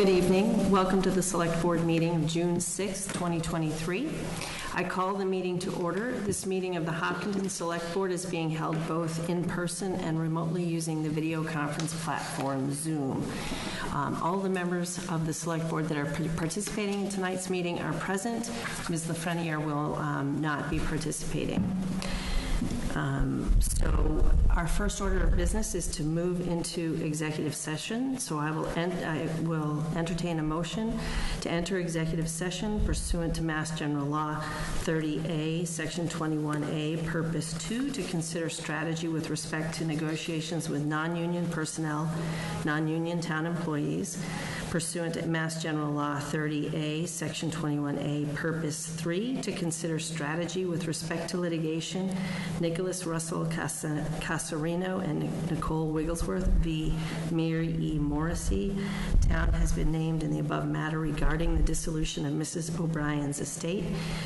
Good evening. Welcome to the Select Board meeting of June 6, 2023. I call the meeting to order. This meeting of the Hopkinton Select Board is being held both in person and remotely using the video conference platform Zoom. All the members of the Select Board that are participating in tonight's meeting are present. Ms. Lafreniere will not be participating. So our first order of business is to move into executive session. So I will entertain a motion to enter executive session pursuant to Mass General Law 30A, Section 21A, Purpose 2, to consider strategy with respect to negotiations with non-union personnel, non-union town employees, pursuant to Mass General Law 30A, Section 21A, Purpose 3, to consider strategy with respect to litigation, Nicholas Russell Casarino and Nicole Wigglesworth v. Mary E. Morrissey. Town has been named in the above matter regarding the dissolution of Mrs. O'Brien's estate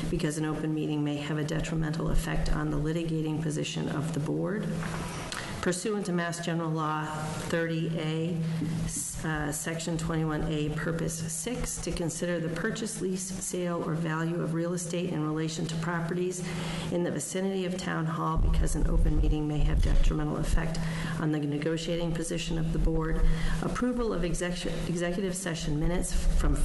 because an open meeting may have a detrimental effect on the litigating position of the board. Pursuant to Mass General Law 30A, Section 21A, Purpose 6, to consider the purchase, lease, sale, or value of real estate in relation to properties in the vicinity of Town Hall because an open meeting may have detrimental effect on the negotiating position of the board. Approval of executive session minutes from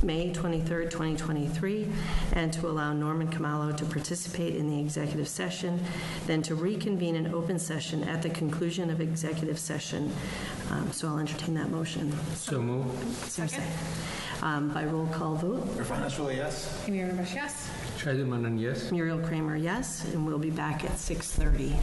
May 23rd, 2023, and to allow Norman Camalo to participate in the executive session, then to reconvene an open session at the conclusion of executive session. So I'll entertain that motion. So moved. Second. By roll call vote. Irfan Ashwali, yes. Amy Ramesh, yes. Shahid Manan, yes. Muriel Kramer, yes. And we'll be back at 6:30.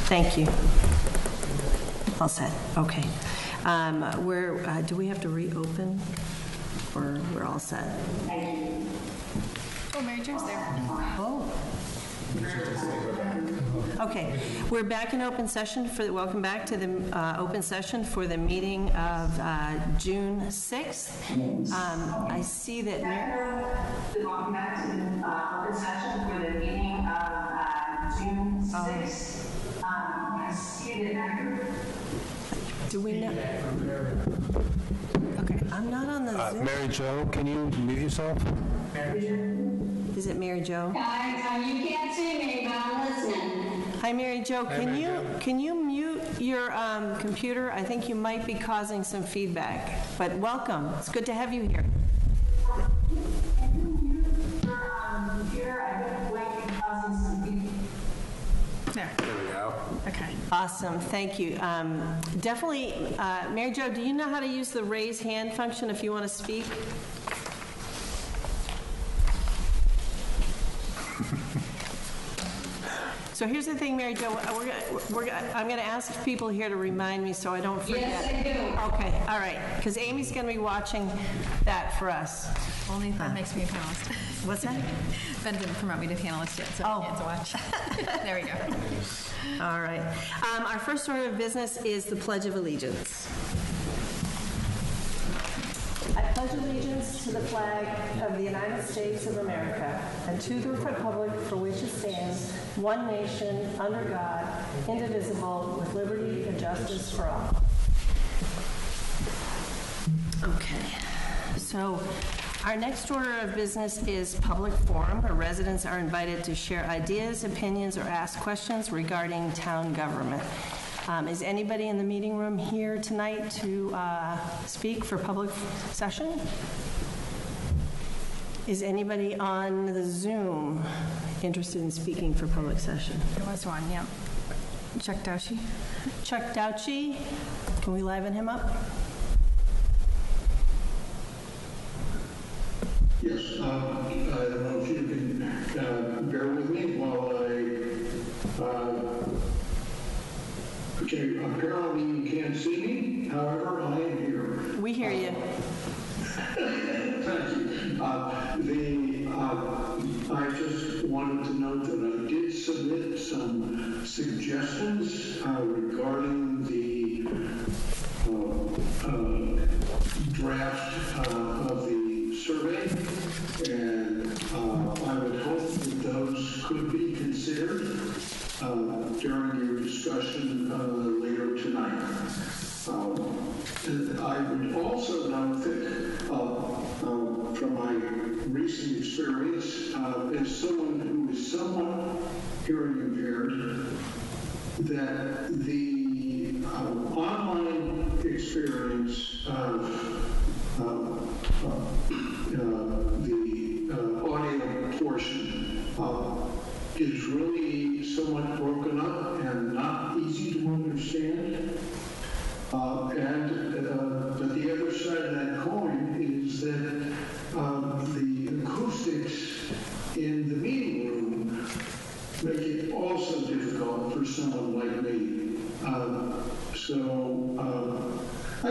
Thank you. All set, okay. Do we have to reopen, or we're all set? Oh, Mary Jo's there. Oh. Okay, we're back in open session welcome back to the open session for the meeting of June 6th. I see that Welcome back to the open session for the meeting of June 6th. I see that do we know? Okay, I'm not on the Zoom. Mary Jo, can you mute yourself? Is it Mary Jo? You can't see me, but I'm listening. Hi, Mary Jo. Can you mute your computer? I think you might be causing some feedback. But welcome. It's good to have you here. There. There we go. Okay. Awesome. Thank you. Definitely, Mary Jo, do you know how to use the raise hand function if you want to speak? So here's the thing, Mary Jo, I'm going to ask people here to remind me so I don't forget. Yes, I do. Okay, all right, because Amy's going to be watching that for us. Only if that makes me a panelist. What's that? Ben didn't promote me to panelist yet, so Oh. I can't watch. There we go. All right. Our first order of business is the Pledge of Allegiance. I pledge allegiance to the flag of the United States of America and to the republic for which it stands, one nation, under God, indivisible, with liberty and justice for all. Okay. So our next order of business is public forum, where residents are invited to share ideas, opinions, or ask questions regarding town government. Is anybody in the meeting room here tonight to speak for public session? Is anybody on the Zoom interested in speaking for public session? There was one, yeah. Chuck Douchy. Chuck Douchy, can we liven him up? Yes, I don't know if you can bear with me while okay, apparently you can't see me, however, I am here. We hear you. Thank you. I just wanted to note that I did submit some suggestions regarding the draft of the survey, and I would hope that those could be considered during your discussion later tonight. I would also note that from my recent experience as someone who is somewhat hearing impaired, that the online experience of the audio portion is really somewhat broken up and not easy to understand. But the other side of that coin is that the acoustics in the meeting room make it also difficult for someone like me. I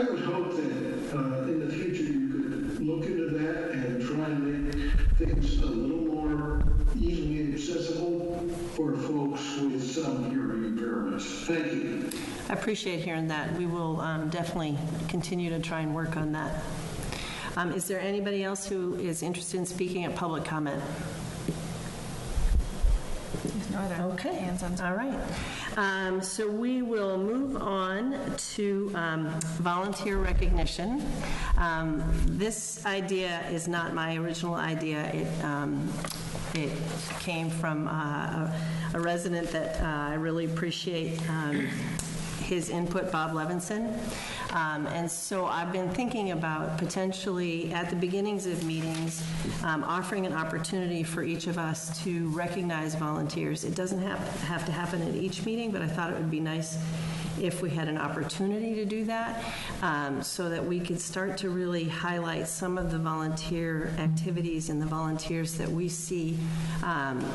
would hope that in the future you could look into that and try and make things a little more easily accessible for folks with some hearing impairments. Thank you. I appreciate hearing that. We will definitely continue to try and work on that. Is there anybody else who is interested in speaking at public comment? There's no other Okay. hands on. All right. So we will move on to volunteer recognition. This idea is not my original idea. It came from a resident that I really appreciate his input, Bob Levinson. And so I've been thinking about potentially at the beginnings of meetings offering an opportunity for each of us to recognize volunteers. It doesn't have to happen at each meeting, but I thought it would be nice if we had an opportunity to do that, so that we could start to really highlight some of the volunteer activities and the volunteers that we see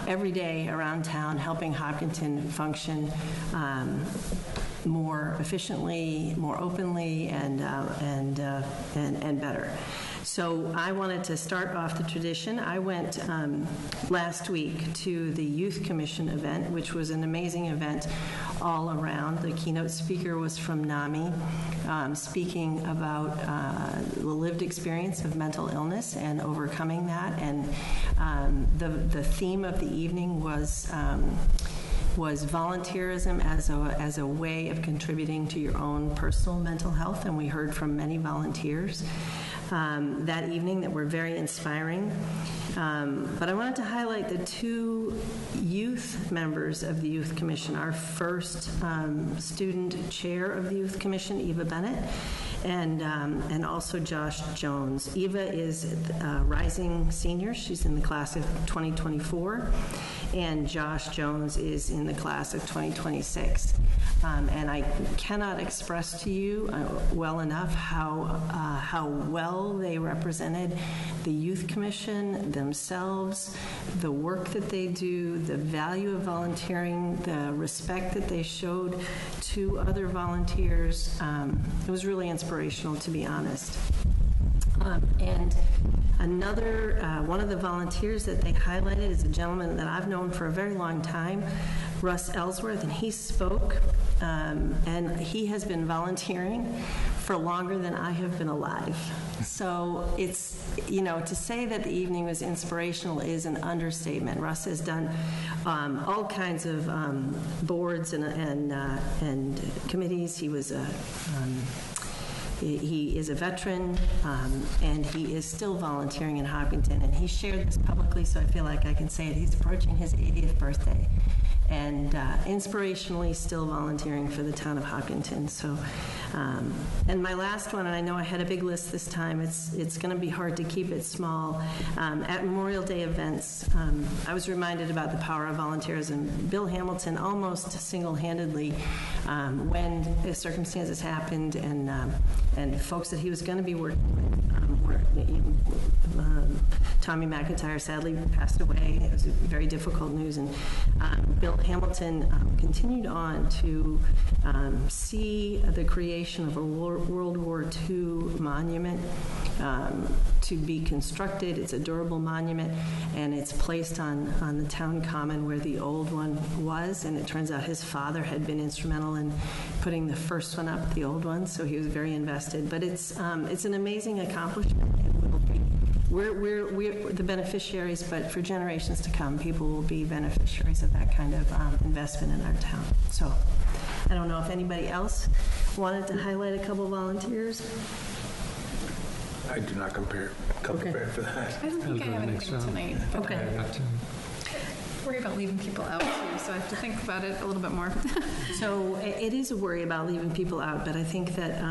every day around town, helping Hopkinton function more efficiently, more openly, and better. So I wanted to start off the tradition. I went last week to the Youth Commission event, which was an amazing event all around. The keynote speaker was from NAMI, speaking about the lived experience of mental illness and overcoming that. And the theme of the evening was volunteerism as a way of contributing to your own personal mental health, and we heard from many volunteers that evening that were very inspiring. But I wanted to highlight the two youth members of the Youth Commission. Our first student chair of the Youth Commission, Eva Bennett, and also Josh Jones. Eva is a rising senior. She's in the class of 2024, and Josh Jones is in the class of 2026. And I cannot express to you well enough how well they represented the Youth Commission, themselves, the work that they do, the value of volunteering, the respect that they showed to other volunteers. It was really inspirational, to be honest. And another, one of the volunteers that they highlighted is a gentleman that I've known for a very long time, Russ Ellsworth, and he spoke, and he has been volunteering for longer than I have been alive. So it's, to say that the evening was inspirational is an understatement. Russ has done all kinds of boards and committees. He was he is a veteran, and he is still volunteering in Hopkinton, and he shared this publicly, so I feel like I can say it. He's approaching his 80th birthday, and inspirationally still volunteering for the town of Hopkinton. So, and my last one, and I know I had a big list this time, it's going to be hard to keep it small. At Memorial Day events, I was reminded about the power of volunteerism. Bill Hamilton almost single-handedly, when circumstances happened and folks that he was going to be working with Tommy McIntyre sadly passed away. It was very difficult news, and Bill Hamilton continued on to see the creation of a World War II monument to be constructed. It's a durable monument, and it's placed on the town common where the old one was, and it turns out his father had been instrumental in putting the first one up, the old one, so he was very invested. But it's an amazing accomplishment. We're the beneficiaries, but for generations to come, people will be beneficiaries of that kind of investment in our town. So I don't know if anybody else wanted to highlight a couple volunteers. I do not compare for that. I don't think I have anything tonight, but Okay. I worry about leaving people out too, so I have to think about it a little bit more. So it is a worry about leaving people out, but I think that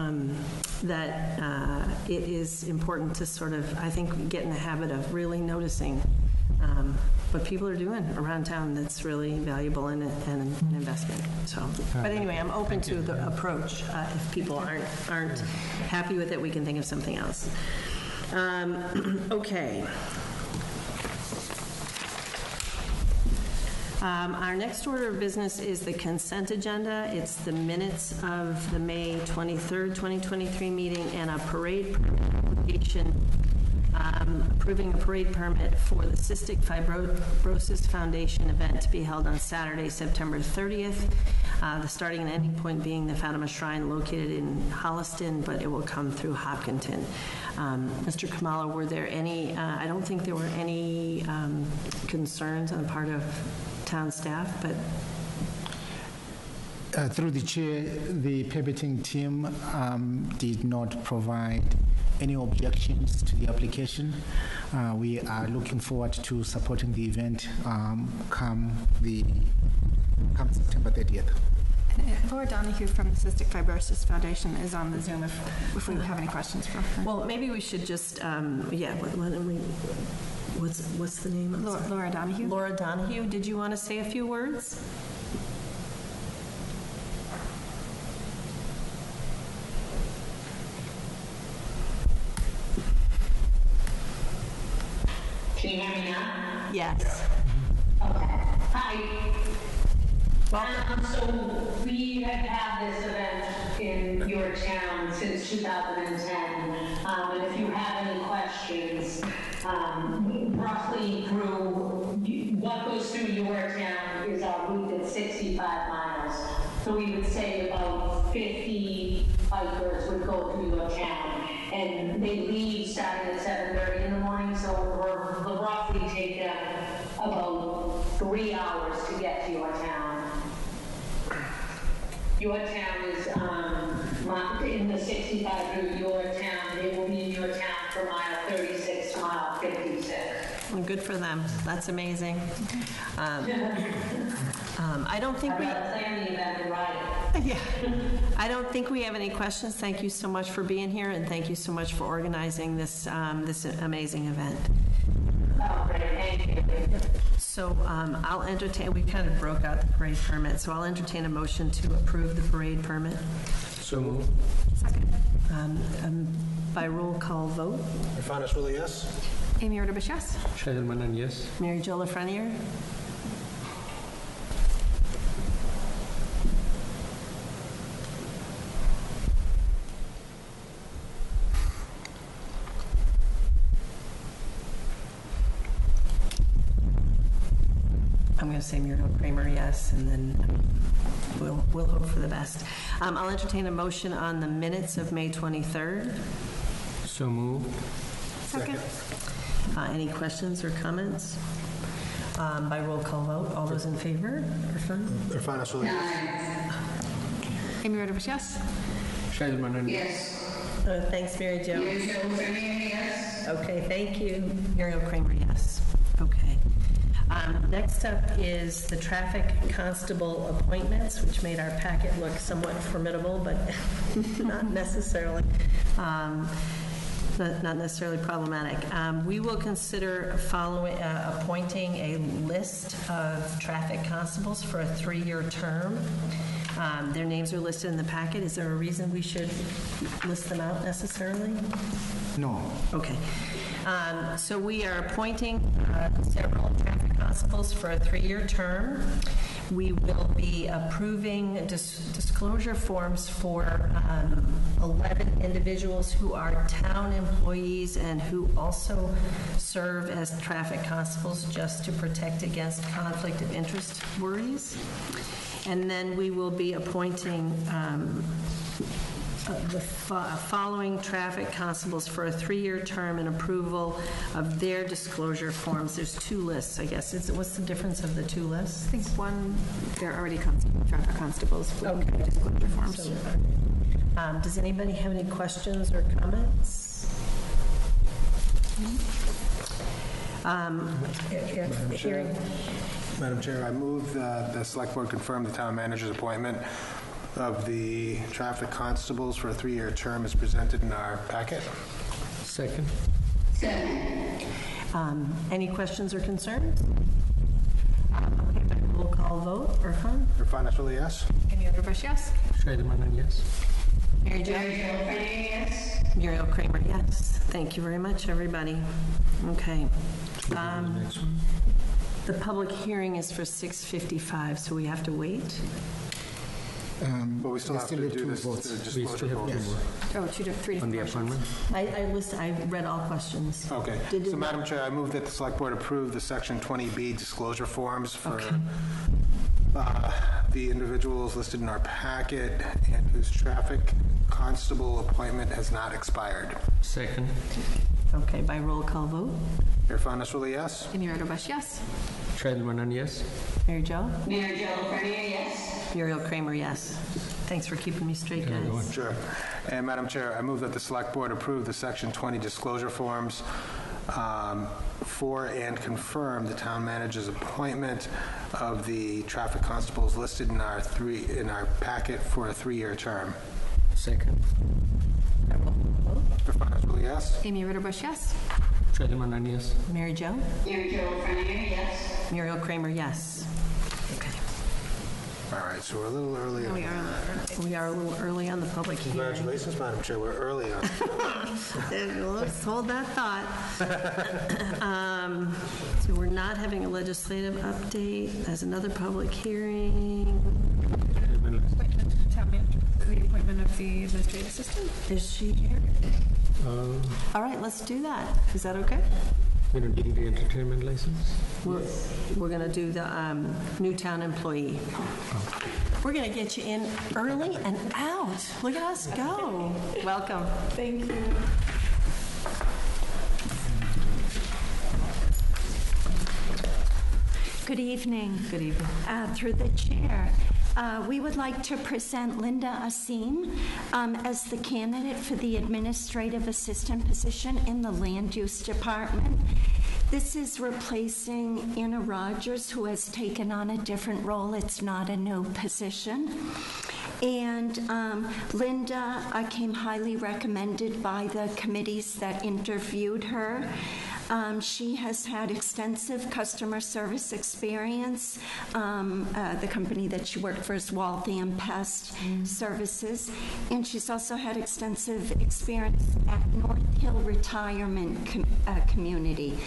it is important to sort of, I think, get in the habit of really noticing what people are doing around town that's really valuable and an investment. So, but anyway, I'm open to the approach. If people aren't happy with it, we can think of something else. Okay. Our next order of business is the consent agenda. It's the minutes of the May 23rd, 2023 meeting and a parade permit application approving a parade permit for the Cystic Fibrosis Foundation event to be held on Saturday, September 30th. The starting and ending point being the Fatima Shrine located in Holliston, but it will come through Hopkinton. Mr. Kamala, were there any, I don't think there were any concerns on the part of town staff, but... Through the chair, the permitting team did not provide any objections to the application. We are looking forward to supporting the event come September 30th. Laura Donahue from the Cystic Fibrosis Foundation is on the Zoom if we have any questions for her. Well, maybe we should just, what's the name? Laura Donahue. Laura Donahue, did you want to say a few words? Yes. Hi. Welcome. So we have had this event in your town since 2010. And if you have any questions, roughly through, what goes through your town is our route that's 65 miles. So we would say about 50 bikers would go through your town. And they leave starting at 7:30 in the morning, so we'll roughly take them about 3 hours to get to your town. Your town is in the 65 route, your town, they will be in your town for mile 36 to mile 56. Well, good for them. That's amazing. I don't think I'd we... rather plan the event than ride it. Yeah. I don't think we have any questions. Thank you so much for being here, and thank you so much for organizing this, this amazing event. Oh, great, thank you. So I'll entertain, we kind of broke out the parade permit, so I'll entertain a motion to approve the parade permit. So moved. By roll call vote. Irfan Aswali, yes? Amy Rodabush, yes? Shahid Manan, yes. Mary Jo Lafreniere. I'm going to say Muriel Kramer, yes, and then we'll hope for the best. I'll entertain a motion on the minutes of May 23rd. So moved. Second. Any questions or comments? By roll call vote, all those in favor? Irfan? Irfan Aswali, yes? Amy Rodabush, yes? Shahid Manan, Yes. Thanks, Mary Jo. Yes. Okay, thank you. Muriel Kramer, yes. Okay. Next up is the traffic constable appointments, which made our packet look somewhat formidable, but not necessarily. Not necessarily problematic. We will consider appointing a list of traffic constables for a 3-year term. Their names are listed in the packet. Is there a reason we should list them out necessarily? No. Okay. So we are appointing several traffic constables for a 3-year term. We will be approving disclosure forms for 11 individuals who are town employees and who also serve as traffic constables just to protect against conflict of interest worries. And then we will be appointing the following traffic constables for a 3-year term and approval of their disclosure forms. There's 2 lists, I guess. What's the difference of the 2 lists? I think one, they're already traffic constables with Okay. disclosure forms. Does anybody have any questions or comments? Hearing. Madam Chair, I move that the Select Board confirm the town manager's appointment of the traffic constables for a 3-year term as presented in our packet. Second. Any questions or concerns? Okay, by roll call vote. Irfan? Irfan Aswali, yes? Amy Rodabush, yes? Shahid Manan, yes. Mary Jo? Yes. Muriel Kramer, yes. Thank you very much, everybody. Okay. Next one. The public hearing is for 6:55, so we have to wait. But we still have to do this, the We still disclosure have 2 forms. more. Oh, 3 On the different motions. appointment. I read all questions. Okay, Did- so Madam Chair, I move that the Select Board approve the Section 20B disclosure forms for the individuals listed in our packet and whose traffic constable appointment has not expired. Second. Okay, by roll call vote. Irfan Aswali, yes? Amy Rodabush, yes? Shahid Manan, yes. Mary Jo? Mary Jo Lafreniere, yes. Muriel Kramer, yes. Thanks for keeping me straight, guys. Sure. And Madam Chair, I move that the Select Board approve the Section 20 disclosure forms for and confirm the town manager's appointment of the traffic constables listed in our packet for a 3-year term. Second. Irfan Aswali, yes? Amy Rodabush, yes? Shahid Manan, yes. Mary Jo? Mary Jo Lafreniere, yes. Muriel Kramer, yes. Okay. All right, so we're a little early. We are a little early. We are a little early on the public hearing. Congratulations, Madam Chair, we're early on. Let's hold that thought. So we're not having a legislative update. There's another public hearing. Appointment, town manager, the appointment of the administrative assistant. Is she here? All right, let's do that. Is that okay? We're not doing the entertainment license? We're going to do the new town employee. We're going to get you in early and out. Look at us go. Welcome. Thank you. Good evening. Good evening. Through the chair, we would like to present Linda Asim as the candidate for the administrative assistant position in the land use department. This is replacing Anna Rogers, who has taken on a different role. It's not a new position. And Linda came highly recommended by the committees that interviewed her. She has had extensive customer service experience. The company that she worked for is Waltham Pest Services. And she's also had extensive experience at North Hill Retirement Community.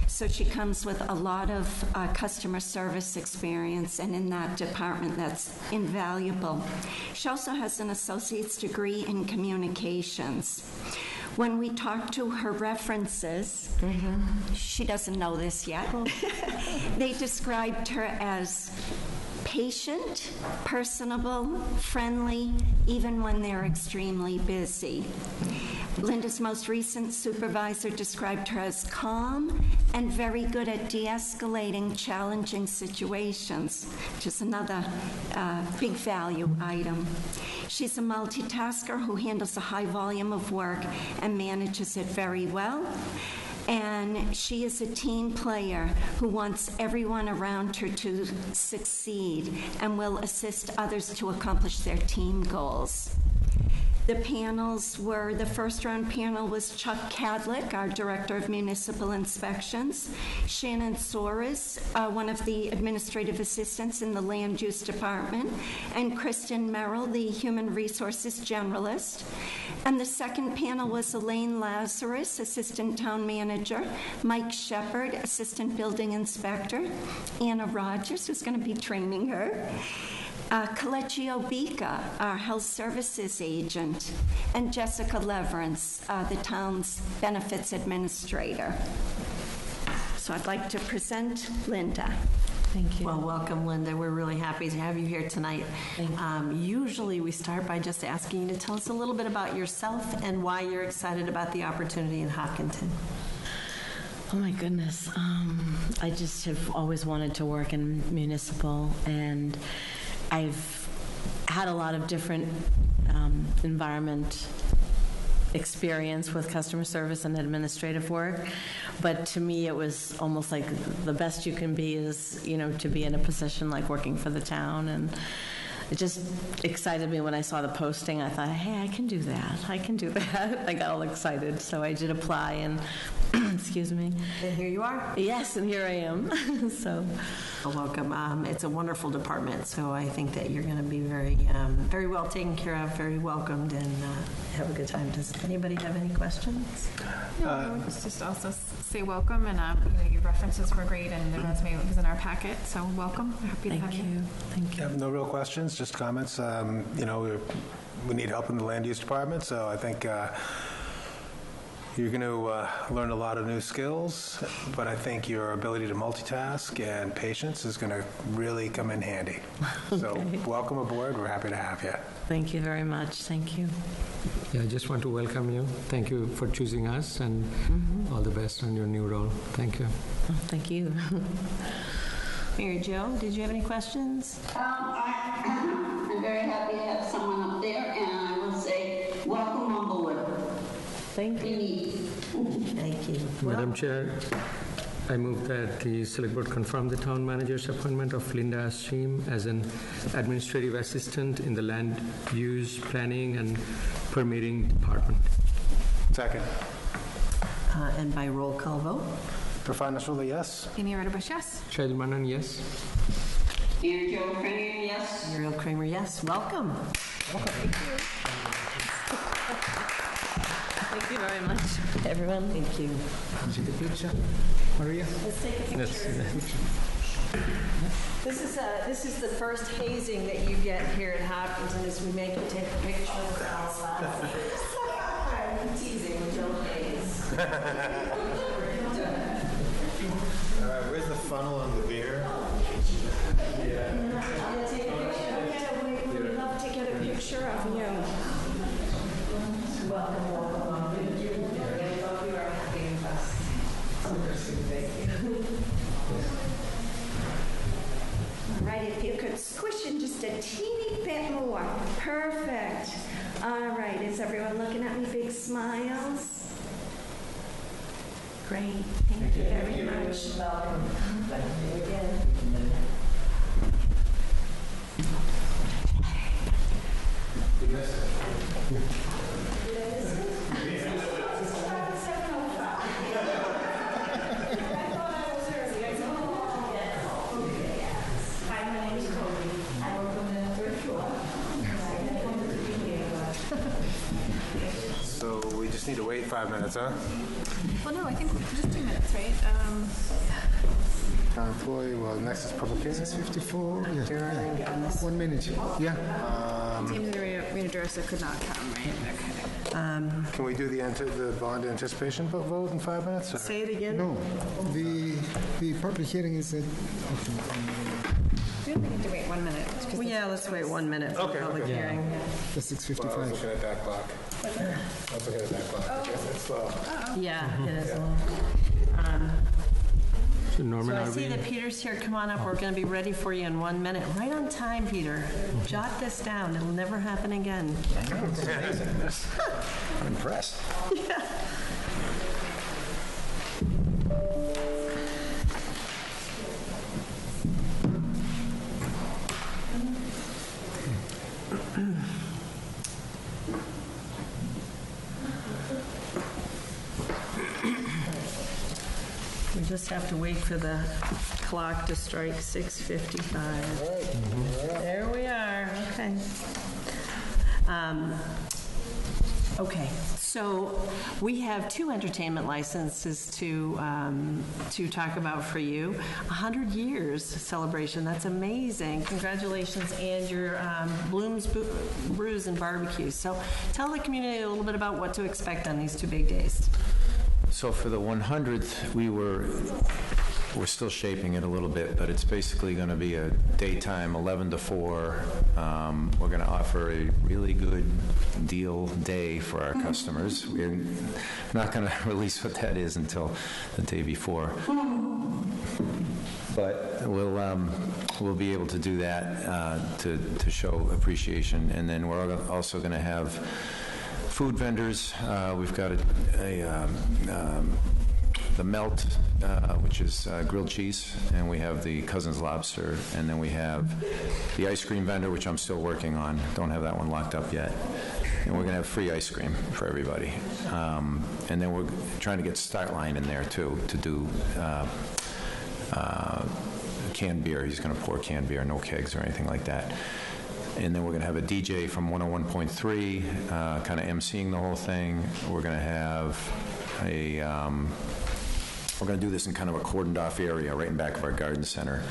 So she comes with a lot of customer service experience, and in that department, that's invaluable. She also has an associate's degree in communications. When we talked to her references, she doesn't know this yet, they described her as patient, personable, friendly, even when they're extremely busy. Linda's most recent supervisor described her as calm and very good at de-escalating challenging situations, which is another big value item. She's a multitasker who handles a high volume of work and manages it very well. And she is a team player who wants everyone around her to succeed and will assist others to accomplish their team goals. The panels were, the first round panel was Chuck Cadlick, our Director of Municipal Inspections, Shannon Soares, one of the administrative assistants in the Land Use Department, and Kristen Merrill, the Human Resources Generalist. And the second panel was Elaine Lazarus, Assistant Town Manager, Mike Shepard, Assistant Building Inspector, Anna Rogers, who's going to be training her, Kalechi Obika, our health services agent, and Jessica Leverance, the town's benefits administrator. So I'd like to present Linda. Thank you. Well, welcome, Linda. We're really happy to have you here tonight. Usually we start by just asking you to tell us a little bit about yourself and why you're excited about the opportunity in Hopkinton. Oh my goodness. I just have always wanted to work in municipal, and I've had a lot of different environment experience with customer service and administrative work, but to me it was almost like the best you can be is, you know, to be in a position like working for the town, and it just excited me when I saw the posting. I thought, hey, I can do that. I can do that. I got all excited, so I did apply, and excuse me. And here you are. Yes, and here I am. So, well, welcome. It's a wonderful department, so I think that you're going to be very, very well taken care of, very welcomed, and have a good time. Does anybody have any questions? No, I would just also say welcome, and your references were great, and the resume was in our packet, so welcome. We're happy to have you. Thank you. No real questions, just comments. We need help in the land use department, so I think you're going to learn a lot of new skills, but I think your ability to multitask and patience is going to really come in handy. Okay. So welcome aboard. We're happy to have you. Thank you very much. Thank you. Yeah, I just want to welcome you. Thank you for choosing us, and all the best on your new role. Thank you. Oh, thank you. Mary Jo, did you have any questions? I'm very happy to have someone up there, and I will say, welcome on board. Thank you. Thank you. Madam Chair, I move that the Select Board confirm the town manager's appointment of Linda Asim as an administrative assistant in the land use, planning, and permitting department. Second. And by roll call vote? Professor Nasrullah, yes. Amy Rodabush, yes. Shahid Manan, yes. Mary Jo Kramer, yes. Muriel Kramer, yes. Welcome. Thank you very much, everyone. Thank you. See the picture, Maria? Let's take a picture. This is the first hazing that you get here at Hopkinton, is we make you take a picture of us. I'm teasing with no haze. Where's the funnel and the beer? We would love to get a picture of you. All right, if you could squish in just a teeny bit more. Perfect. All right, is everyone looking at me? Big smiles. Great. Thank you very much. Welcome. Thank you again. So we just need to wait 5 minutes, huh? Well, no, I think just 2 minutes, right? Town employee, well, next is public hearing. 54, yeah. 1 minute, yeah. Teams of redress could not come, right? Okay. Can we do the bond anticipation vote in 5 minutes? or- Say it again? No, the public hearing is at, We only need to wait 1 minute. Well, yeah, let's wait 1 minute for the Okay, public okay. hearing. the Well, I was 6:55. looking at that clock. I was looking at that clock. It's slow. Yeah, it is. So Norman, So I are see we, that Peter's here. Come on up. We're going to be ready for you in 1 minute. Right on time, Peter. Jot this down. It'll never happen again. I'm impressed. We just have to wait for the clock to strike 6:55. There we are. Okay. Okay, so we have 2 entertainment licenses to talk about for you. 100 years celebration, that's amazing. Congratulations, and your Bloom's Brews and Barbecue. So tell the community a little bit about what to expect on these 2 big days. So for the 100th, we're still shaping it a little bit, but it's basically going to be a daytime 11 to 4. We're going to offer a really good deal day for our customers. We're not going to release what that is until the day before. But we'll be able to do that to show appreciation. And then we're also going to have food vendors. We've got the Melt, which is grilled cheese, and we have the Cousins Lobster, and then we have the ice cream vendor, which I'm still working on. Don't have that one locked up yet. And we're going to have free ice cream for everybody. And then we're trying to get Startline in there, too, to do canned beer. He's going to pour canned beer, no kegs or anything like that. And then we're going to have a DJ from 101.3 kind of emceeing the whole thing. We're going to have we're going to do this in kind of a cordoned off area right in back of our garden center.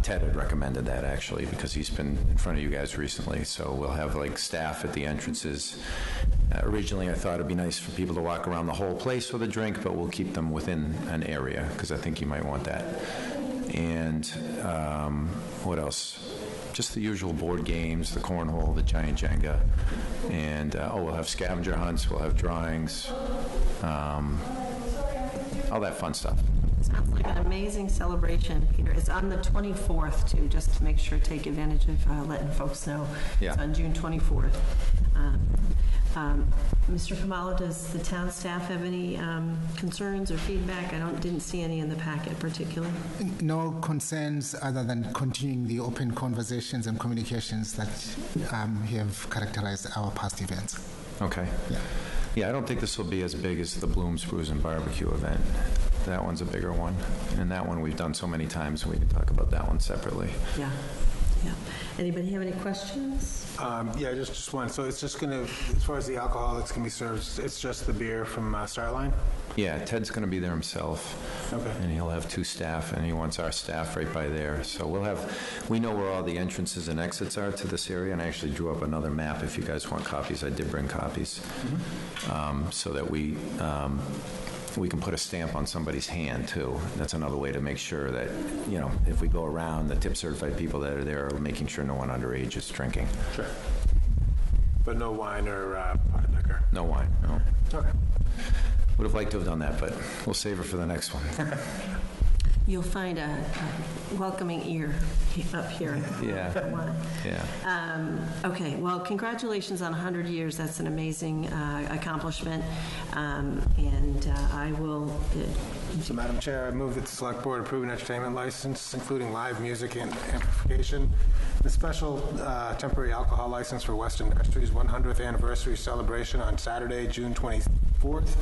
Ted had recommended that, actually, because he's been in front of you guys recently. So we'll have like staff at the entrances. Originally, I thought it'd be nice for people to walk around the whole place with a drink, but we'll keep them within an area because I think you might want that. And what else? Just the usual board games, the cornhole, the giant Jenga, and we'll have scavenger hunts, we'll have drawings, all that fun stuff. Sounds like an amazing celebration, Peter. It's on the 24th, too, just to make sure, take advantage of letting folks know. Yeah. It's on June 24th. Mr. Kamala, does the town staff have any concerns or feedback? I didn't see any in the packet particularly. No concerns other than continuing the open conversations and communications that have characterized our past events. Okay. Yeah. Yeah, I don't think this will be as big as the Blooms Brews and Barbecue event. That one's a bigger one, and that one we've done so many times, we can talk about that one separately. Yeah, yeah. Anybody have any questions? Yeah, just one. So it's just going to, as far as the alcohol that's going to be served, it's just the beer from Starline? Yeah, Ted's going to be there himself. Okay. And he'll have 2 staff, and he wants our staff right by there. So we know where all the entrances and exits are to this area, and I actually drew up another map if you guys want copies. I did bring copies. So that we can put a stamp on somebody's hand, too. That's another way to make sure that, if we go around, the tip-certified people that are there are making sure no one underage is drinking. Sure. But no wine or potted liquor? No wine, no. Okay. Would have liked to have done that, but we'll save it for the next one. You'll find a welcoming ear up here. Yeah. Okay, well, congratulations on 100 years. That's an amazing accomplishment. And I will... So, Madam Chair, I move that the Select Board approve an entertainment license, including live music and amplification, the special temporary alcohol license for Weston Nursery's 100th anniversary celebration on Saturday, June 24th,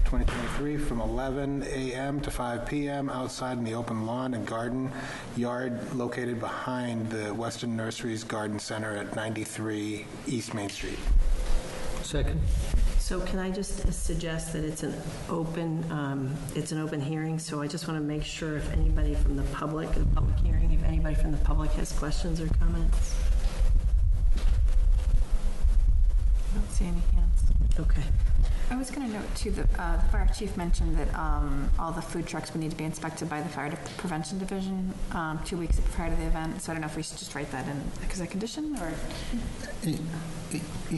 2023, from 11 a.m. to 5 p.m. outside in the open lawn and garden yard located behind the Weston Nursery's Garden Center at 93 East Main Street. Second. So can I just suggest that it's an open hearing, so I just want to make sure if anybody from the public hearing, if anybody from the public has questions or comments? I don't see any hands. Okay. I was going to note, too, that the fire chief mentioned that all the food trucks would need to be inspected by the Fire Prevention Division 2 weeks prior to the event, so I don't know if we should just write that in as a condition, or...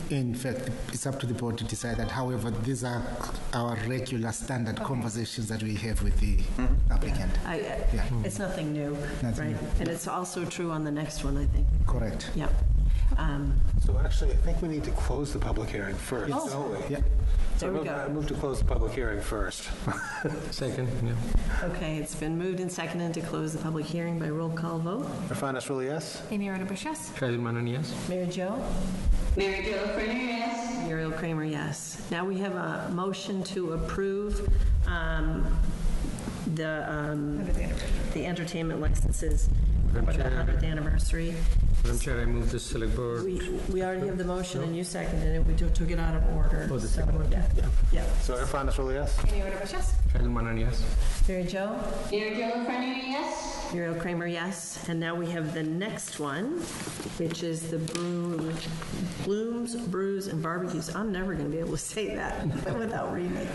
In fact, it's up to the board to decide that. However, these are our regular standard conversations that we have with the applicant. It's nothing new, Nothing right? new. And it's also true on the next one, I think. Correct. Yeah. So actually, I think we need to close the public hearing first, don't we? Yeah. So There we go. I move to close the public hearing first. Second, yeah. Okay, it's been moved and seconded to close the public hearing by roll call vote. Irfan Asrulli, yes? Amy Rodabush, yes? Shahid Manan, yes. Mary Jo? Mary Jo Fraser, yes. Muriel Kramer, yes. Now we have a motion to approve the entertainment licenses for the 100th anniversary. Madam Chair, I move the Select Board. We already have the motion, and you seconded it. We took it out of order. Oh, the second one? Yeah. So Irfan Asrulli, yes? Amy Rodabush, yes? Shahid Manan, yes. Mary Jo? Mary Jo Fraser, yes. Muriel Kramer, yes. And now we have the next one, which is the Blooms, Brews, and Barbecues. I'm never going to be able to say that without reading it.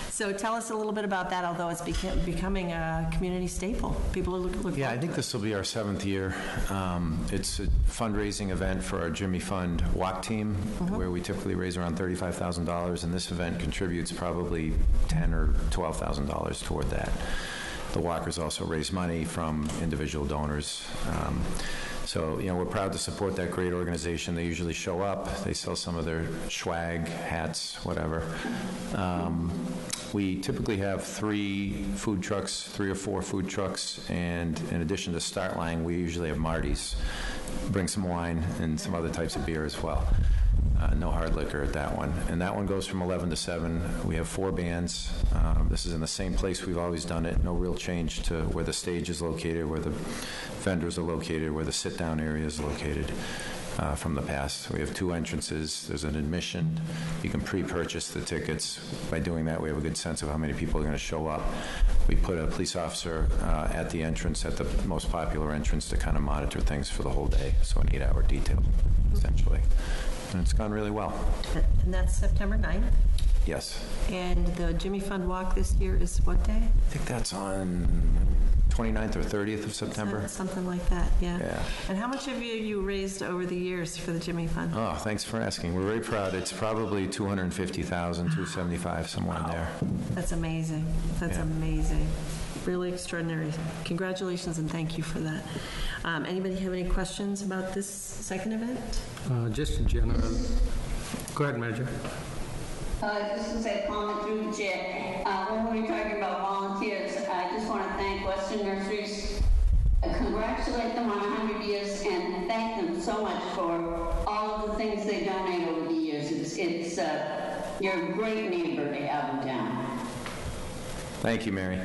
So tell us a little bit about that, although it's becoming a community staple. People are looking Yeah, I think this will be our 7th year. It's a fundraising event for our Jimmy Fund walk team, where we typically raise around $35,000, and this event contributes probably $10,000 or $12,000 toward that. The walkers also raise money from individual donors. So, we're proud to support that great organization. They usually show up. They sell some of their swag, hats, whatever. We typically have 3 or 4 food trucks, and in addition to Startline, we usually have Marty's. Bring some wine and some other types of beer as well. No hard liquor at that one. And that one goes from 11 to 7. We have 4 bands. This is in the same place we've always done it. No real change to where the stage is located, where the vendors are located, where the sit-down area is located from the past. We have 2 entrances. There's an admission. You can pre-purchase the tickets. By doing that, we have a good sense of how many people are going to show up. We put a police officer at the entrance, at the most popular entrance, to kind of monitor things for the whole day. So an 8-hour detail, essentially. And it's gone really well. And that's September 9th. Yes. And the Jimmy Fund Walk this year is what day? I think that's on 29th or 30th of September. Something like that, yeah. Yeah. And how much have you raised over the years for the Jimmy Fund? Oh, thanks for asking. We're very proud. It's probably $250,000, $275,000, somewhere in there. That's amazing. That's amazing. Really extraordinary. Congratulations and thank you for that. Anybody have any questions about this second event? Just in general. Go ahead, Manager. Just to say, comment through the chair. When we were talking about volunteers, I just want to thank Western Nurseries, congratulate them on 100 years, and thank them so much for all of the things they donate over the years. It's You're a great neighbor to have in town. Thank you, Mary.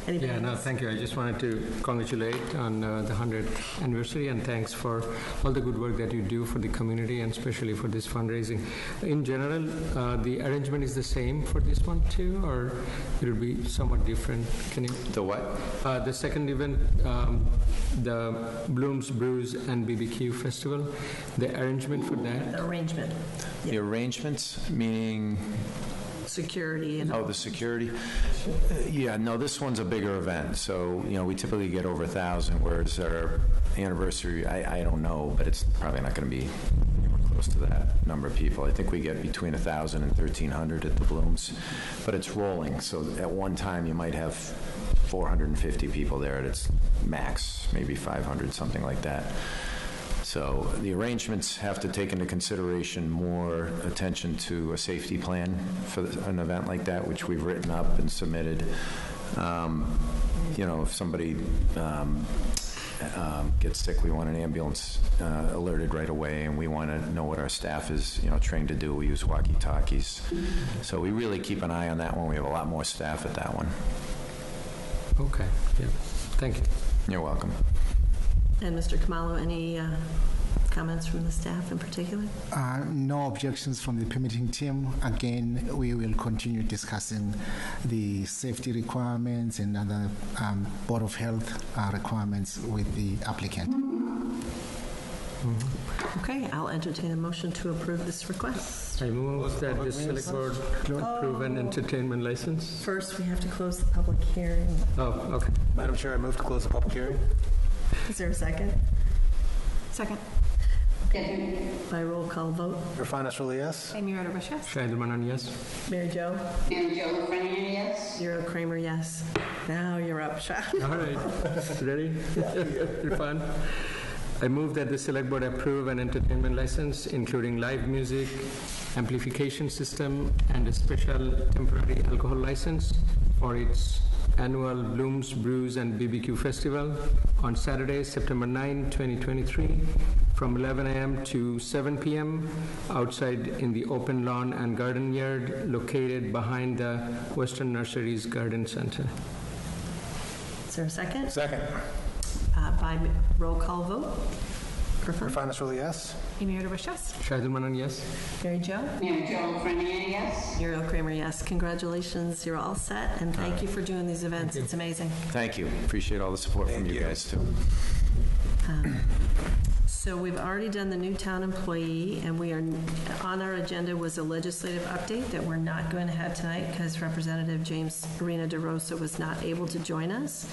Anybody Yeah, no, else? thank you. I just wanted to congratulate on the 100th anniversary, and thanks for all the good work that you do for the community, and especially for this fundraising. In general, the arrangement is the same for this one too, or it will be somewhat different? Can you? The what? The second event, the Blooms Brews and BBQ Festival, the arrangement for that? The arrangement, The arrangements, meaning, security and... oh, the security? Yeah, no, this one's a bigger event, so, we typically get over 1,000, whereas our anniversary, I don't know, but it's probably not going to be anywhere close to that number of people. I think we get between 1,000 and 1,300 at the Blooms, but it's rolling, so at one time you might have 450 people there at its max, maybe 500, something like that. So the arrangements have to take into consideration more attention to a safety plan for an event like that, which we've written up and submitted. If somebody gets sick, we want an ambulance alerted right away, and we want to know what our staff is, trained to do. We use walkie-talkies. So we really keep an eye on that one. We have a lot more staff at that one. Okay, yeah. Thank you. You're welcome. And Mr. Khumalo, any comments from the staff in particular? No objections from the permitting team. Again, we will continue discussing the safety requirements and other Board of Health requirements with the applicant. Okay, I'll entertain a motion to approve this request. I move that the Select Board approve an entertainment license. First, we have to close the public hearing. Oh, okay. Madam Chair, I move to close the public hearing. Is there a second? Second. Second. By roll call vote. Irfan Asrulli, yes? Amy Roderbush, yes? Shahidul Manan, yes. Mary Jo? And Joe Lefreniere, yes? Zero Kramer, yes. Now you're up, Shah. All right. Ready? You're fine. I move that the Select Board approve an entertainment license, including live music, amplification system, and a special temporary alcohol license for its annual Blooms, Brews, and BBQ Festival on Saturday, September 9, 2023, from 11 a.m. to 7 p.m. outside in the open lawn and garden yard located behind the Western Nurseries Garden Center. Is there a second? Second. By roll call vote. Irfan? Irfan Asrulli, yes? Amy Roderbush, yes? Shahidul Manan, yes. Mary Jo? And Joe Lefreniere, yes? Zero Kramer, yes. Congratulations, you're all set, and thank you for doing these events. It's amazing. Thank you. Appreciate all the support from you guys, too. So we've already done the new town employee, and we are, on our agenda was a legislative update that we're not going to have tonight because Representative James Arena DeRosa was not able to join us.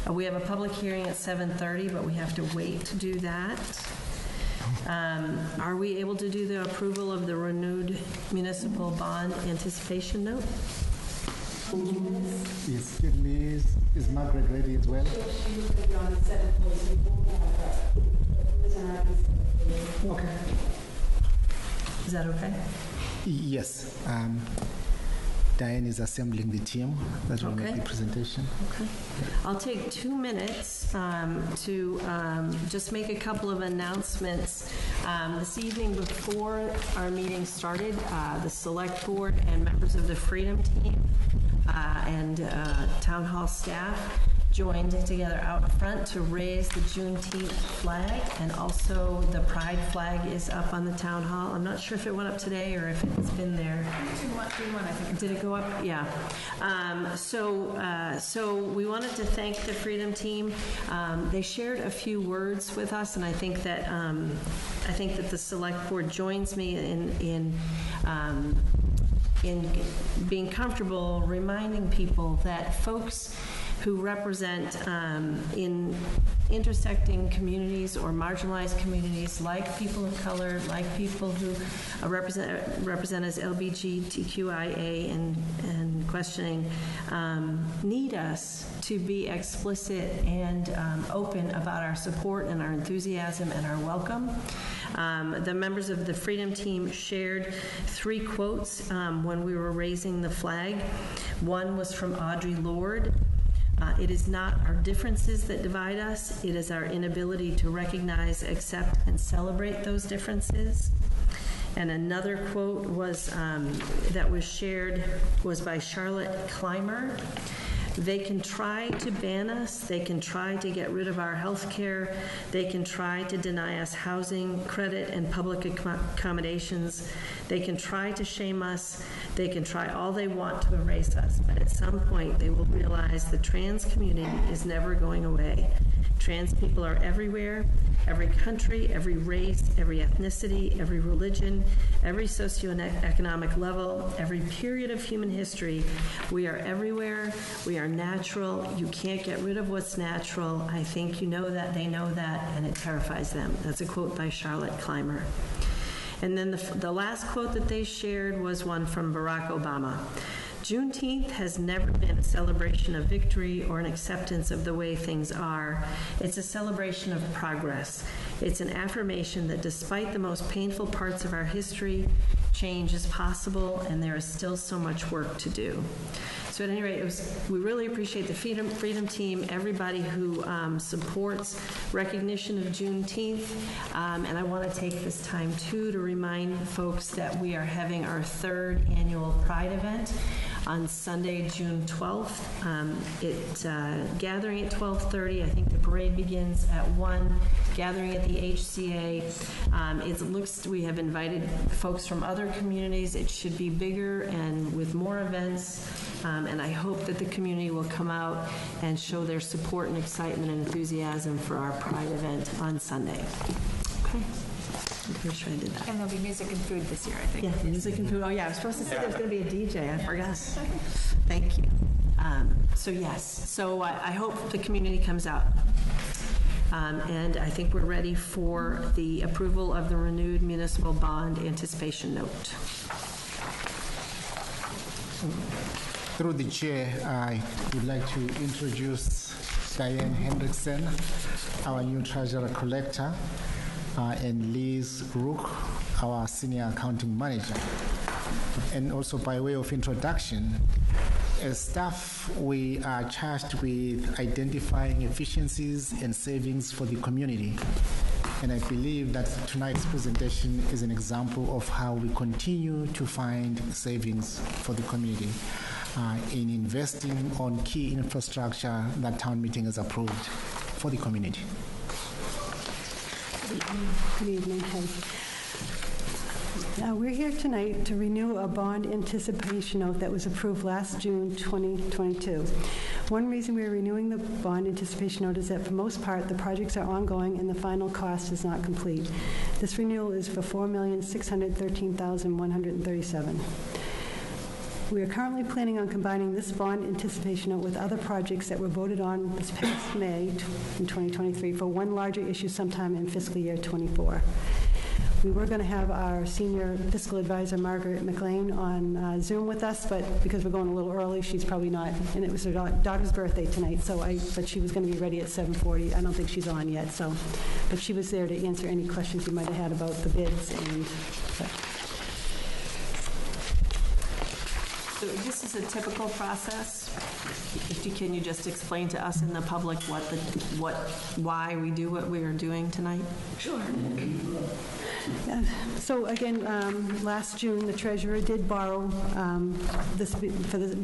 We have a public hearing at 7:30, but we have to wait to do that. Are we able to do the approval of the renewed municipal bond anticipation note? Yes, is Margaret ready as well? Okay. Is that okay? Yes. Diane is assembling the team that will make Okay. the presentation. Okay. I'll take 2 minutes to just make a couple of announcements. This evening before our meeting started, the Select Board and members of the Freedom Team and Town Hall staff joined together out front to raise the Juneteenth flag, and also the Pride flag is up on the Town Hall. I'm not sure if it went up today or if it's been there. Did it go up? Yeah. So we wanted to thank the Freedom Team. They shared a few words with us, and I think that the Select Board joins me in being comfortable reminding people that folks who represent in intersecting communities or marginalized communities, like people of color, like people who represent as LGBTQIA and questioning, need us to be explicit and open about our support and our enthusiasm and our welcome. The members of the Freedom Team shared 3 quotes when we were raising the flag. One was from Audre Lorde. It is not our differences that divide us. It is our inability to recognize, accept, and celebrate those differences. And another quote was, that was shared was by Charlotte Clymer. They can try to ban us, they can try to get rid of our health care, they can try to deny us housing, credit, and public accommodations, they can try to shame us, they can try all they want to erase us, but at some point they will realize the trans community is never going away. Trans people are everywhere, every country, every race, every ethnicity, every religion, every socioeconomic level, every period of human history. We are everywhere. We are natural. You can't get rid of what's natural. I think you know that, they know that, and it terrifies them. That's a quote by Charlotte Clymer. And then the last quote that they shared was one from Barack Obama. Juneteenth has never been a celebration of victory or an acceptance of the way things are. It's a celebration of progress. It's an affirmation that despite the most painful parts of our history, change is possible and there is still so much work to do. So at any rate, we really appreciate the Freedom Team, everybody who supports recognition of Juneteenth. And I want to take this time, too, to remind folks that we are having our 3rd annual Pride event on Sunday, June 12th. Gathering at 12:30. I think the parade begins at 1. Gathering at the HCA. We have invited folks from other communities. It should be bigger and with more events. And I hope that the community will come out and show their support and excitement and enthusiasm for our Pride event on Sunday. Okay. I'm pretty sure I did that. And there'll be music and food this year, I think. Yeah, music and food. Oh, yeah, I was supposed to say there's going to be a DJ. I forgot. Thank you. So, yes. So I hope the community comes out. And I think we're ready for the approval of the renewed municipal bond anticipation note. Through the chair, I would like to introduce Diane Hendrickson, our new treasurer collector, and Liz Rook, our senior accounting manager. And also by way of introduction, as staff, we are charged with identifying efficiencies and savings for the community. And I believe that tonight's presentation is an example of how we continue to find savings for the community in investing on key infrastructure that town meeting has approved for the community. Good evening. We're here tonight to renew a bond anticipation note that was approved last June 2022. One reason we're renewing the bond anticipation note is that for most part, the projects are ongoing and the final cost is not complete. This renewal is for $4,613,137. We are currently planning on combining this bond anticipation note with other projects that were voted on this past May in 2023 for one larger issue sometime in fiscal year 24. We were going to have our senior fiscal advisor, Margaret McLean, on Zoom with us, but because we're going a little early, she's probably not. And it was her daughter's birthday tonight, but she was going to be ready at 7:40. I don't think she's on yet, but she was there to answer any questions you might have had about the bids. So this is a typical process. Can you just explain to us in the public why we do what we are doing tonight? Sure. Yeah. So again, last June, the treasurer did borrow this for the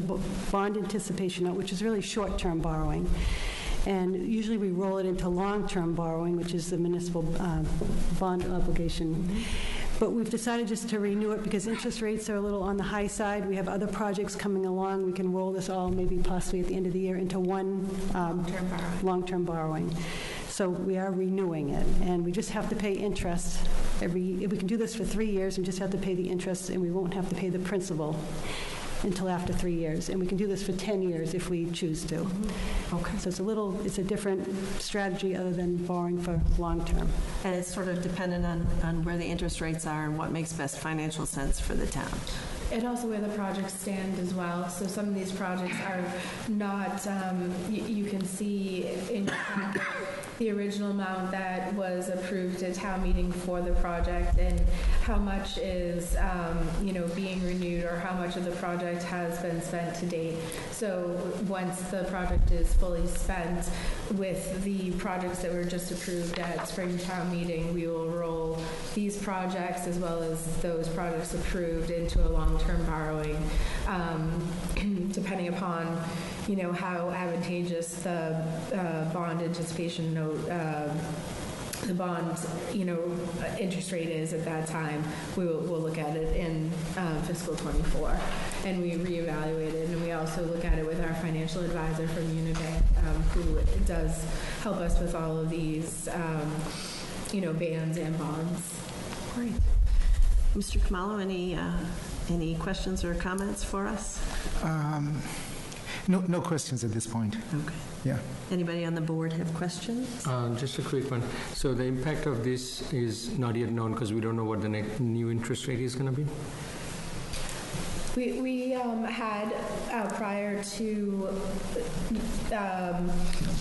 bond anticipation note, which is really short-term borrowing. And usually we roll it into long-term borrowing, which is the municipal bond obligation. But we've decided just to renew it because interest rates are a little on the high side. We have other projects coming along. We can roll this all, maybe possibly at the end of the year, into one long-term borrowing. So we are renewing it, and we just have to pay interest if we can do this for 3 years, we just have to pay the interest, and we won't have to pay the principal until after 3 years. And we can do this for 10 years if we choose to. Okay. So it's a different strategy other than borrowing for long-term. And it's sort of dependent on where the interest rates are and what makes best financial sense for the town. And also where the projects stand as well. So some of these projects are not, you can see in your packet the original amount that was approved at town meeting for the project and how much is, being renewed or how much of the project has been spent to date. So once the project is fully spent with the projects that were just approved at spring town meeting, we will roll these projects as well as those projects approved into a long-term borrowing, depending upon, how advantageous the bond anticipation note, the bond, interest rate is at that time. We'll look at it in fiscal '24, and we reevaluate it, and we also look at it with our financial advisor from Unibank, who does help us with all of these, bands and bonds. Great. Mr. Khumalo, any questions or comments for us? No questions at this point. Okay. Yeah. Anybody on the board have questions? Just a quick one. So the impact of this is not yet known because we don't know what the new interest rate is going to be? We had, prior to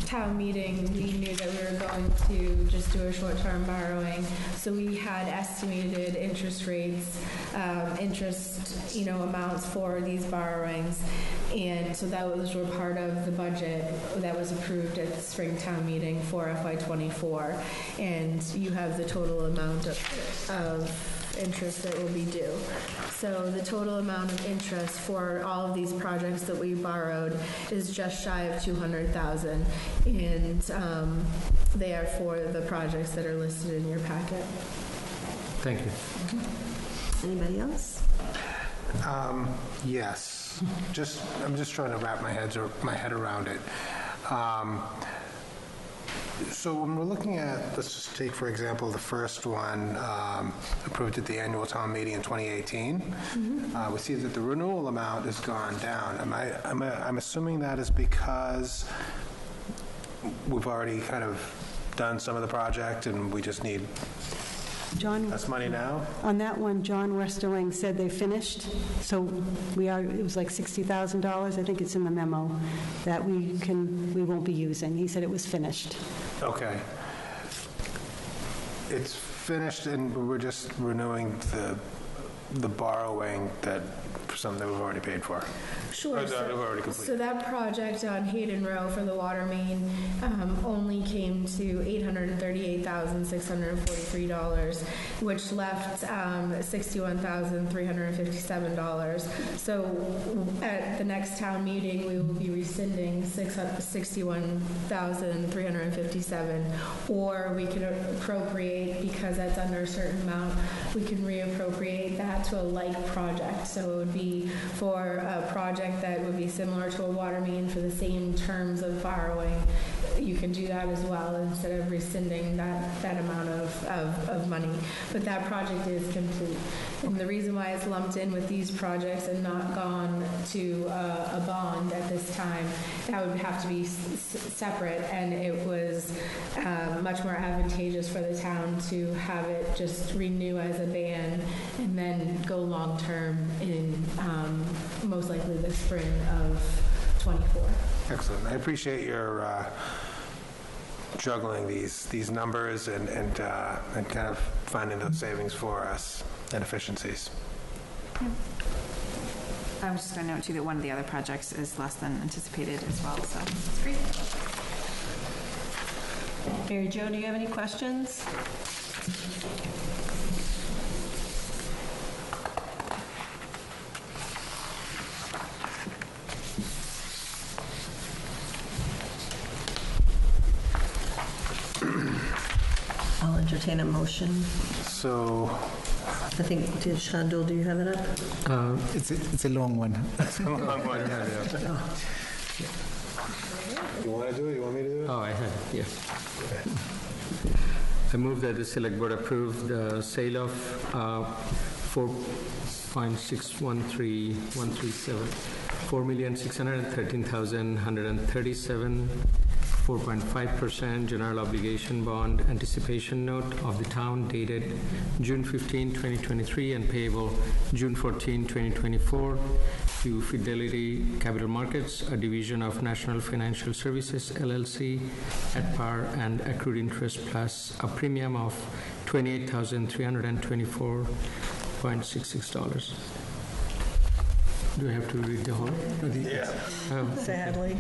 town meeting, we knew that we were going to just do a short-term borrowing. So we had estimated interest rates, amounts for these borrowings. And so those were part of the budget that was approved at the spring town meeting for FY24. And you have the total amount of interest that will be due. So the total amount of interest for all of these projects that we borrowed is just shy of $200,000, and they are for the projects that are listed in your packet. Thank you. Anybody else? Yes. I'm just trying to wrap my head around it. So when we're looking at, let's just take, for example, the first one approved at the annual town meeting in 2018, we see that the renewal amount has gone down. I'm assuming that is because we've already kind of done some of the project and we just need less money now? On that one, John Westerling said they finished, so it was like $60,000, I think it's in the memo, that we won't be using. He said it was finished. Okay. It's finished and we're just renewing the borrowing that for something that we've already paid for. Sure. Or that we've already completed. So that project on Hayden Row for the water main only came to $838,643, which left $61,357. So at the next town meeting, we will be rescinding $61,357, or we can appropriate, because that's under a certain amount, we can reappropriate that to a like project. So it would be for a project that would be similar to a water main for the same terms of borrowing. You can do that as well instead of rescinding that amount of money. But that project is complete. And the reason why it's lumped in with these projects and not gone to a bond at this time, that would have to be separate, and it was much more advantageous for the town to have it just renew as a ban and then go long-term in most likely the spring of '24. Excellent. I appreciate your juggling these numbers and kind of finding those savings for us and efficiencies. I was just going to note, too, that one of the other projects is less than anticipated as well, so it's great. Mary Jo, do you have any questions? I'll entertain a motion. So, I think, Shandul, do you have it up? It's a long one. you want to do it? You want me to do it? Oh, I had it, yes. I move that the Select Board approve the sale of 4.613137, $4,613,137 4.5% general obligation bond anticipation note of the town dated June 15, 2023, and payable June 14, 2024, to Fidelity Capital Markets, a division of National Financial Services, LLC, at par and accrued interest plus a premium of $28,324.66. Do I have to read the whole? Yeah. Sadly.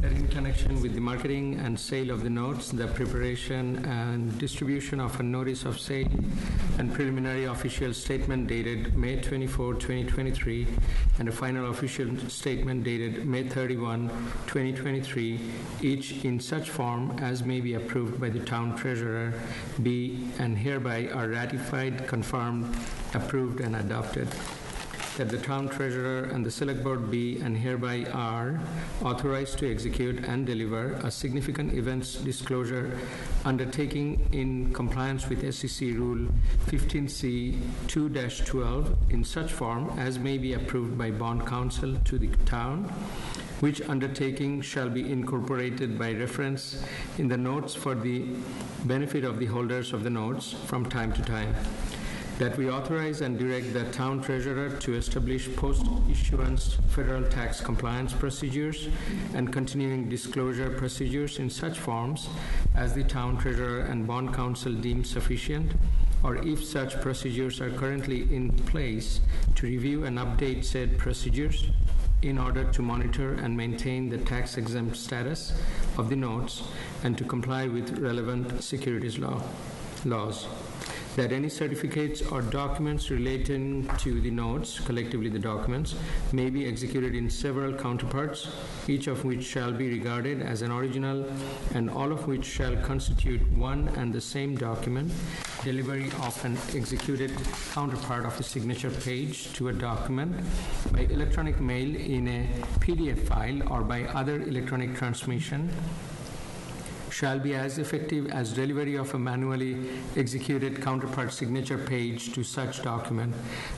That in connection with the marketing and sale of the notes, the preparation and distribution of a notice of sale and preliminary official statement dated May 24, 2023, and a final official statement dated May 31, 2023, each in such form as may be approved by the town treasurer, be and hereby are ratified, confirmed, approved, and adopted. That the town treasurer and the select board be and hereby are authorized to execute and deliver a significant events disclosure undertaking in compliance with SEC Rule 15C 2-12 in such form as may be approved by bond counsel to the town, which undertaking shall be incorporated by reference in the notes for the benefit of the holders of the notes from time to time. That we authorize and direct the town treasurer to establish post-issuance federal tax compliance procedures and continuing disclosure procedures in such forms as the town treasurer and bond counsel deem sufficient, or if such procedures are currently in place, to review and update said procedures in order to monitor and maintain the tax-exempt status of the notes and to comply with relevant securities laws. That any certificates or documents relating to the notes, collectively the documents, may be executed in several counterparts, each of which shall be regarded as an original, and all of which shall constitute one and the same document. Delivery of an executed counterpart of a signature page to a document by electronic mail in a PDF file or by other electronic transmission shall be as effective as delivery of a manually executed counterpart signature page to such document,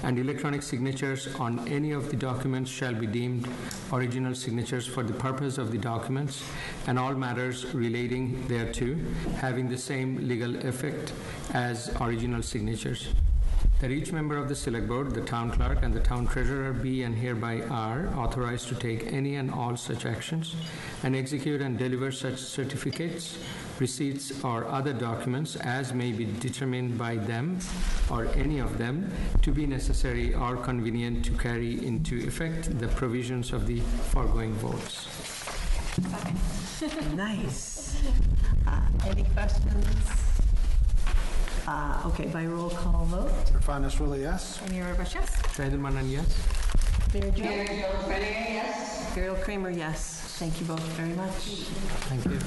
and electronic signatures on any of the documents shall be deemed original signatures for the purpose of the documents, and all matters relating thereto having the same legal effect as original signatures. That each member of the select board, the town clerk, and the town treasurer be and hereby are authorized to take any and all such actions and execute and deliver such certificates, receipts, or other documents as may be determined by them or any of them to be necessary or convenient to carry into effect the provisions of the foregoing votes. Nice. Any questions? Okay, by roll call vote. Farnes Rula, yes? Amira Bush, yes? Shahidul Manan, yes? Mary Jo? Mary Jo Frenaye, yes. Ariel Kramer, yes. Thank you both very much. Thank you.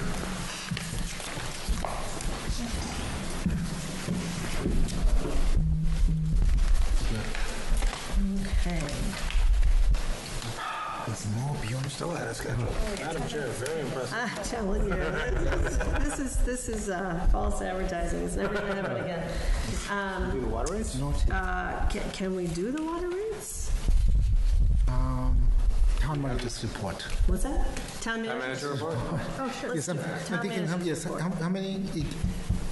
Okay. There's more beyond. Still ahead of schedule. Madam Chair, very impressive. I'm telling you, this is false advertising. It's never going to happen again. Do the water rates? Can we do the water rates? Town manager's report. What's that? Town manager report? Oh, sure. Yes, Let's do it. I'm Town thinking, manager's report.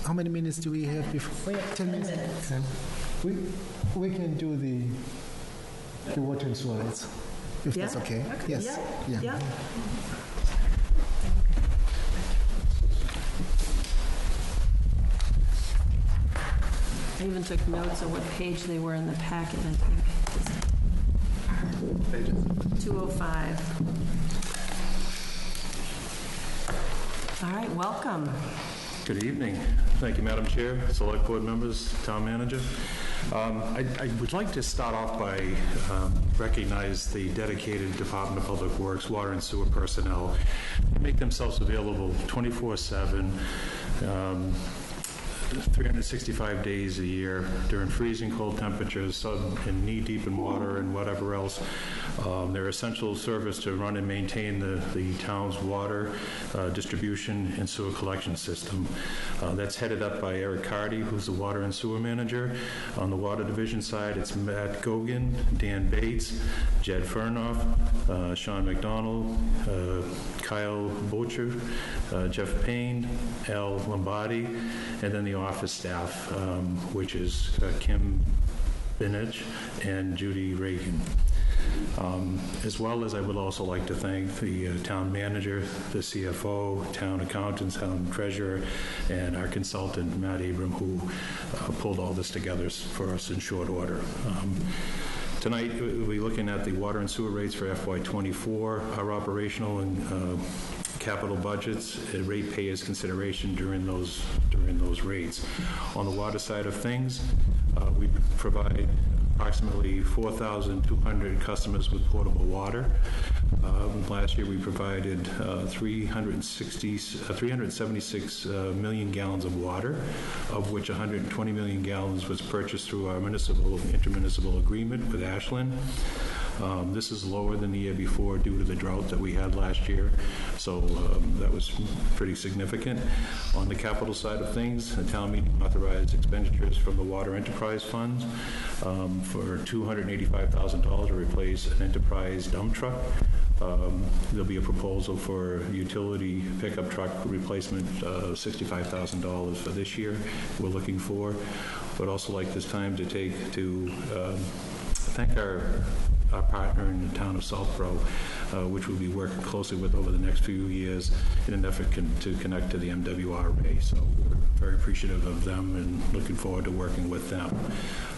how many minutes do we have before? We have 10 minutes. We can do the water and sewer rates, if that's Yeah? okay. Yes. Yeah. I even took notes of what page they were in the packet, I think. 205. All right, welcome. Good evening. Thank you, Madam Chair, Select Board members, Town Manager. I would like to start off by recognize the dedicated Department of Public Works, Water and Sewer personnel. They make themselves available 24/7. 365 days a year during freezing cold temperatures, and knee-deep in water and whatever else. They're essential service to run and maintain the town's water distribution and sewer collection system. That's headed up by Eric Cardy, who's the water and sewer manager. On the water division side, it's Matt Gogan, Dan Bates, Jed Fernoff, Sean McDonald, Kyle Bocher, Jeff Payne, Al Lombardi, and then the office staff, which is Kim Binich and Judy Reagan. As well as I would also like to thank the town manager, the CFO, town accountants, town treasurer, and our consultant, Matt Abram, who pulled all this together for us in short order. Tonight, we'll be looking at the water and sewer rates for FY24, our operational and capital budgets, ratepayers' consideration during those rates. On the water side of things, we provide approximately 4,200 customers with potable water. Last year, we provided 376 million gallons of water, of which 120 million gallons was purchased through our intermunicipal agreement with Ashland. This is lower than the year before due to the drought that we had last year, so that was pretty significant. On the capital side of things, the town meeting authorized expenditures from the Water Enterprise Funds for $285,000 to replace an enterprise dump truck. There'll be a proposal for utility pickup truck replacement, $65,000 for this year we're looking for. But also like this time to thank our partner in the town of Southborough, which we'll be working closely with over the next few years in an effort to connect to the MWRA. So we're very appreciative of them and looking forward to working with them.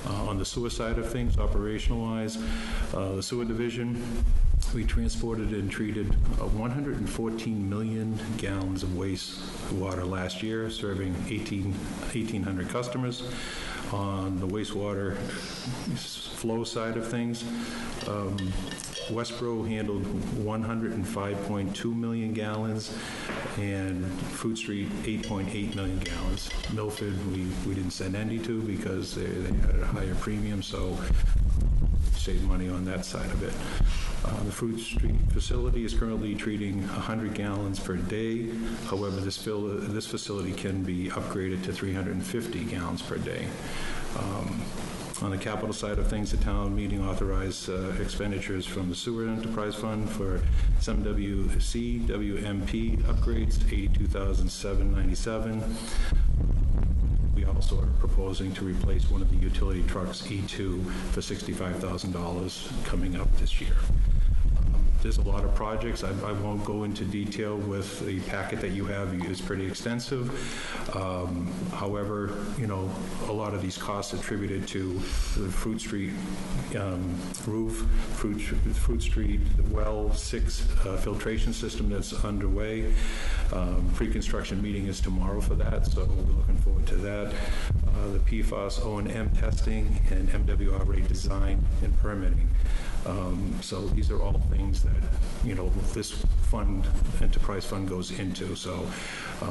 On the sewer side of things, operational-wise, the sewer division, we transported and treated 114 million gallons of wastewater last year, serving 1,800 customers. On the wastewater flow side of things, Westboro handled 105.2 million gallons, and Fruit Street 8.8 million gallons. Milford, we didn't send any to because they had a higher premium, so save money on that side of it. The Fruit Street facility is currently treating 100 gallons per day. However, this facility can be upgraded to 350 gallons per day. On the capital side of things, the town meeting authorized expenditures from the Sewer Enterprise Fund for some WMP upgrades to $82,797. We also are proposing to replace one of the utility trucks, E2, for $65,000 coming up this year. There's a lot of projects. I won't go into detail with the packet that you have. It's pretty extensive. However, a lot of these costs attributed to the Fruit Street roof, Fruit Street well 6 filtration system that's underway. Pre-construction meeting is tomorrow for that, so we're looking forward to that. The PFAS O&M testing and MWRA design and permitting. So these are all things that, this fund, enterprise fund goes into. So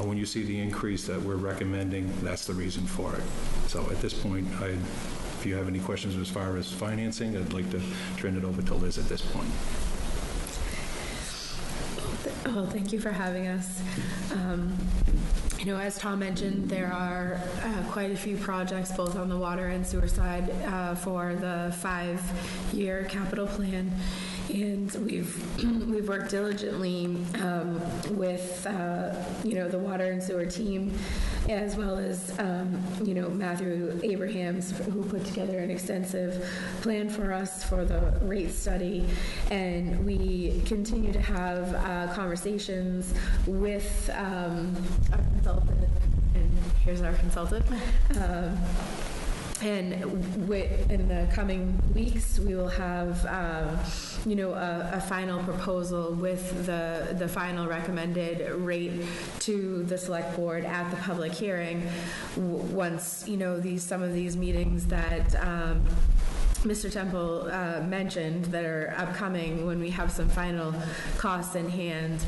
when you see the increase that we're recommending, that's the reason for it. So at this point, if you have any questions as far as financing, I'd like to turn it over to Liz at this point. Well, thank you for having us. As Tom mentioned, there are quite a few projects, both on the water and sewer side, for the 5-year capital plan. And we've worked diligently with the water and sewer team, as well as Matthew Abrahams, who put together an extensive plan for us for the rate study. And we continue to have conversations with our consultant, and here's our consultant. And in the coming weeks, we will have, a final proposal with the final recommended rate to the select board at the public hearing. Once, some of these meetings that Mr. Temple mentioned that are upcoming, when we have some final costs in hand.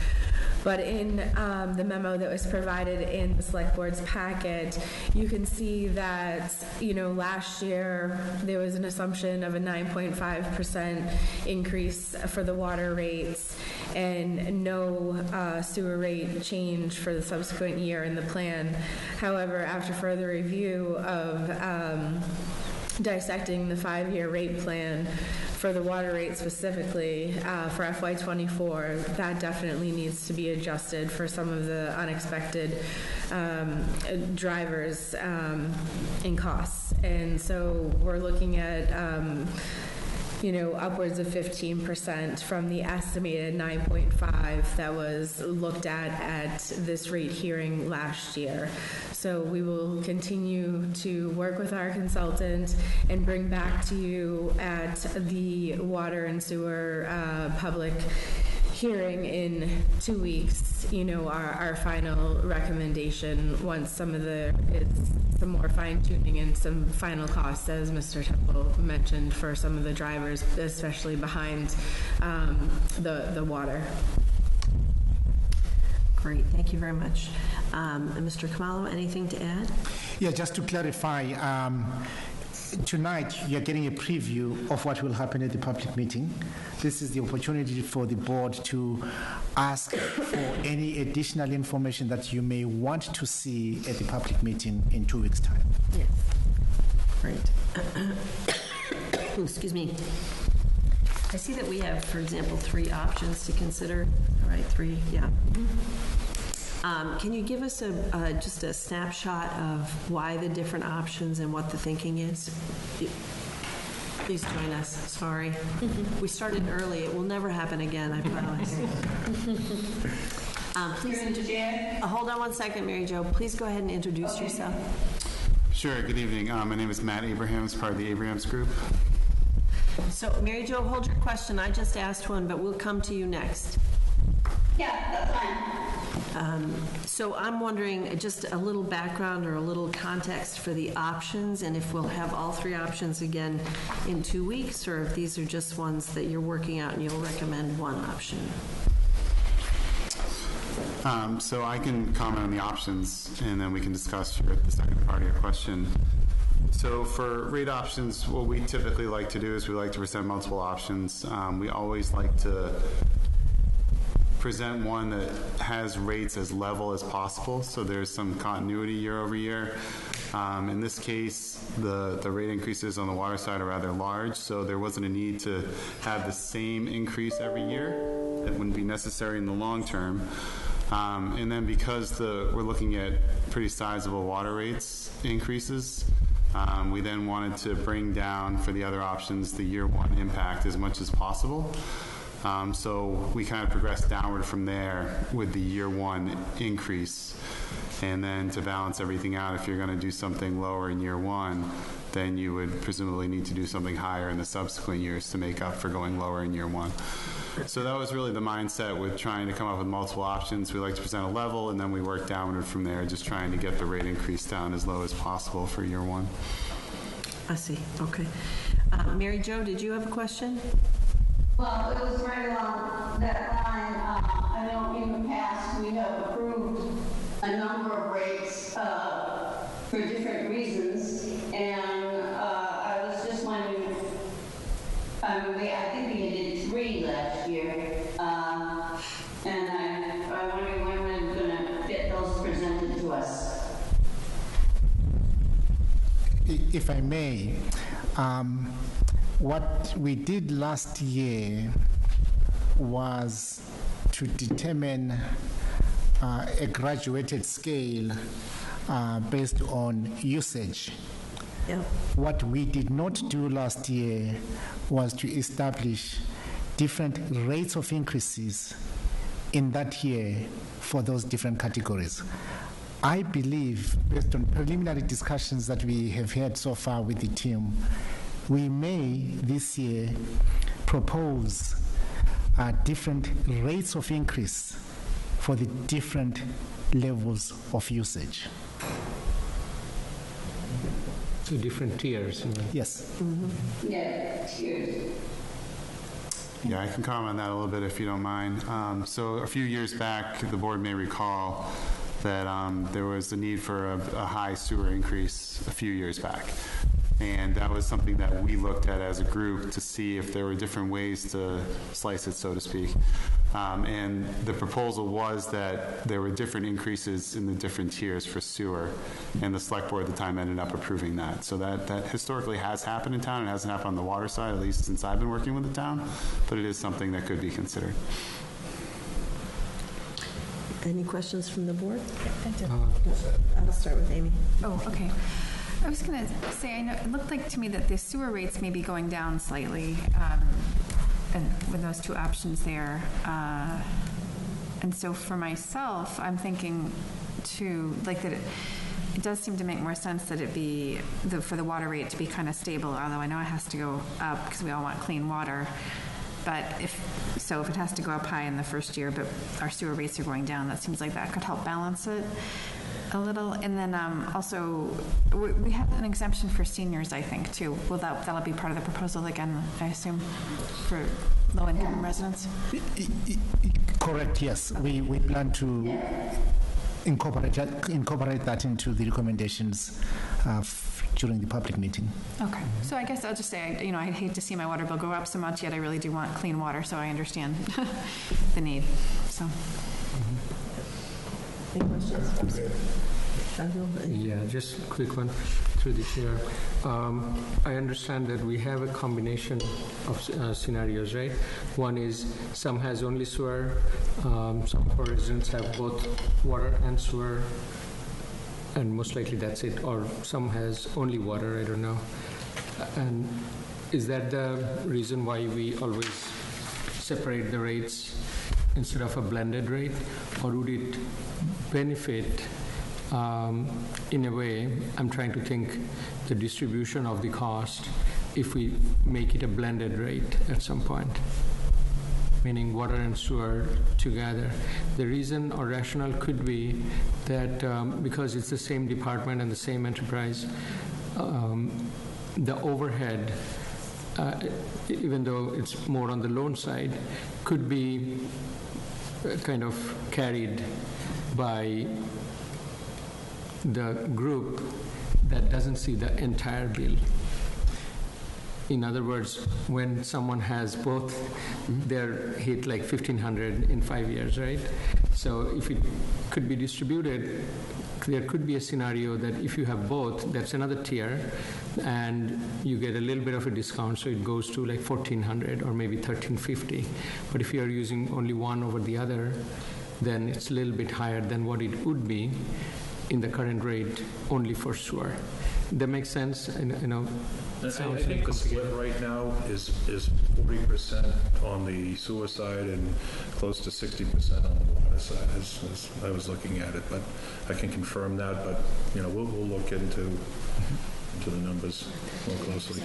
But in the memo that was provided in the select board's packet, you can see that, last year there was an assumption of a 9.5% increase for the water rates and no sewer rate change for the subsequent year in the plan. However, after further review of dissecting the 5-year rate plan for the water rate specifically for FY24, that definitely needs to be adjusted for some of the unexpected drivers in costs. And so we're looking at upwards of 15% from the estimated 9.5 that was looked at this rate hearing last year. So we will continue to work with our consultant and bring back to you at the water and sewer public hearing in 2 weeks, our final recommendation once some more fine tuning and some final costs, as Mr. Temple mentioned, for some of the drivers, especially behind the water. Great, thank you very much. Mr. Khumalo, anything to add? Yeah, just to clarify, tonight you're getting a preview of what will happen at the public meeting. This is the opportunity for the board to ask for any additional information that you may want to see at the public meeting in 2 weeks' time. Yes. Great. Excuse me. I see that we have, for example, 3 options to consider. All right, 3, yeah. Can you give us just a snapshot of why the different options and what the thinking is? Please join us. Sorry. We started early. It will never happen again, I promise. Please, hold on one second, Mary Jo. Please go ahead and introduce yourself. Sure. Good evening. My name is Matt Abrahams, part of the Abrahams Group. So, Mary Jo, hold your question. I just asked one, but we'll come to you next. Yeah, that's fine. So I'm wondering just a little background or a little context for the options, and if we'll have all 3 options again in 2 weeks, or if these are just ones that you're working out and you'll recommend one option. So I can comment on the options, and then we can discuss the second part of your question. So for rate options, what we typically like to do is we like to present multiple options. We always like to present one that has rates as level as possible, so there's some continuity year over year. In this case, the rate increases on the water side are rather large, so there wasn't a need to have the same increase every year. That wouldn't be necessary in the long term. And then because we're looking at pretty sizable water rates increases, we then wanted to bring down for the other options the year 1 impact as much as possible. So we kind of progressed downward from there with the year 1 increase. And then to balance everything out, if you're going to do something lower in year 1, then you would presumably need to do something higher in the subsequent years to make up for going lower in year 1. So that was really the mindset with trying to come up with multiple options. We like to present a level, and then we work downward from there, just trying to get the rate increase down as low as possible for year 1. I see. Okay. Mary Jo, did you have a question? Well, it was right along that line. I know in the past we have approved a number of rates for different reasons, and I was just wondering, I think we did 3 last year, and I'm wondering when we're going to get those presented to us. If I may, what we did last year was to determine a graduated scale based on usage. Yeah. What we did not do last year was to establish different rates of increases in that year for those different categories. I believe, based on preliminary discussions that we have had so far with the team, we may this year propose different rates of increase for the different levels of usage. So different tiers. Yes. Yeah, tiers. Yeah, I can comment on that a little bit if you don't mind. So a few years back, the board may recall that there was a need for a high sewer increase a few years back. And that was something that we looked at as a group to see if there were different ways to slice it, so to speak. And the proposal was that there were different increases in the different tiers for sewer, and the select board at the time ended up approving that. So that historically has happened in town. It hasn't happened on the water side, at least since I've been working with the town, but it is something that could be considered. Any questions from the board? I do. I'll start with Amy. Oh, okay. I was going to say, I know it looked like to me that the sewer rates may be going down slightly, and with those two options there. And so for myself, I'm thinking to, like, that it does seem to make more sense that it be, for the water rate to be kind of stable, although I know it has to go up because we all want clean water. But if it has to go up high in the first year, but our sewer rates are going down, that seems like that could help balance it a little. And then also, we have an exemption for seniors, I think, too. Will that'll be part of the proposal again, I assume, for low-income residents? Correct, yes. We plan to incorporate that into the recommendations during the public meeting. Okay. So I guess I'll just say, I hate to see my water bill go up so much, yet I really do want clean water, so I understand the need. So. Any questions? Yeah, just a quick one through the chair. I understand that we have a combination of scenarios, right? One is some has only sewer, some of our residents have both water and sewer, and most likely that's it, or some has only water, I don't know. And is that the reason why we always separate the rates instead of a blended rate, or would it benefit in a way, I'm trying to think the distribution of the cost if we make it a blended rate at some point, meaning water and sewer together. The reason or rationale could be that because it's the same department and the same enterprise, the overhead, even though it's more on the loan side, could be kind of carried by the group that doesn't see the entire bill. In other words, when someone has both, they're hit like $1,500 in 5 years, right? So if it could be distributed, there could be a scenario that if you have both, that's another tier, and you get a little bit of a discount, so it goes to like $1,400 or maybe $1,350. But if you are using only one over the other, then it's a little bit higher than what it would be in the current rate only for sewer. That makes sense? I think the split right now is 40% on the sewer side and close to 60% on the water side, as I was looking at it. But I can confirm that. But we'll look into the numbers more closely.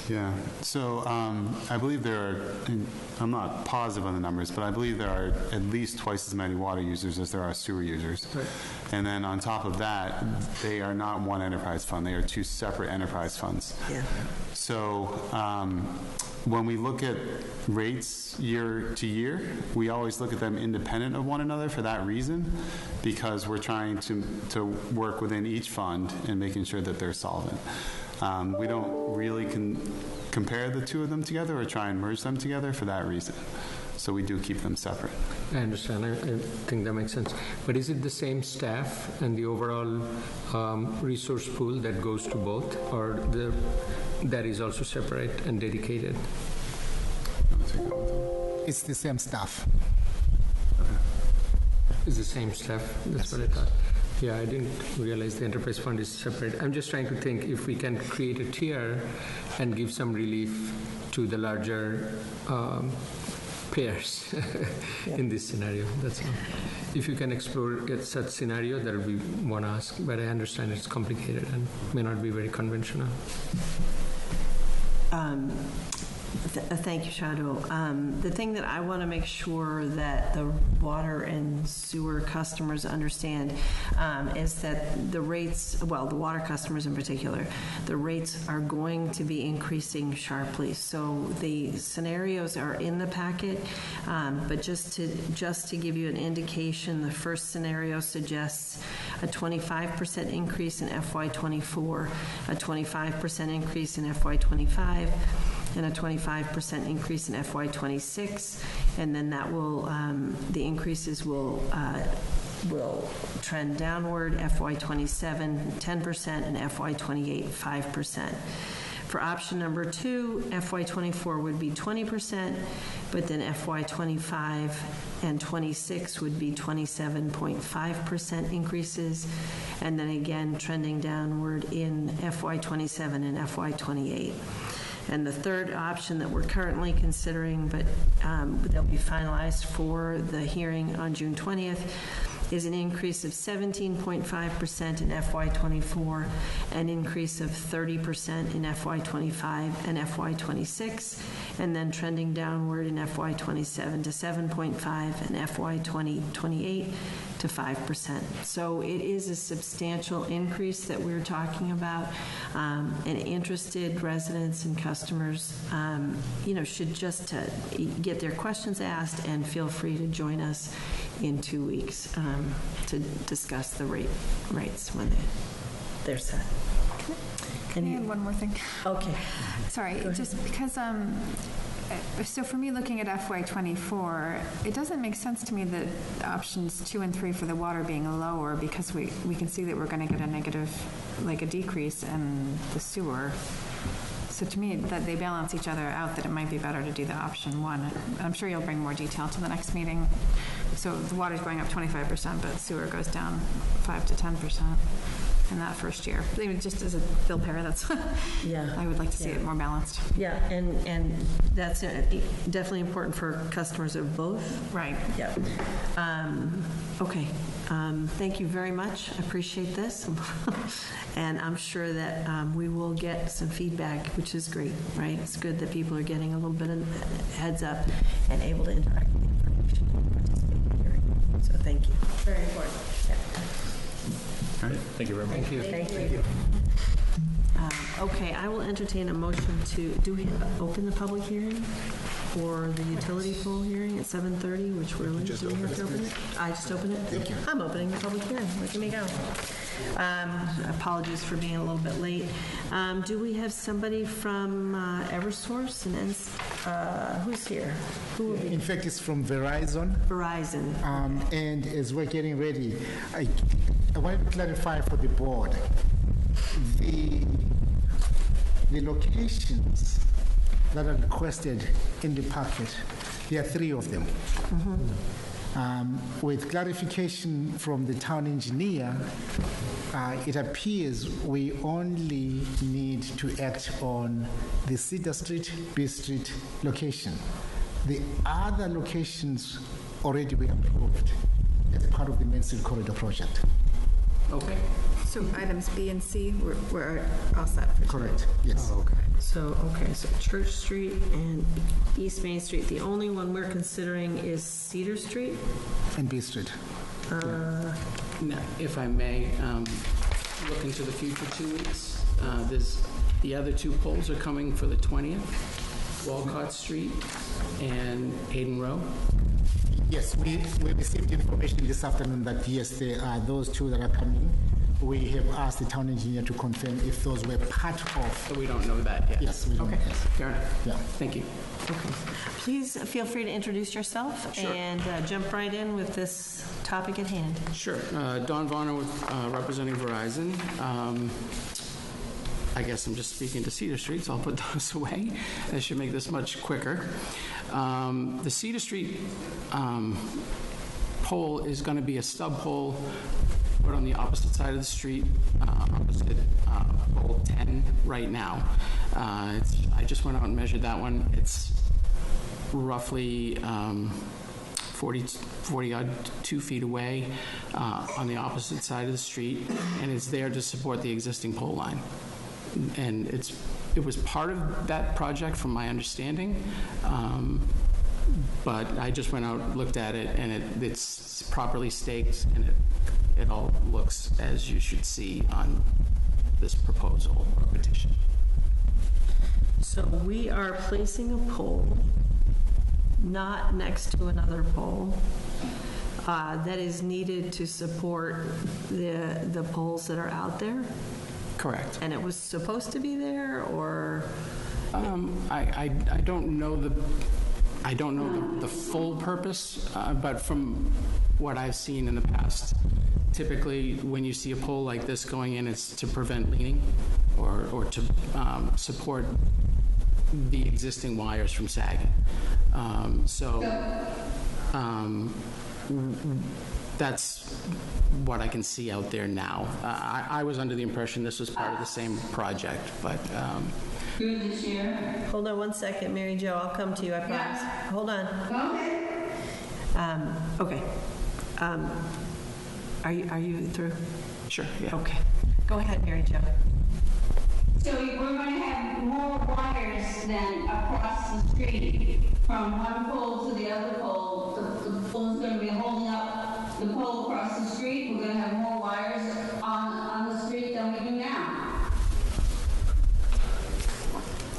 Yeah, so I believe there are, I'm not positive on the numbers, but I believe there are at least twice as many water users as there are sewer users. Right. And then on top of that, they are not one enterprise fund. They are two separate enterprise funds. Yeah. So when we look at rates year to year, we always look at them independent of one another for that reason, because we're trying to work within each fund and making sure that they're solvent. We don't really compare the two of them together or try and merge them together for that reason. So we do keep them separate. I understand. I think that makes sense. But is it the same staff and the overall resource pool that goes to both, or that is also separate and dedicated? It's the same staff. It's the same staff. That's what I thought. Yeah, I didn't realize the enterprise fund is separate. I'm just trying to think if we can create a tier and give some relief to the larger payers in this scenario. That's all. If you can explore such scenario, that would be one ask. But I understand it's complicated and may not be very conventional. Thank you, Shadow. The thing that I want to make sure that the water and sewer customers understand is that the rates, well, the water customers in particular, the rates are going to be increasing sharply. So the scenarios are in the packet, but just to give you an indication, the first scenario suggests a 25% increase in FY24, a 25% increase in FY25, and a 25% increase in FY26, and then that will, the increases will trend downward, FY27, 10%, and FY28, 5%. For option number 2, FY24 would be 20%, but then FY25 and 26 would be 27.5% increases, and then again trending downward in FY27 and FY28. And the third option that we're currently considering, but they'll be finalized for the hearing on June 20th, is an increase of 17.5% in FY24, an increase of 30% in FY25 and FY26, and then trending downward in FY27 to 7.5% and FY28 to 5%. So it is a substantial increase that we're talking about, and interested residents and customers, should just get their questions asked and feel free to join us in 2 weeks to discuss the rates when they're set. Can I add one more thing? Okay. Sorry, just because, so for me, looking at FY24, it doesn't make sense to me that options 2 and 3 for the water being lower, because we can see that we're going to get a negative, like a decrease in the sewer. So to me, that they balance each other out, that it might be better to do the option 1. I'm sure you'll bring more detail to the next meeting. So the water's going up 25%, but sewer goes down 5 to 10% in that first year. Even just as a Bill Perry, that's, yeah, I would like to see it more balanced. Yeah, and that's definitely important for customers of both. Right. Yeah. Okay. Thank you very much. I appreciate this. And I'm sure that we will get some feedback, which is great, right? It's good that people are getting a little bit of heads up and able to interact with the information and participate in the hearing. So thank you. Very important. Yeah. All right. Thank you very much. Thank you. Okay, I will entertain a motion to, do we open the public hearing for the utility pole hearing at 7:30, which we're in? Do we have to open it? I just opened it? Thank you. I'm opening the public hearing. Look at me go. Apologies for being a little bit late. Do we have somebody from Eversource? And who's here? Who will be? In fact, it's from Verizon. Verizon. And as we're getting ready, I wanted to clarify for the board, the locations that are requested in the packet, there are 3 of them. With clarification from the town engineer, it appears we only need to act on the Cedar Street, B Street location. The other locations already were approved as part of the Main Street Corridor project. Okay. So items B and C, we're all set for Correct, yes. Oh, okay. So Church Street and East Main Street. The only one we're considering is Cedar Street. And B Street. Now, if I may, look into the future 2 weeks. The other 2 polls are coming for the 20th, Walcott Street and Hayden Row. Yes, we received information this afternoon that yes, there are those 2 that are coming. We have asked the town engineer to confirm if those were part of. So we don't know that yet? Yes, we don't. Okay, fair enough. Yeah. Thank you. Okay. Please feel free to introduce yourself and jump right in with this topic at hand. Sure. Don Varner, representing Verizon. I guess I'm just speaking to Cedar Street, so I'll put those away. That should make this much quicker. The Cedar Street pole is going to be a stub pole right on the opposite side of the street, opposite pole 10 right now. I just went out and measured that one. It's roughly 40-odd 2 feet away on the opposite side of the street, and it's there to support the existing pole line. And it's it was part of that project from my understanding. But I just went out, looked at it, and it's properly staked, and it all looks as you should see on this proposal or petition. So we are placing a pole not next to another pole that is needed to support the poles that are out there? Correct. And it was supposed to be there, or? I don't know the full purpose, but from what I've seen in the past, typically when you see a pole like this going in, it's to prevent leaning or to support the existing wires from sagging. That's what I can see out there now. I was under the impression this was part of the same project, but... Through the chair. Hold on one second, Mary Jo, I'll come to you, I promise. Yeah. Hold on. Okay. Okay. Are you through? Sure, yeah. Okay. Go ahead, Mary Jo. So we're going to have more wires than across the street, from one pole to the other pole. The pole's going to be holding up the pole across the street. We're going to have more wires on the street than we do now.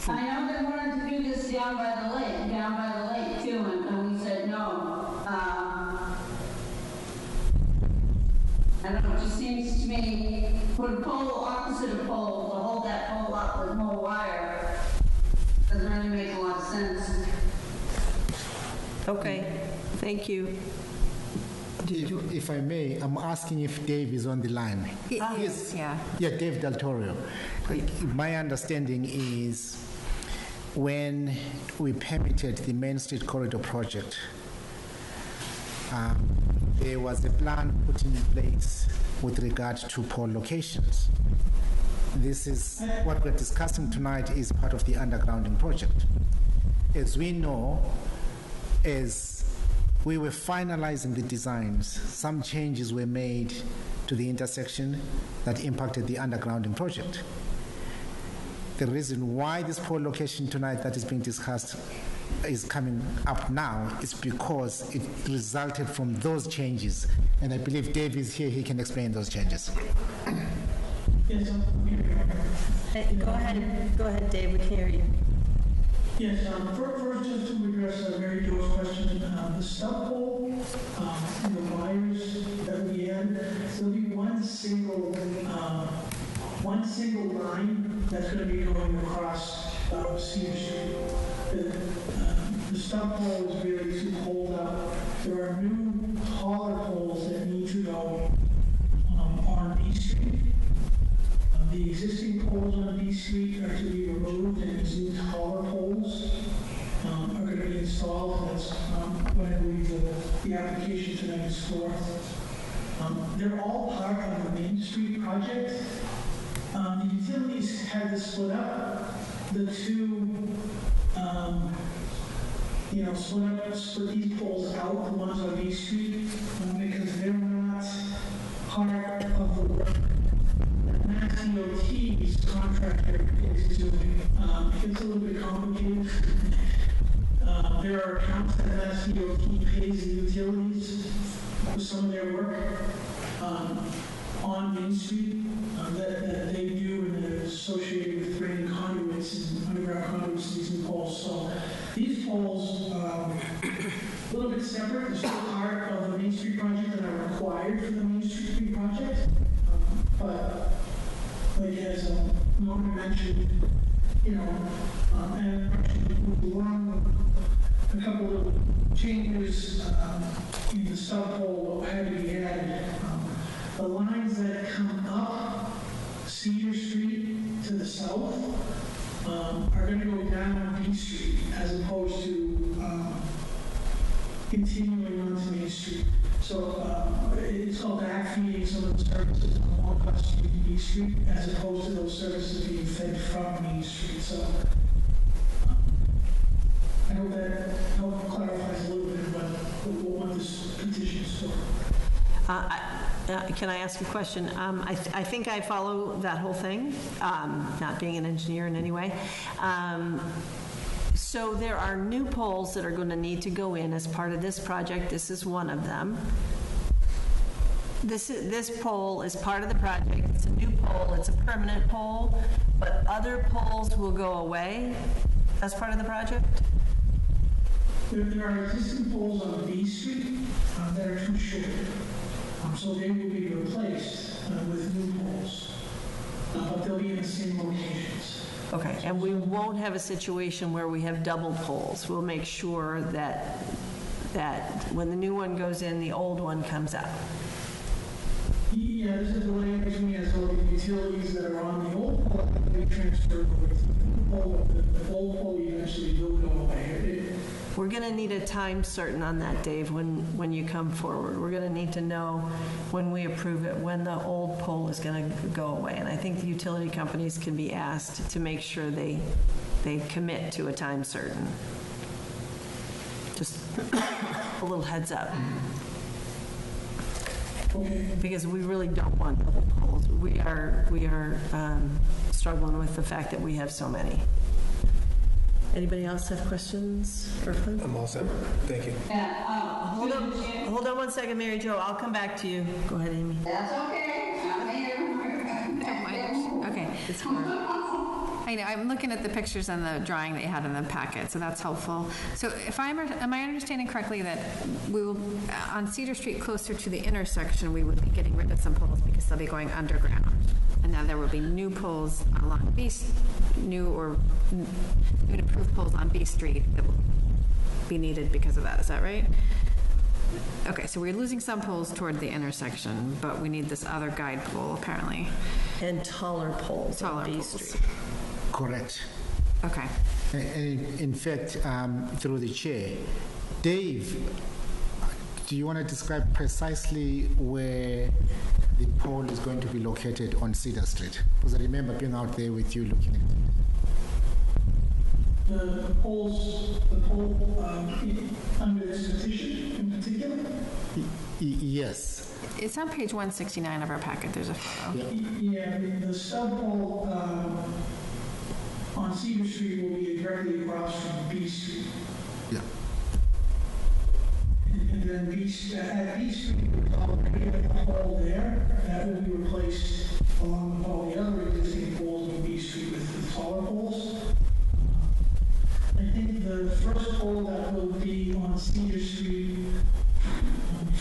I know they wanted to do this down by the lake too, and we said no. I don't know, it just seems to me, put a pole opposite a pole, to hold that pole up with more wire, doesn't really make a lot of sense. Okay, thank you. If I may, I'm asking if Dave is on the line. Yes. Yeah. Yeah, Dave Del Toro. My understanding is when we permitted the Main Street Corridor project, there was a plan put in place with regard to pole locations. This is what we're discussing tonight is part of the undergrounding project. As we know, as we were finalizing the designs, some changes were made to the intersection that impacted the undergrounding project. The reason why this pole location tonight that is being discussed is coming up now is because it resulted from those changes. And I believe Dave is here, he can explain those changes. Yes, Go ahead, Dave, we can hear you. yes. First, just to address Mary Jo's question, the stub pole and the wires that we had, there'll be one single line that's going to be going across Cedar Street. The stub pole is really to hold up. There are new taller poles that need to go on B Street. The existing poles on B Street are to be removed, and these new taller poles are going to be installed. That's what I believe the application tonight is for. They're all part of the Main Street project. The utilities had to split up the two, split these poles out, the ones on B Street, because they're not part of the work that Mass DOT's contractor is doing. It's a little bit complicated. There are accounts that Mass DOT pays the utilities for some of their work on Main Street that they do, and they're associated with bringing conduits and underground conduits to these new poles. So these poles are a little bit separate. They're still part of the Main Street project and are required for the Main Street project. But like as Norman mentioned, and actually along a couple of changes in the stub pole had to be added. The lines that come up Cedar Street to the south are going to go down B Street as opposed to continuing onto Main Street. So it's called backfeeding some of the services on Walcott Street and B Street as opposed to those services being fed from Main Street. So I hope that clarifies a little bit what this petition is for. Can I ask a question? I think I follow that whole thing, not being an engineer in any way. So there are new poles that are going to need to go in as part of this project. This is one of them. This pole is part of the project. It's a new pole. It's a permanent pole, but other poles will go away as part of the project? There are existing poles on B Street that are too short. So they will be replaced with new poles, but they'll be in the same locations. Okay, and we won't have a situation where we have double poles. We'll make sure that when the new one goes in, the old one comes out. Yeah, this is the language we have all the utilities that are on the old pole that they transfer over to the new pole. The old pole eventually will go away. We're going to need a time certain on that, Dave, when you come forward. We're going to need to know when we approve it, when the old pole is going to go away. And I think the utility companies can be asked to make sure they commit to a time certain. Just a little heads up. Because we really don't want double poles. We are struggling with the fact that we have so many. Anybody else have questions for Flynn? I'm all set. Thank you. Hold on one second, Mary Jo. I'll come back to you. Go ahead, Amy. That's okay. I'm here. Okay. It's hard. I know, I'm looking at the pictures and the drawing that you had in the packet, so that's helpful. So am I understanding correctly that we will, on Cedar Street closer to the intersection, we would be getting rid of some poles because they'll be going underground? And then there will be new poles along new and improved poles on B Street that will be needed because of that, is that right? Okay, so we're losing some poles toward the intersection, but we need this other guide pole apparently. And taller poles on B Street. Correct. Okay. In fact, through the chair, Dave, do you want to describe precisely where the pole is going to be located on Cedar Street? Because I remember being out there with you looking at it. The pole under this petition in particular? Yes. It's on page 169 of our packet. There's a photo. Yeah, the stub pole on Cedar Street will be directly across from B Street. Yeah. And then at B Street, there's already a pole there that will be replaced along with all the other existing poles on B Street with the taller poles. I think the first pole that will be on Cedar Street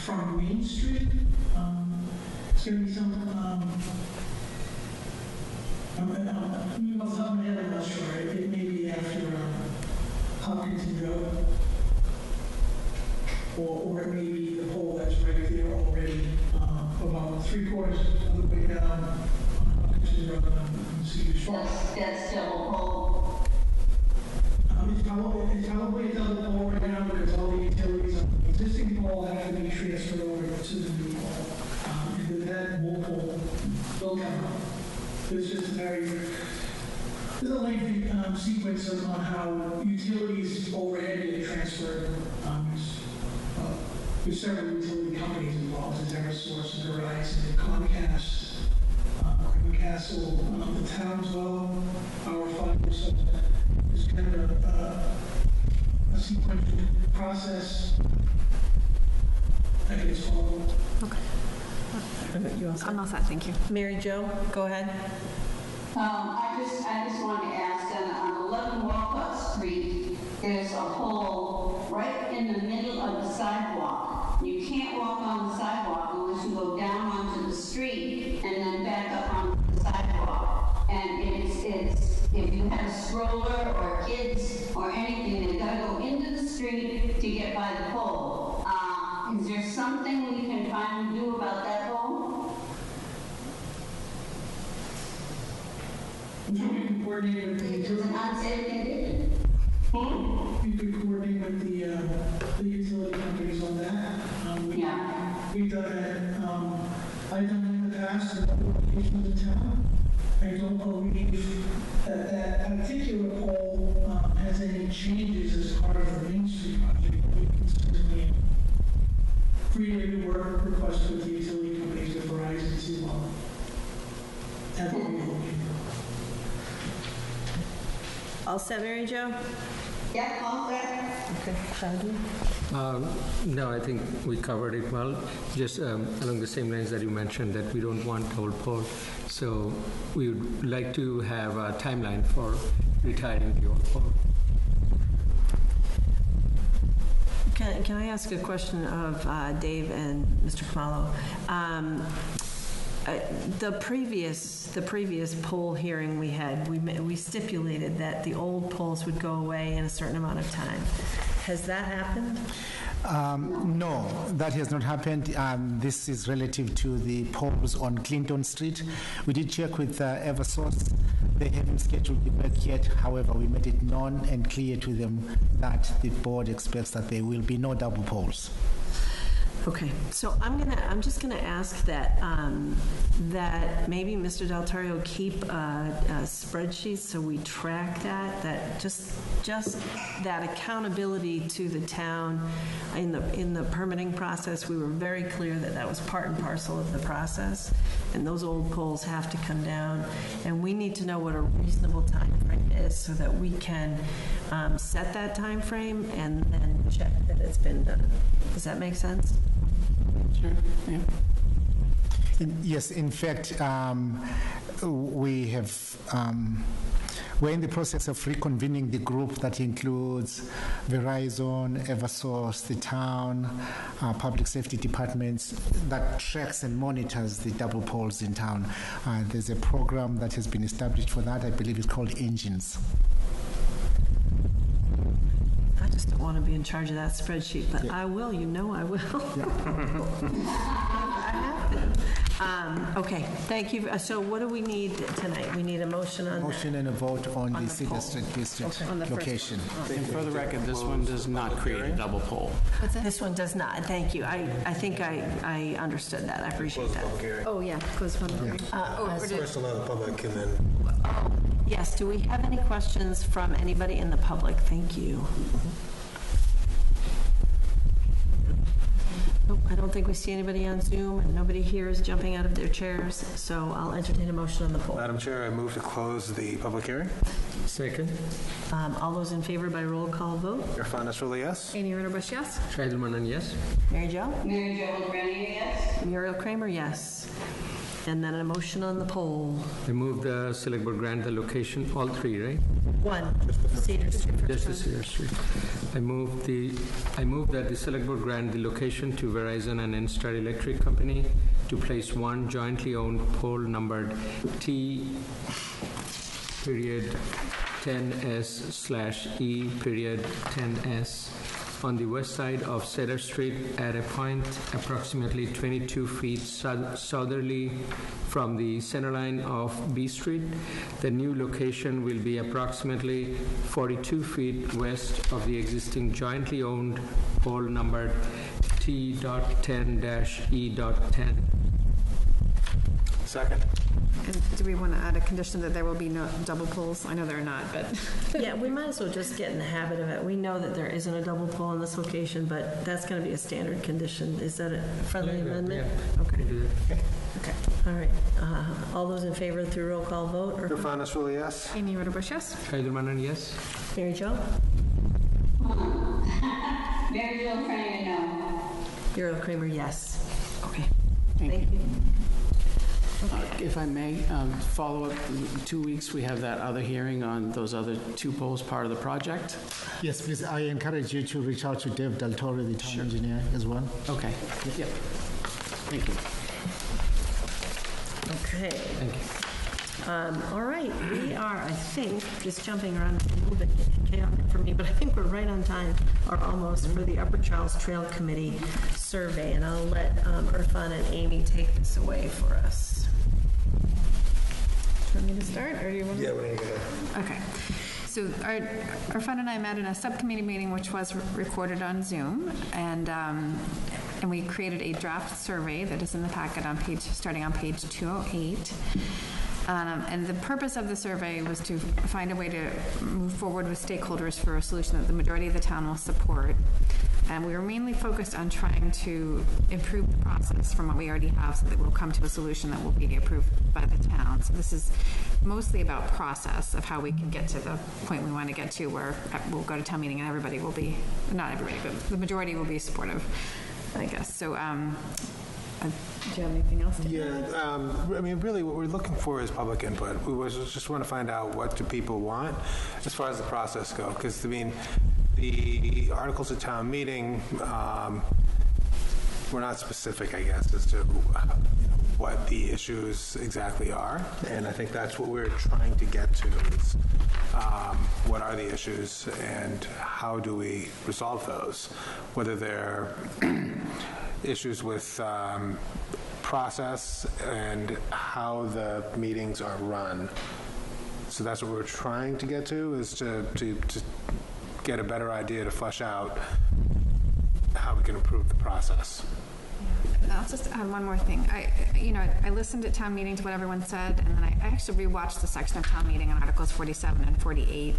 from Main Street, it's going to be some, off the top of my head, I'm not sure. It may be after Hopkinton Road, or it may be the pole that's right there already, about 3/4 of the way down on Hopkinton Road on Cedar Street. That's still a pole. It's probably a double pole right now because all the utilities on the existing pole have to be transferred over to the new pole. And then that new pole will come up. There's just there's a lengthy sequence on how utilities overhead get transferred. There's several utility companies involved. There's Eversource, Verizon, Comcast, Castle, the town as well, Power Fiber. So it's kind of a sequential process that gets followed. Okay. I'm all set, thank you. Mary Jo, go ahead. I just wanted to ask, on 11 Walcott Street, there's a pole right in the middle of the sidewalk. You can't walk on the sidewalk unless you go down onto the street and then back up onto the sidewalk. And it's if you have a stroller or kids or anything, they've got to go into the street to get by the pole. Is there something we can finally do about that pole? You can coordinate with the utility. Unsafe condition. You could coordinate with the utility companies on that. We've done that. I've done it in the past in other locations in town. I don't believe that particular pole has any changes as part of the Main Street project. We can certainly related work requests with the utility companies, with Verizon, T-Mobile. That's what we're looking for. All set, Mary Jo? Yeah, all set. Okay, Shadi? No, I think we covered it well. Just along the same lines that you mentioned, that we don't want old pole. So we would like to have a timeline for retiring the old pole. Can I ask a question of Dave and Mr. Khumalo? The previous poll hearing we had, we stipulated that the old polls would go away in a certain amount of time. Has that happened? No, that has not happened. This is relative to the poles on Clinton Street. We did check with Eversource. They haven't scheduled the work yet. However, we made it known and clear to them that the board expects that there will be no double poles. Okay, so I'm just gonna ask that that maybe Mr. Del Torrio keep a spreadsheet so we track that just that accountability to the town in the permitting process. We were very clear that that was part and parcel of the process, and those old poles have to come down, and we need to know what a reasonable time frame is so that we can set that time frame and then check that it's been done. Does that make sense? Sure, yeah. Yes, in fact, we have, we're in the process of reconvening the group that includes Verizon, Eversource, the town, public safety departments that tracks and monitors the double poles in town. There's a program that has been established for that. I believe it's called Engines. I just don't want to be in charge of that spreadsheet, but I will, I will. I have been. Okay, thank you. So what do we need tonight? We need a motion on that. Motion and a vote on the the Cedar pole. Street District Okay. On the first location. And for the record, this one does not create a double pole. This one does not. Thank you. I think I understood that. I appreciate that. Oh, yeah, close public hearing. First allow the public and then... Yes, do we have any questions from anybody in the public? Thank you. Nope, I don't think we see anybody on Zoom, and nobody here is jumping out of their chairs, so I'll entertain a motion on the poll. Madam Chair, I move to close the public hearing. Second. All those in favor by roll call vote? Irfan Nasrullah, yes? Amy Ritterbush, yes? Shahidul Manan, yes? Mary Jo? Mary Jo Grenier, yes? Muriel Kramer, yes. And then a motion on the poll. I move the select board grant the location, all three, right? One, Cedar Street. Just the Cedar Street. I move that the select board grant the location to Verizon and Enstar Electric Company to place one jointly owned pole numbered T.10S/E.10S on the west side of Cedar Street at a point approximately 22 feet southerly from the center line of B Street. The new location will be approximately 42 feet west of the existing jointly owned pole numbered T.10-E.10. Second. And do we want to add a condition that there will be no double poles? I know there are not, but... Yeah, we might as well just get in the habit of it. We know that there isn't a double pole in this location, but that's going to be a standard condition. Is that a friendly amendment? Yeah. Okay. Okay. All right. All those in favor through roll call vote? Irfan Nasrullah, yes? Amy Ritterbush, yes? Shahidul Manan, yes? Mary Jo? Mary Jo Grenier, no. Muriel Kramer, yes. Okay. Thank you. If I may, follow up, in 2 weeks, we have that other hearing on those other two poles part of the project. Yes, please, I encourage you to reach out to Dave Del Torrio, the town engineer, as well. Okay, yep. Thank you. Okay. Thank you. All right, we are, I think, just jumping around a little bit chaotic for me, but I think we're right on time, or almost, for the Upper Charles Trail Committee survey, and I'll let Irfan and Amy take this away for us. Do you want me to start, or do you want to? Yeah, we need to go. Okay. So our friend and I met in a subcommittee meeting, which was recorded on Zoom, and we created a draft survey that is in the packet starting on page 208. And the purpose of the survey was to find a way to move forward with stakeholders for a solution that the majority of the town will support. And we were mainly focused on trying to improve the process from what we already have so that we'll come to a solution that will be approved by the town. So this is mostly about process of how we can get to the point we want to get to where we'll go to town meeting and everybody will be, not everybody, but the majority will be supportive, I guess. So, do you have anything else to add? Yeah, I mean, really what we're looking for is public input. We just want to find out what do people want as far as the process go. Because, I mean, the articles at town meeting were not specific, I guess, as to what the issues exactly are. And I think that's what we're trying to get to is what are the issues and how do we resolve those, whether they're issues with process and how the meetings are run. So that's what we're trying to get to, is to get a better idea to flesh out how we can improve the process. I'll just add one more thing. I listened at town meeting to what everyone said, and then I actually rewatched the section of town meeting on Articles 47 and 48.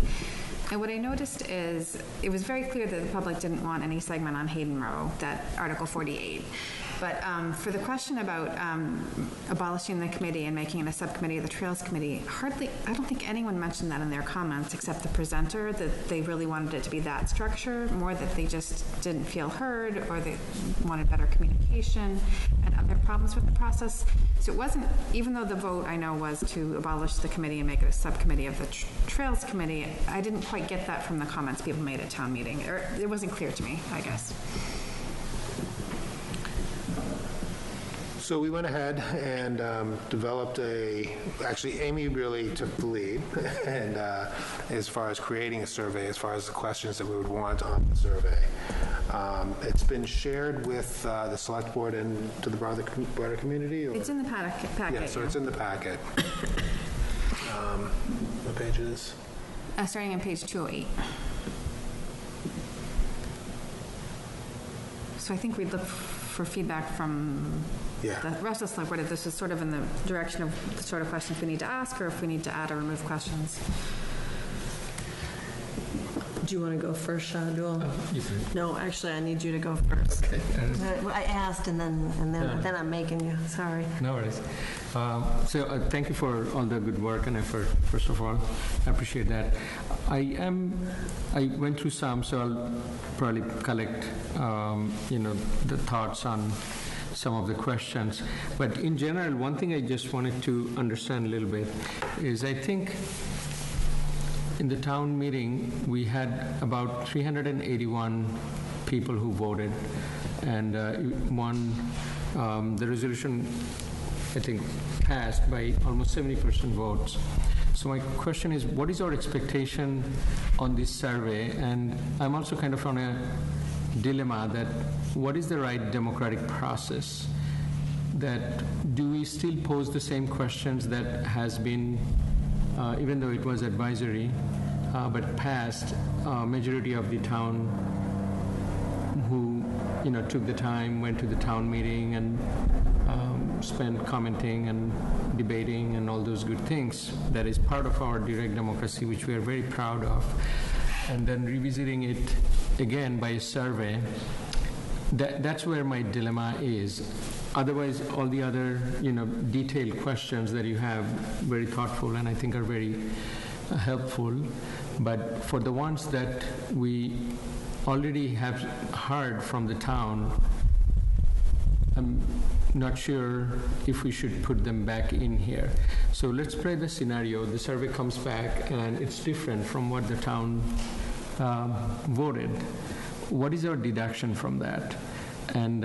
And what I noticed is it was very clear that the public didn't want any segment on Hayden Row, that Article 48. But for the question about abolishing the committee and making it a subcommittee of the Trails Committee, I don't think anyone mentioned that in their comments except the presenter, that they really wanted it to be that structure, more that they just didn't feel heard or they wanted better communication and other problems with the process. So it wasn't, even though the vote I know was to abolish the committee and make it a subcommittee of the Trails Committee, I didn't quite get that from the comments people made at town meeting. Or it wasn't clear to me, I guess. So we went ahead and developed actually Amy really took the lead and as far as creating a survey, as far as the questions that we would want on the survey. It's been shared with the select board and to the broader community? Or? It's in the packet. Yeah, so it's in the packet. What page is this? Starting on page 208. So I think we'd look for feedback from the rest of the select board if this is sort of in the direction of the sort of questions we need to ask or if we need to add or remove questions. Do you want to go first, Shadul? You can. No, actually, I need you to go first. Okay. I asked and then I'm making you. Sorry. No worries. So thank you for all the good work and effort, first of all. I appreciate that. I went through some, so I'll probably collect, the thoughts on some of the questions. But in general, one thing I just wanted to understand a little bit is I think in the town meeting, we had about 381 people who voted, and the resolution, I think, passed by almost 70% votes. So my question is, what is our expectation on this survey? And I'm also kind of on a dilemma that what is the right democratic process? That do we still pose the same questions that has been, even though it was advisory, but passed, majority of the town who, took the time, went to the town meeting and spent commenting and debating and all those good things. That is part of our direct democracy, which we are very proud of. And then revisiting it again by a survey, that's where my dilemma is. Otherwise, all the other, detailed questions that you have, very thoughtful and I think are very helpful. But for the ones that we already have heard from the town, I'm not sure if we should put them back in here. So let's play the scenario. The survey comes back and it's different from what the town voted. What is our deduction from that? And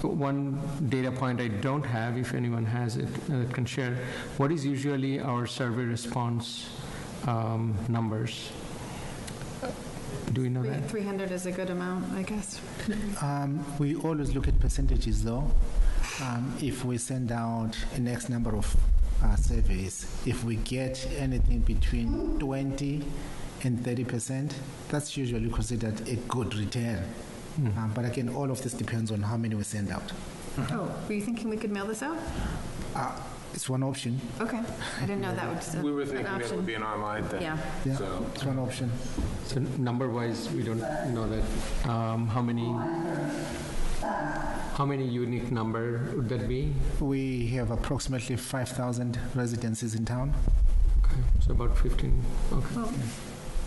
one data point I don't have, if anyone has it, can share, what is usually our survey response numbers? Do we know that? 300 is a good amount, I guess. We always look at percentages, though. If we send out an X number of surveys, if we get anything between 20 and 30%, that's usually considered a good return. But again, all of this depends on how many we send out. Oh, were you thinking we could mail this out? It's one option. Okay, I didn't know that was We were an thinking that option. would be an online thing. Yeah. Yeah, So, it's one option. So number-wise, we don't know that, how many unique number would that be? We have approximately 5,000 residences in town. Okay, so about 15, okay. Well,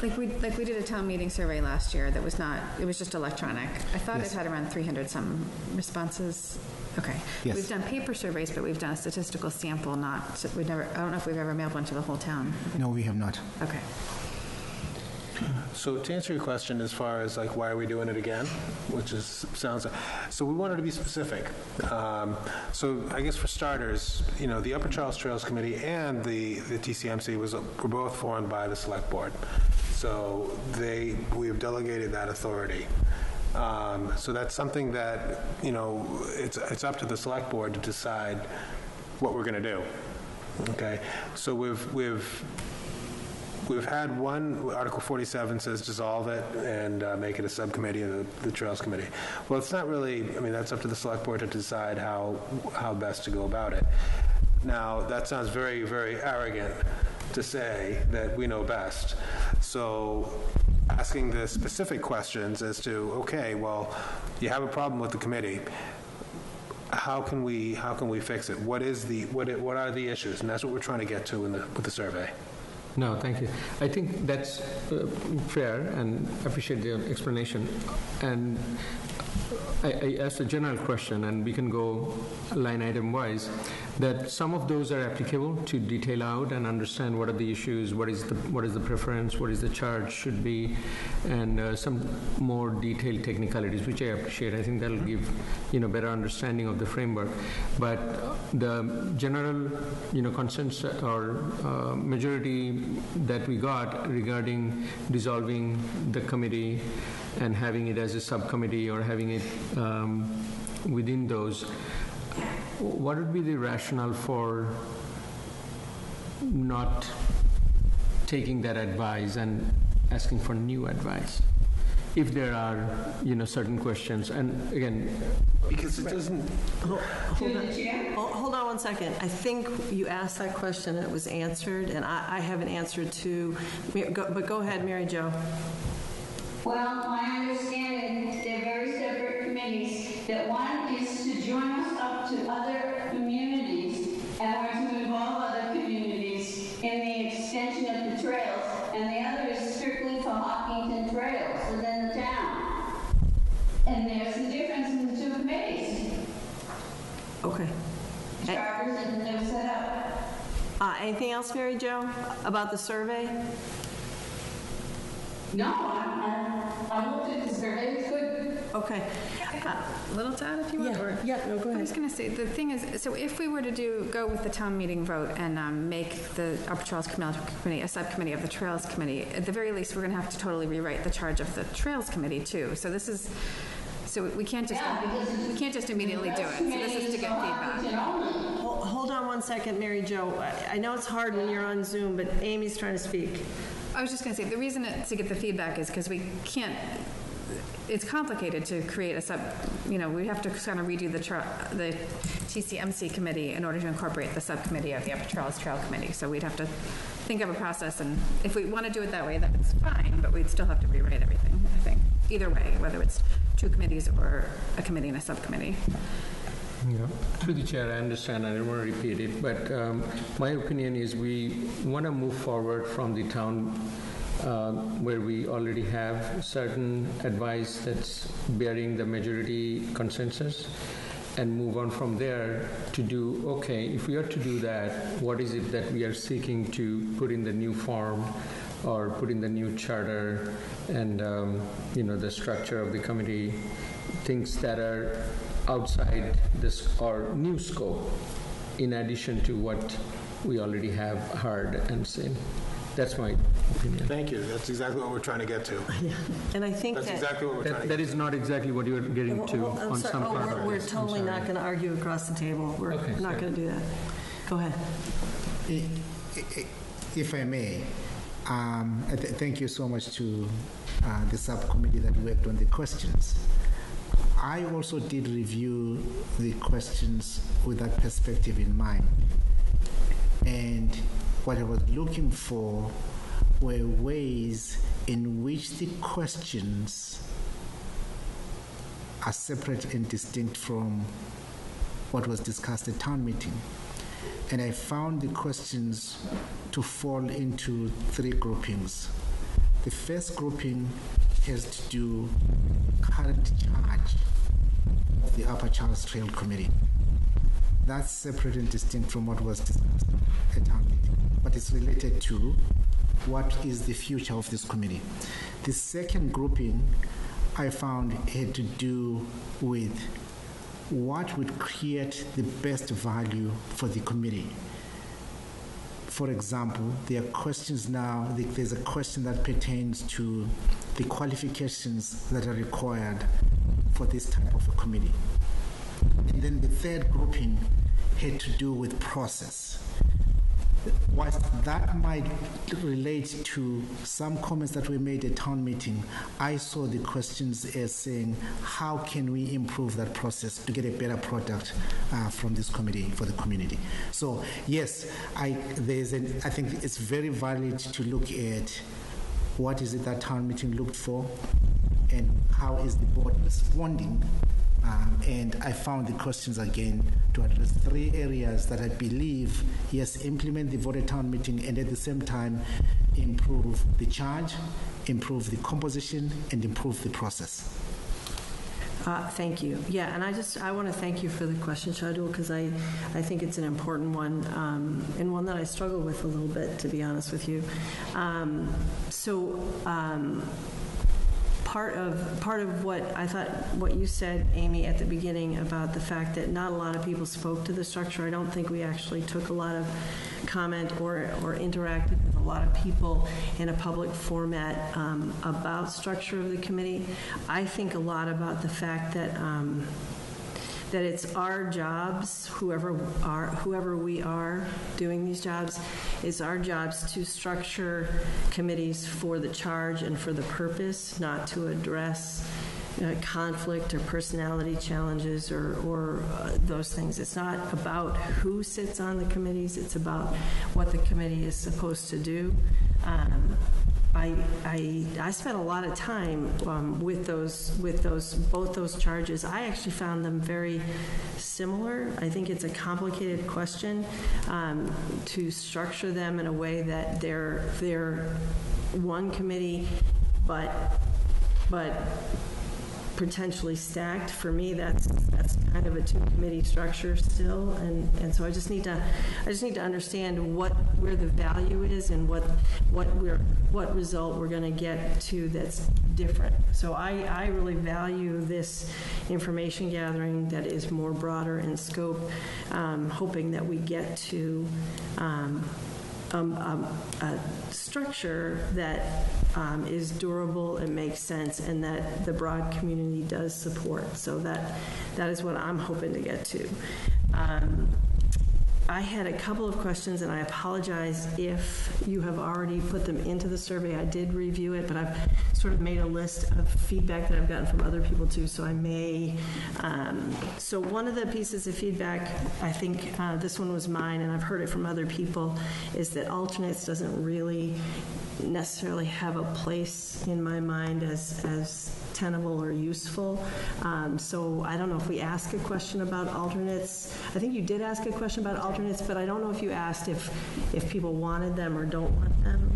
like we did a town meeting survey last year that was not, it was just electronic. I thought Yes. it had around 300 some responses. Okay. Yes. We've done paper surveys, but we've done a statistical sample, not, we've never, I don't know if we've ever mailed one to the whole town. No, we have not. Okay. so to answer your question as far as like why are we doing it again, which is sounds, so we wanted to be specific. So I guess for starters, you know, the Upper Charles Trails Committee and the TCMC were both formed by the Select Board. So we have delegated that authority. So that's something that, you know, it's up to the Select Board to decide what we're going to do. Okay, so we've had one, Article 47 says dissolve it and make it a subcommittee of the Trails Committee. Well, it's not really, I mean, that's up to the Select Board to decide how best to go about it. Now, that sounds very, very arrogant to say that we know best. So asking the specific questions as to, okay, well, you have a problem with the committee. How can we fix it? What are the issues? And that's what we're trying to get to with the survey. No, thank you. I think that's fair, and I appreciate the explanation. And I asked a general question, and we can go line item wise, that some of those are applicable to detail out and understand what are the issues, what is the preference, what is the charge should be, and some more detailed technicalities, which I appreciate. I think that'll give, you know, better understanding of the framework. But the general, you know, consensus or majority that we got regarding dissolving the committee and having it as a subcommittee or having it within those, what would be the rationale for not taking that advice and asking for new advice? If there are, you know, certain questions, and again... Because it doesn't... Hold on one second. I think you asked that question and it was answered, and I have an answer to, but go ahead, Mary Jo. Well, my understanding, they're very separate committees, that one is to join us up to other communities, and we're to involve other communities in the extension of the trails, and the other is strictly for Hopkinton Trails within the town. And there's a difference in the two committees. Okay. Charters and they're set up. Anything else, Mary Jo, about the survey? No, I looked at the survey, it's good. Okay. Little to add if you want? or- Yeah, no, go I ahead. was going to say, the thing is, so if we were to go with the town meeting vote and make the Upper Charles Committee a subcommittee of the Trails Committee, at the very least, we're going to have to totally rewrite the charge of the Trails Committee too. So this is, so we can't just immediately do it. So this is to get feedback. Hold on one second, Mary Jo. I know it's hard when you're on Zoom, but Amy's trying to speak. I was just going to say, the reason to get the feedback is because we can't, it's complicated to create a we have to kind of redo the TCMC committee in order to incorporate the subcommittee of the Upper Charles Trail Committee. So we'd have to think of a process, and if we want to do it that way, that's fine, but we'd still have to rewrite everything, I think. Either way, whether it's two committees or a committee and a subcommittee. Yeah. Through the chair, I understand, I don't want to repeat it, but my opinion is we want to move forward from the town where we already have certain advice that's bearing the majority consensus, and move on from there to do, okay, if we are to do that, what is it that we are seeking to put in the new form or put in the new charter and, the structure of the committee, things that are outside this or new scope in addition to what we already have heard and seen. That's my opinion. Thank you. That's exactly what we're trying to get to. And I think That's exactly what we're trying to That is not exactly what you're getting to I'm on sorry. some part of We're this. I'm totally sorry. not going to argue across the table. We're Okay, not sorry. going to do that. Go ahead. If I may, thank you so much to the subcommittee that worked on the questions. I also did review the questions with that perspective in mind. And what I was looking for were ways in which the questions are separate and distinct from what was discussed at town meeting. And I found the questions to fall into three groupings. The first grouping has to do with current charge of the Upper Charles Trail Committee. That's separate and distinct from what was discussed at town meeting, but it's related to what is the future of this committee. The second grouping I found had to do with what would create the best value for the committee. For example, there are questions now, there's a question that pertains to the qualifications that are required for this type of a committee. And then the third grouping had to do with process. Whilst that might relate to some comments that were made at town meeting, I saw the questions as saying, how can we improve that process to get a better product from this committee for the community? So yes, I think it's very valid to look at what is it that town meeting looked for and how is the board responding. And I found the questions again to address three areas that I believe, yes, implement the vote at town meeting and at the same time improve the charge, improve the composition, and improve the process. Thank you. Yeah, and I want to thank you for the question, Shadul, because I think it's an important one, and one that I struggle with a little bit, to be honest with you. Part of what I thought, what you said, Amy, at the beginning about the fact that not a lot of people spoke to the structure, I don't think we actually took a lot of comment or interacted with a lot of people in a public format about structure of the committee. I think a lot about the fact that that it's our jobs, whoever we are doing these jobs, it's our jobs to structure committees for the charge and for the purpose, not to address conflict or personality challenges or those things. It's not about who sits on the committees, it's about what the committee is supposed to do. I spent a lot of time with both those charges. I actually found them very similar. I think it's a complicated question to structure them in a way that they're one committee, but potentially stacked. For me, that's kind of a two-committee structure still, and so I just need to understand where the value is and what result we're going to get to that's different. So I really value this information gathering that is more broader in scope, hoping that we get to a structure that is durable and makes sense and that the broad community does support. So that is what I'm hoping to get to. I had a couple of questions, and I apologize if you have already put them into the survey. I did review it, but I've sort of made a list of feedback that I've gotten from other people too, so I may. So one of the pieces of feedback, I think this one was mine, and I've heard it from other people, is that alternates doesn't really necessarily have a place in my mind as tenable or useful. So I don't know if we ask a question about alternates. I think you did ask a question about alternates, but I don't know if you asked if people wanted them or don't want them.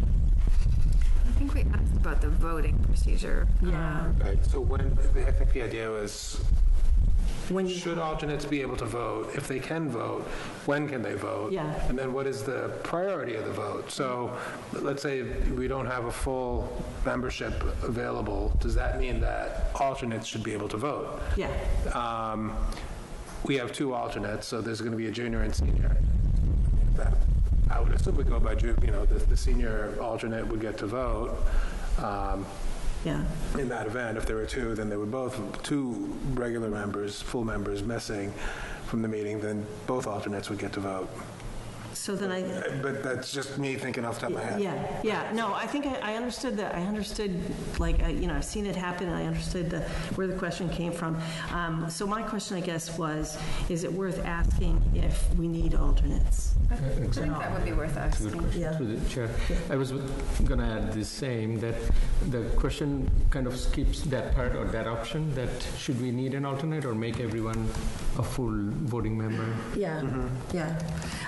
I think we asked about the voting procedure. Yeah. Right. So I think the idea was, should alternates be able to vote? If they can vote, when can they vote? Yeah. And then what is the priority of the vote? So let's say we don't have a full membership available. Does that mean that alternates should be able to vote? Yeah. We have two alternates, so there's going to be a junior and senior. I would assume we go by, the senior alternate would get to vote. Yeah. In that event, if there were two, then there were two regular members, full members missing from the meeting, then both alternates would get to vote. So then But that's just me thinking off the top of my head. Yeah. No, I think I understood that. I understood, like, I've seen it happen, and I understood where the question came from. So my question, I guess, was, is it worth asking if we need alternates? I think that would be worth asking. Through the chair. I was going to add the same, that the question kind of skips that part or that option, that should we need an alternate or make everyone a full voting member? Yeah, yeah.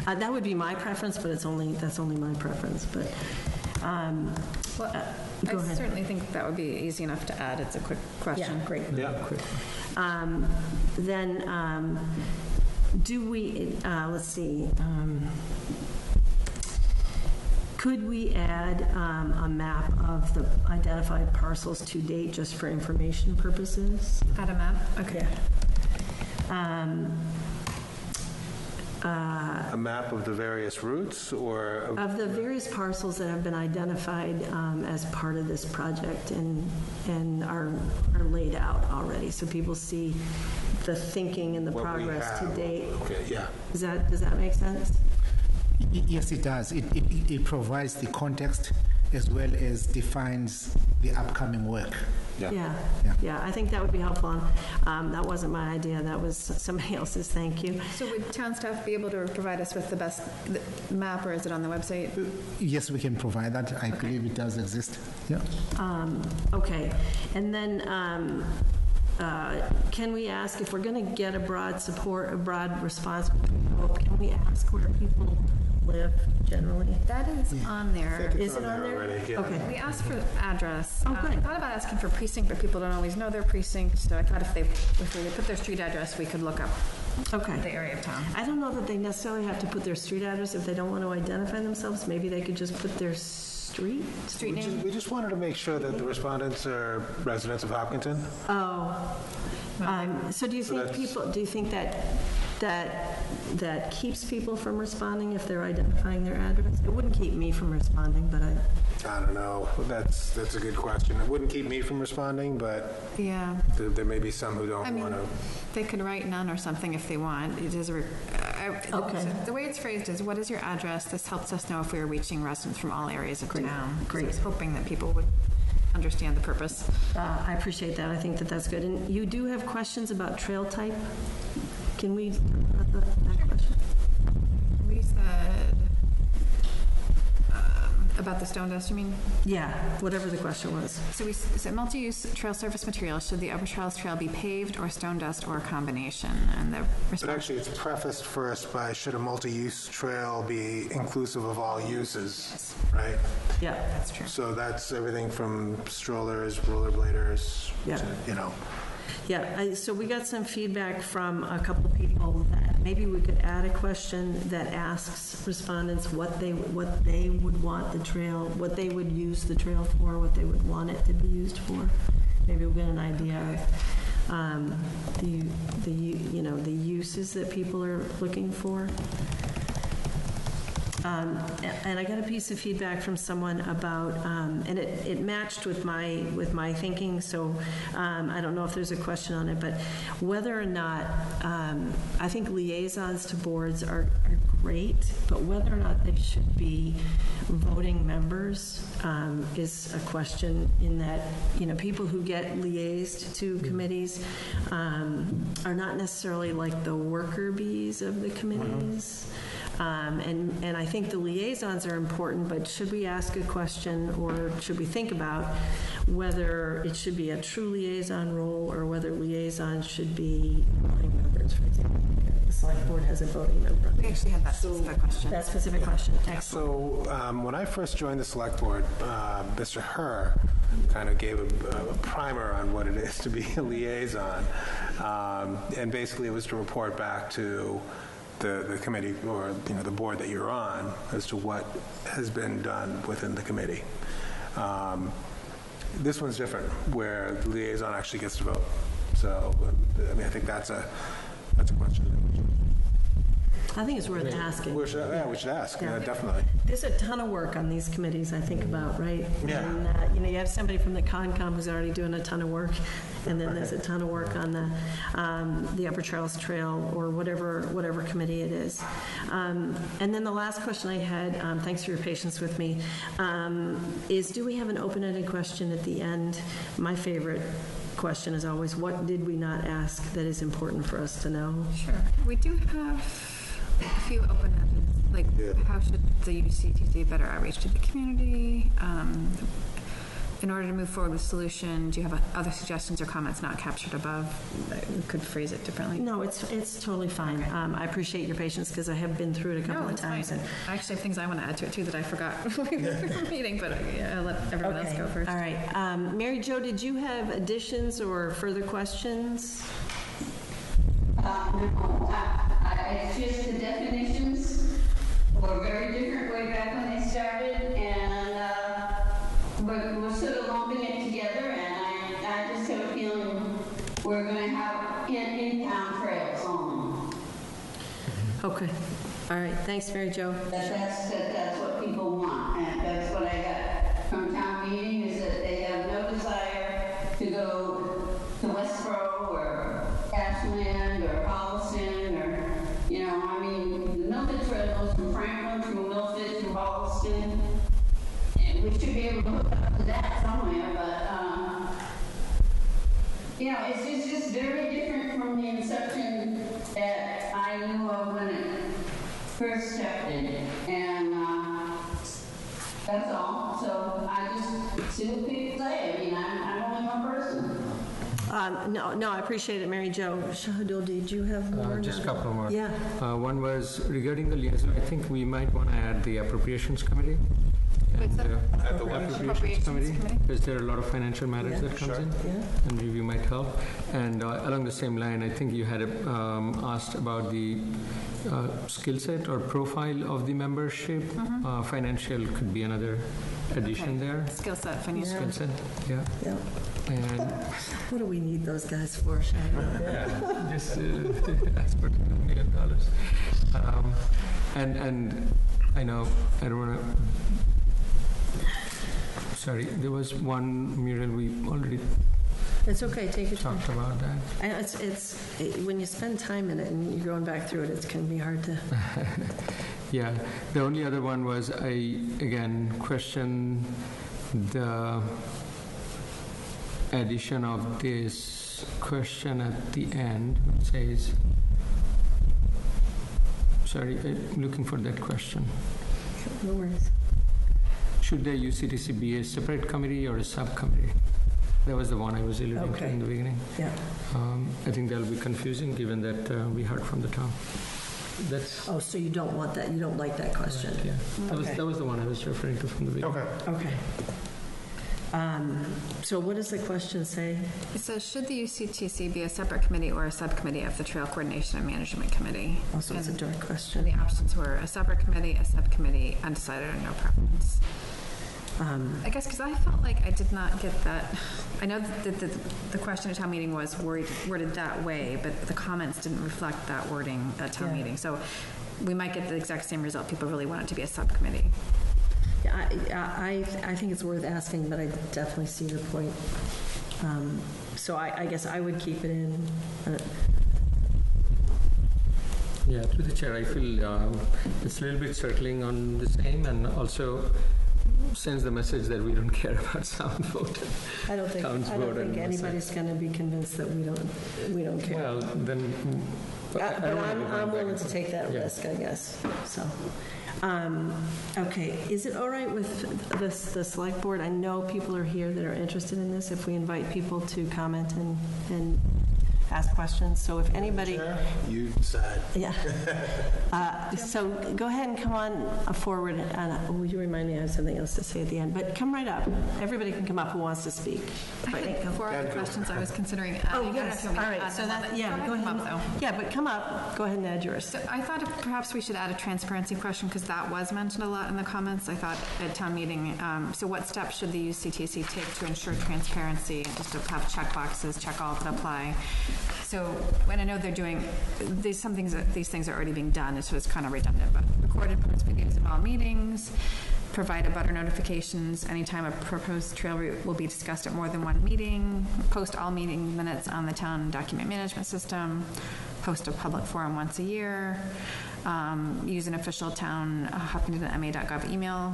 That would be my preference, but that's only my preference. But I certainly think that would be easy enough to add. It's a quick question. Yeah, great. Yeah. Then, do we? Let's see. Could we add a map of the identified parcels to date, just for information purposes? Add a map. Okay. A map of the various routes, or Of the various parcels that have been identified as part of this project and are laid out already, so people see the thinking and the what we progress to have. date. Okay, yeah. Does that make sense? Yes, it does. It provides the context as well as defines the upcoming work. Yeah. I think that would be helpful. That wasn't my idea. That was somebody else's. Thank you. So would town staff be able to provide us with the best map, or is it on the website? Yes, we can provide that. I believe it does exist. Yeah. Okay. And then can we ask, if we're going to get a broad response, can we ask where people live generally? That is on there. Is it on there? Already, yeah. Okay. We asked for address. Oh, good. I thought about asking for precinct, but people don't always know their precinct, so I thought if they put their street address, we could look up the area of town. I don't know that they necessarily have to put their street address if they don't want to identify themselves. Maybe they could just put their street name. We just wanted to make sure that the respondents are residents of Hopkinton. Oh. So do you think that keeps people from responding if they're identifying their address? It wouldn't keep me from responding, but I don't know. That's a good question. It wouldn't keep me from responding, but yeah, there may be some who don't want to. They could write none or something if they want. It is the way it's phrased is, what is your address? This helps us know if we are reaching residents from all areas of town. Great. So I was hoping that people would understand the purpose. I appreciate that. I think that's good. And you do have questions about trail type? Can we talk about that question? We said about the stone dust, you mean? Yeah, whatever the question was. So we said multi-use trail surface material. Should the Upper Charles Trail be paved or stone dust or a combination? And the response. But actually, it's prefaced first by, should a multi-use trail be inclusive of all uses, right? Yeah, that's true. So that's everything from strollers, rollerbladers, Yeah, so we got some feedback from a couple of people that maybe we could add a question that asks respondents what they would want the trail, what they would use the trail for, what they would want it to be used for. Maybe we'll get an idea of the uses that people are looking for. And I got a piece of feedback from someone about, and it matched with my thinking, so I don't know if there's a question on it, but whether or not, I think liaisons to boards are great, but whether or not they should be voting members is a question, in that, people who get liaised to committees are not necessarily like the worker bees of the committees. And I think the liaisons are important, but should we ask a question, or should we think about whether it should be a true liaison role, or whether liaisons should be voting members, for example? The select board has a voting member. We actually had that specific question. That specific question. Excellent. So when I first joined the select board, Mr. Herr kind of gave a primer on what it is to be a liaison. And basically it was to report back to the committee, or the board that you're on, as to what has been done within the committee. This one's different, where the liaison actually gets to vote. So, I think that's a question. I think it's worth asking. We should ask, Yeah. definitely. There's a ton of work on these committees, I think about, right? Yeah. And, you have somebody from the Concom who's already doing a ton of work, and then there's a ton of work on the Upper Charles Trail or whatever committee it is. And then the last question I had, thanks for your patience with me, is do we have an open-ended question at the end? My favorite question is always, what did we not ask that is important for us to know? Sure. We do have a few open-ended, like how should the UCTC better outreach to the community? In order to move forward with solution, do you have other suggestions or comments not captured above? We could phrase it differently. No, it's totally fine. I appreciate your patience because I have been through it a couple of times. Fine. I actually have things I want to add to it too that I forgot when we were meeting, but I'll let everyone else go first. All right. Mary Jo, did you have additions or further questions? No, it's just the definitions were very different way back when they started, and we're sort of lumping it together, and I just have a feeling we're going to have in-town trails only. Okay. All right. Thanks, Mary Jo. That's what people want, and that's what I got from town meeting, is that they have no desire to go to Westboro or Ashland or Holliston or, I mean, the Milford Trail goes from Franklin through Milford through Holliston. And we should be able to hook up to that somewhere, but, it's just very different from the inception that I knew of when it first started. And that's all. So I just see what people say. I mean, I'm only one person. No, I appreciate it, Mary Jo. Shahidul, did you have more? Just a couple more. Yeah. One was regarding the liaison. I think we might want to add the Appropriations Committee. What's that? Appropriations Committee, because there are a lot of financial matters that comes in, and review might help. And along the same line, I think you had asked about the skill set or profile of the membership. Financial could be another addition there. Skill set, financial. Skill set, yeah. Yeah. And what do we need those guys for, Shahidul? just ask for $2 million. And I know I don't want to. Sorry, there was one mural we already It's okay, take your time. talked about that. And when you spend time in it and you're going back through it, it's going to be hard to... Yeah, the only other one was I, again, question the addition of this question at the end, which says, sorry, I'm looking for that question. No worries. Should the UCTC be a separate committee or a subcommittee? That was the one I was alluding to in the beginning. Yeah. I think that'll be confusing given that we heard from the town. That's Oh, so you don't want that, you don't like that question? yeah. That was the one I was referring to from the beginning. Okay. So what does the question say? It says, should the UCTC be a separate committee or a subcommittee of the Trail Coordination and Management Committee? Also, it's a direct And question. the options were a separate committee, a subcommittee, undecided, or no preference. I guess because I felt like I did not get that. I know that the question at town meeting was worded that way, but the comments didn't reflect that wording at town meeting. So we might get the exact same result. People really want it to be a subcommittee. Yeah, I think it's worth asking, but I definitely see your point. So I guess I would keep it in. Yeah, through the chair, I feel it's a little bit circling on the same and also sends the message that we don't care about sound vote. I don't think anybody's going to be convinced that we don't care. Well, then... But I'm willing to take that risk, I guess, so. Okay, is it all right with the select board? I know people are here that are interested in this, if we invite people to comment and ask questions, so if anybody... You decide. Yeah. So go ahead and come on forward, and will you remind me I have something else to say at the end, but come right up. Everybody can come up who wants to speak. I had 4 other questions I was considering. Oh, yes, all right, so that, yeah, go ahead. Yeah, but come up, go ahead and add yours. So I thought perhaps we should add a transparency question because that was mentioned a lot in the comments, I thought, at town meeting. So what steps should the UCTC take to ensure transparency, just to have check boxes, check all that apply? So, when I know they're doing, these things are already being done, so it's kind of redundant, but recorded parts, videos of all meetings, provide abutter notifications anytime a proposed trail route will be discussed at more than one meeting, post all meeting minutes on the town document management system, host a public forum once a year, use an official town huffingtonma.gov email,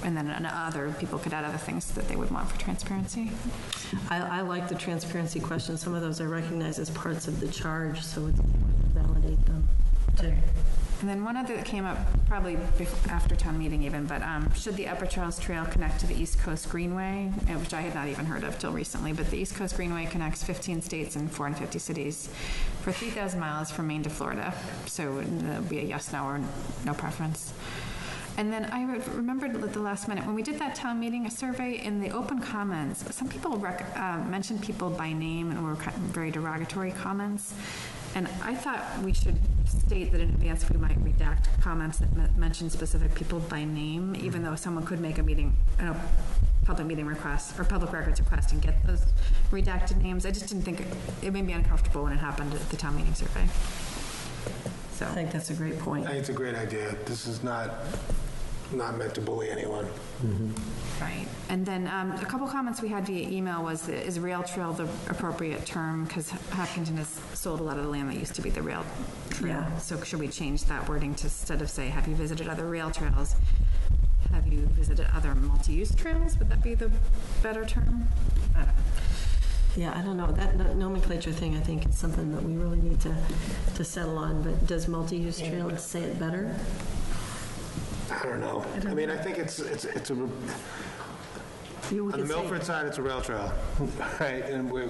and then other people could add other things that they would want for transparency. I like the transparency questions. Some of those I recognize as parts of the charge, so it's important to validate them too. And then one other that came up probably after town meeting even, but should the Upper Charles Trail connect to the East Coast Greenway, which I had not even heard of till recently, but the East Coast Greenway connects 15 states and 450 cities for 3,000 miles from Maine to Florida. So it would be a yes, no, or no preference. And then I remembered at the last minute, when we did that town meeting, a survey in the open comments, some people mentioned people by name and were very derogatory comments. And I thought we should state that in advance we might redact comments that mention specific people by name, even though someone could make a public meeting request or public records request and get those redacted names. I just didn't think it made me uncomfortable when it happened at the town meeting survey. So I think that's a great point. I think it's a great idea. This is not meant to bully anyone. Right. And then a couple comments we had via email was, is rail trail the appropriate term? Because Hopkinton has sold a lot of the land that used to be the rail trail. Yeah. So should we change that wording to, instead of say, have you visited other rail trails, have you visited other multi-use trails? Would that be the better term? I don't know. Yeah, I don't know. That nomenclature thing, I think, is something that we really need to settle on. But does multi-use trail say it better? I don't know. I mean, I think it's a... On the Milford side, it's a rail trail, right? And we're,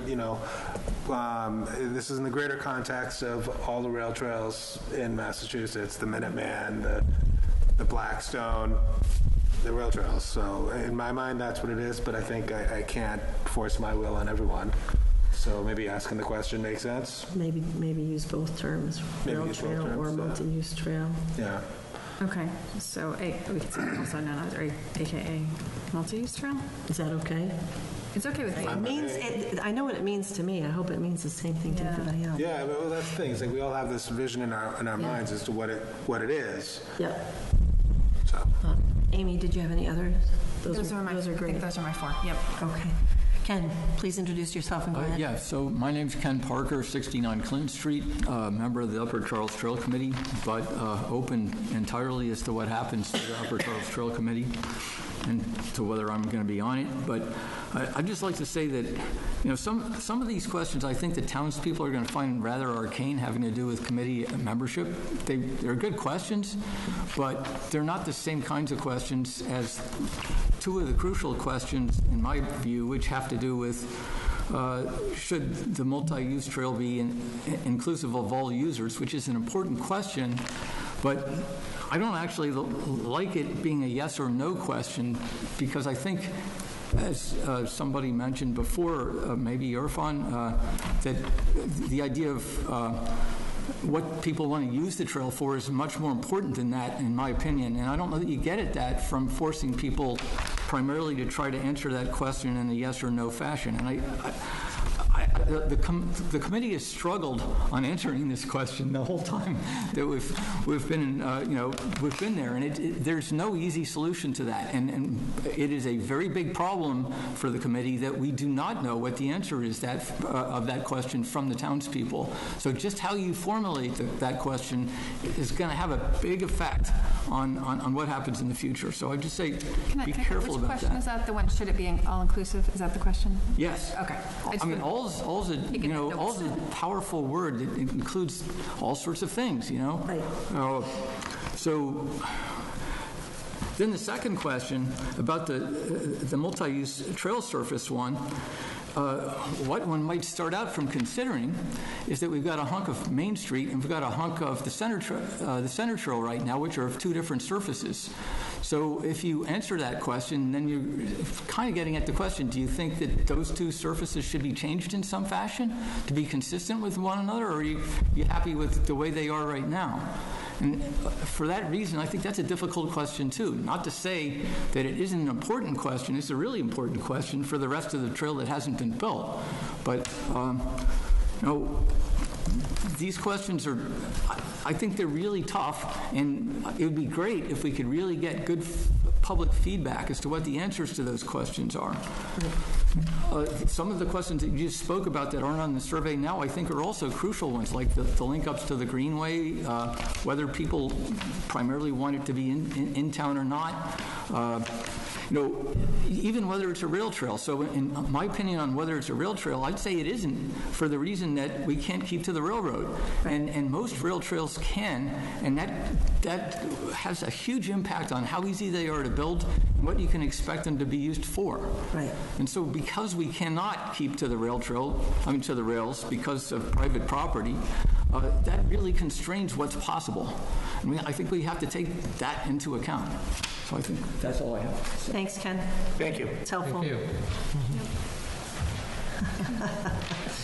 this is in the greater context of all the rail trails in Massachusetts, the Minuteman, the Blackstone, the rail trails. So in my mind, that's what it is, but I think I can't force my will on everyone. So maybe asking the question makes sense. Maybe use both terms, rail trail or multi-use trail. Yeah. Okay, so we could say also known as, or AKA multi-use trail? Is that okay? It's okay with me. It means, I know what it means to me. I hope it means the same thing to everybody else. Yeah, well, that's the thing. It's like we all have this vision in our minds as to what it is. Yep. So. Amy, did you have any others? Those are great. I think those are my 4. Yep. Okay. Ken, please introduce yourself and go ahead. Yeah, so my name's Ken Parker, 69 Clinton Street, member of the Upper Charles Trail Committee, but open entirely as to what happens to the Upper Charles Trail Committee and to whether I'm going to be on it. But I'd just like to say that, some of these questions I think the townspeople are going to find rather arcane, having to do with committee membership. They're good questions, but they're not the same kinds of questions as two of the crucial questions, in my view, which have to do with should the multi-use trail be inclusive of all users, which is an important question, but I don't actually like it being a yes or no question, because I think, as somebody mentioned before, maybe Irfan, that the idea of what people want to use the trail for is much more important than that, in my opinion. And I don't know that you get at that from forcing people primarily to try to answer that question in a yes or no fashion. And the committee has struggled on answering this question the whole time that we've been we've been there, and there's no easy solution to that, and it is a very big problem for the committee that we do not know what the answer is of that question from the townspeople. So just how you formulate that question is going to have a big effect on what happens in the future. So I just say be careful about that. Which question is that? The one, should it be all-inclusive? Is that the question? Yes. Okay. I mean, all's a powerful word. It includes all sorts of things, Right. So then the second question about the multi-use trail surface one, what one might start out from considering is that we've got a hunk of Main Street and we've got a hunk of the center trail right now, which are of two different surfaces. So if you answer that question, then you're kind of getting at the question, do you think that those two surfaces should be changed in some fashion to be consistent with one another, or are you happy with the way they are right now? And for that reason, I think that's a difficult question too. Not to say that it isn't an important question. It's a really important question for the rest of the trail that hasn't been built. But These questions are, I think they're really tough, and it would be great if we could really get good public feedback as to what the answers to those questions are. Some of the questions that you just spoke about that aren't on the survey now, I think, are also crucial ones, like the link-ups to the Greenway, whether people primarily want it to be in town or not. Even whether it's a rail trail. So in my opinion on whether it's a rail trail, I'd say it isn't, for the reason that we can't keep to the railroad. And most rail trails can, and that has a huge impact on how easy they are to build and what you can expect them to be used for. Right. And so because we cannot keep to the to the rails because of private property, that really constrains what's possible. I think we have to take that into account. So I think that's all I have. Thanks, Ken. Thank you. It's helpful. Thank you.